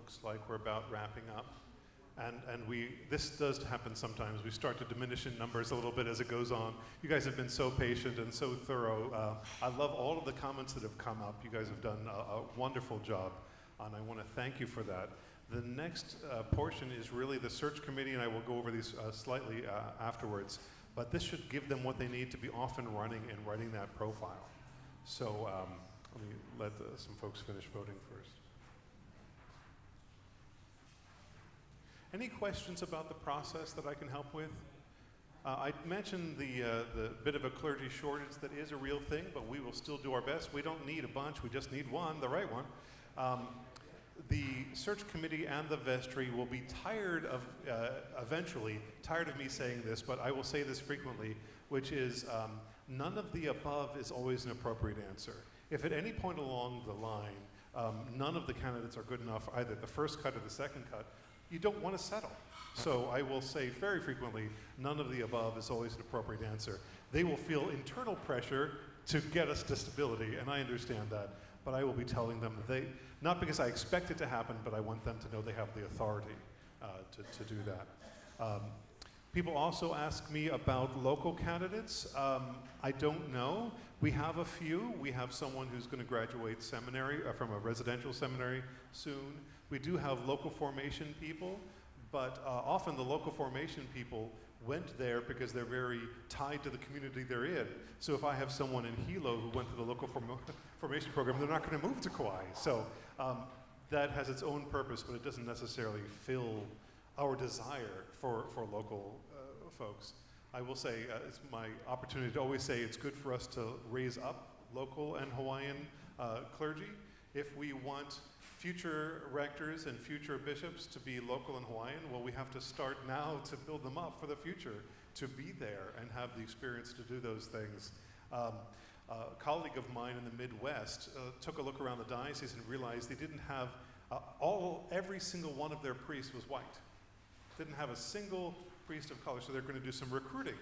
looks like we're about wrapping up. And this does happen sometimes. We start to diminish in numbers a little bit as it goes on. You guys have been so patient and so thorough. I love all of the comments that have come up. You guys have done a wonderful job, and I want to thank you for that. The next portion is really the search committee, and I will go over these slightly afterwards. But this should give them what they need to be off and running and writing that profile. So let me let some folks finish voting first. Any questions about the process that I can help with? I mentioned the bit of a clergy shortage that is a real thing, but we will still do our best. We don't need a bunch, we just need one, the right one. The search committee and the vestry will be tired of, eventually, tired of me saying this, but I will say this frequently, which is none of the above is always an appropriate answer. If at any point along the line, none of the candidates are good enough, either the first cut or the second cut, you don't want to settle. So I will say very frequently, none of the above is always an appropriate answer. They will feel internal pressure to get us to stability, and I understand that, but I will be telling them that not because I expect it to happen, but I want them to know they have the authority to do that. People also ask me about local candidates. I don't know. We have a few. We have someone who's going to graduate seminary from a residential seminary soon. We do have local formation people, but often the local formation people went there because they're very tied to the community they're in. So if I have someone in Hilo who went to the local formation program, they're not going to move to Kauai. So that has its own purpose, but it doesn't necessarily fill our desire for local folks. I will say it's my opportunity to always say it's good for us to raise up local and Hawaiian clergy. If we want future rectors and future bishops to be local and Hawaiian, well, we have to start now to build them up for the future, to be there and have the experience to do those things. A colleague of mine in the Midwest took a look around the diocese and realized they didn't have, every single one of their priests was white. Didn't have a single priest of color, so they're going to do some recruiting.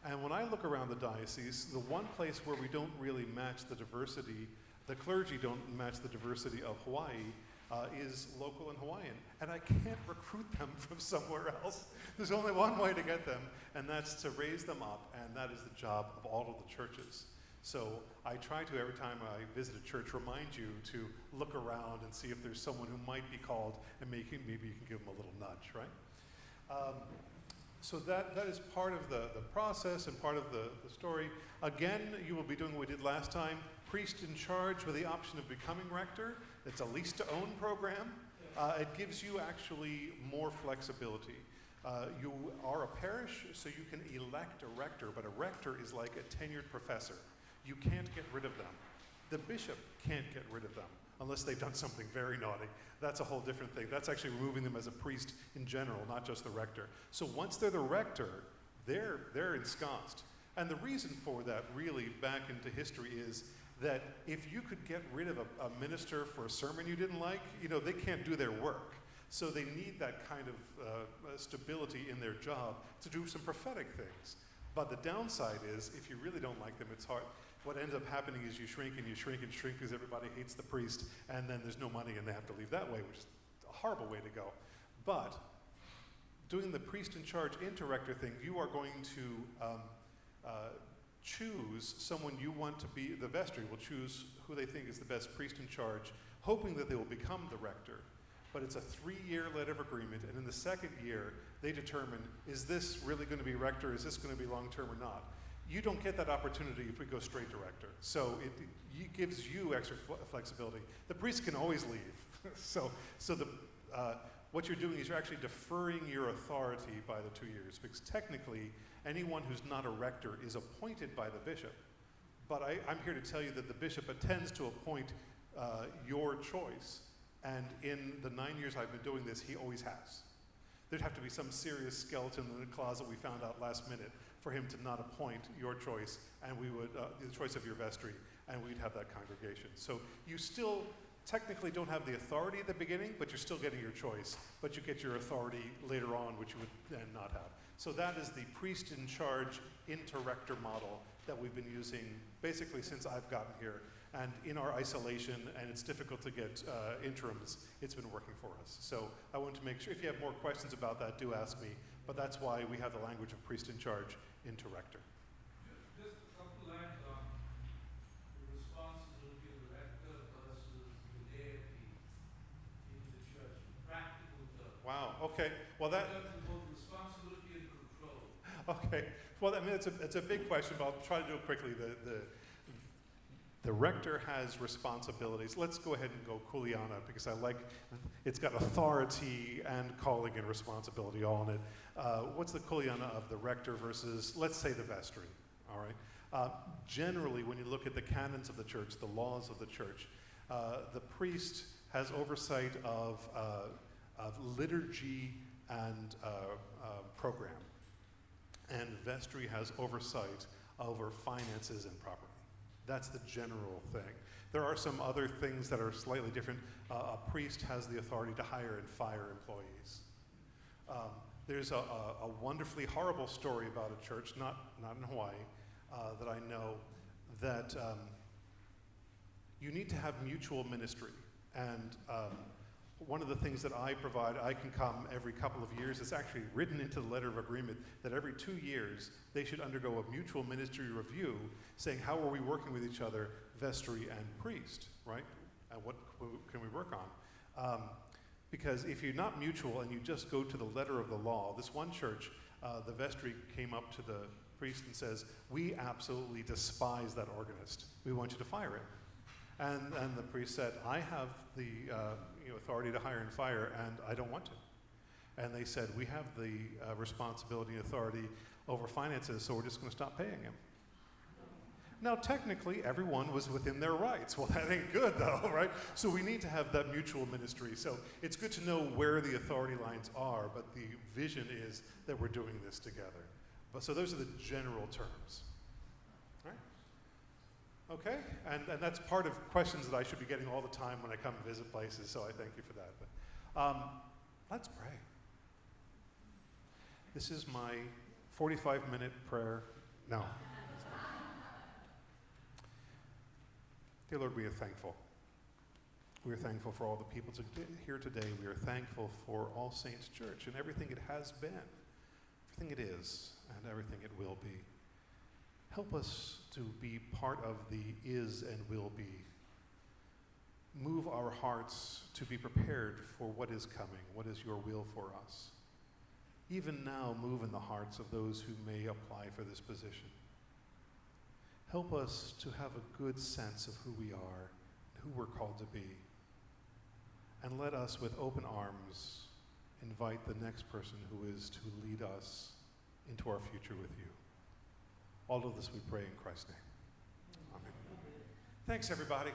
And when I look around the diocese, the one place where we don't really match the diversity, the clergy don't match the diversity of Hawaii, is local and Hawaiian. And I can't recruit them from somewhere else. There's only one way to get them, and that's to raise them up, and that is the job of all of the churches. So I try to, every time I visit a church, remind you to look around and see if there's someone who might be called, and maybe you can give them a little nudge, right? So that is part of the process and part of the story. Again, you will be doing what we did last time, priest in charge with the option of becoming rector. It's a lease-to-own program. It gives you actually more flexibility. You are a parish, so you can elect a rector, but a rector is like a tenured professor. You can't get rid of them. The bishop can't get rid of them unless they've done something very naughty. That's a whole different thing. That's actually removing them as a priest in general, not just the rector. So once they're the rector, they're ensconced. And the reason for that, really, back into history, is that if you could get rid of a minister for a sermon you didn't like, they can't do their work. So they need that kind of stability in their job to do some prophetic things. But the downside is, if you really don't like them, it's hard. What ends up happening is you shrink and you shrink and shrink because everybody hates the priest, and then there's no money and they have to leave that way, which is a horrible way to go. But doing the priest in charge inter-rector thing, you are going to choose someone you want to be. The vestry will choose who they think is the best priest in charge, hoping that they will become the rector. But it's a 3-year letter of agreement, and in the second year, they determine, is this really going to be rector? Is this going to be long-term or not? You don't get that opportunity if we go straight to rector. So it gives you extra flexibility. The priest can always leave. so what you're doing is you're actually deferring your authority by the 2 years, because technically, anyone who's not a rector is appointed by the bishop. But I'm here to tell you that the bishop intends to appoint your choice. And in the 9 years I've been doing this, he always has. There'd have to be some serious skeleton in the closet we found out last minute for him to not appoint your choice, and we would, the choice of your vestry, and we'd have that congregation. So you still technically don't have the authority at the beginning, but you're still getting your choice, but you get your authority later on, which you would then not have. So that is the priest in charge inter-rector model that we've been using basically since I've gotten here. And in our isolation, and it's difficult to get interims, it's been working for us. So I want to make sure, if you have more questions about that, do ask me. But that's why we have the language of priest in charge into rector. Just a couple lines on the responsibility of the rector versus the laity in the church, in practical terms. Wow, okay. Well, that... both responsibility and control. Okay. Well, I mean, it's a big question, but I'll try to do it quickly. The rector has responsibilities. Let's go ahead and go kuleana, because I like, it's got authority and calling and responsibility all in it. What's the kuleana of the rector versus, let's say, the vestry, all right? Generally, when you look at the canons of the church, the laws of the church, the priest has oversight of liturgy and program, and vestry has oversight over finances and property. That's the general thing. There are some other things that are slightly different. A priest has the authority to hire and fire employees. There's a wonderfully horrible story about a church, not in Hawaii, that I know, that you need to have mutual ministry. And one of the things that I provide, I can come every couple of years. It's actually written into the letter of agreement that every 2 years they should undergo a mutual ministry review saying, how are we working with each other, vestry and priest, right? And what can we work on? Because if you're not mutual and you just go to the letter of the law, this one church, the vestry came up to the priest and says, we absolutely despise that organist. We want you to fire him. And the priest said, I have the authority to hire and fire, and I don't want to. And they said, we have the responsibility and authority over finances, so we're just going to stop paying him. Now, technically, everyone was within their rights. Well, that ain't good, though, right? So we need to have that mutual ministry. So it's good to know where the authority lines are, but the vision is that we're doing this together. So those are the general terms. Okay, and that's part of questions that I should be getting all the time when I come and visit places, so I thank you for that. But, let's pray. This is my 45-minute prayer. No. Dear Lord, we are thankful. We are thankful for all the people here today. We are thankful for All Saints Church and everything it has been, everything it is, and everything it will be. Help us to be part of the is and will be. Move our hearts to be prepared for what is coming, what is your will for us. Even now, move in the hearts of those who may apply for this position. Help us to have a good sense of who we are, who we're called to be. And let us, with open arms, invite the next person who is to lead us into our future with you. All of this we pray in Christ's name. Amen. Thanks, everybody.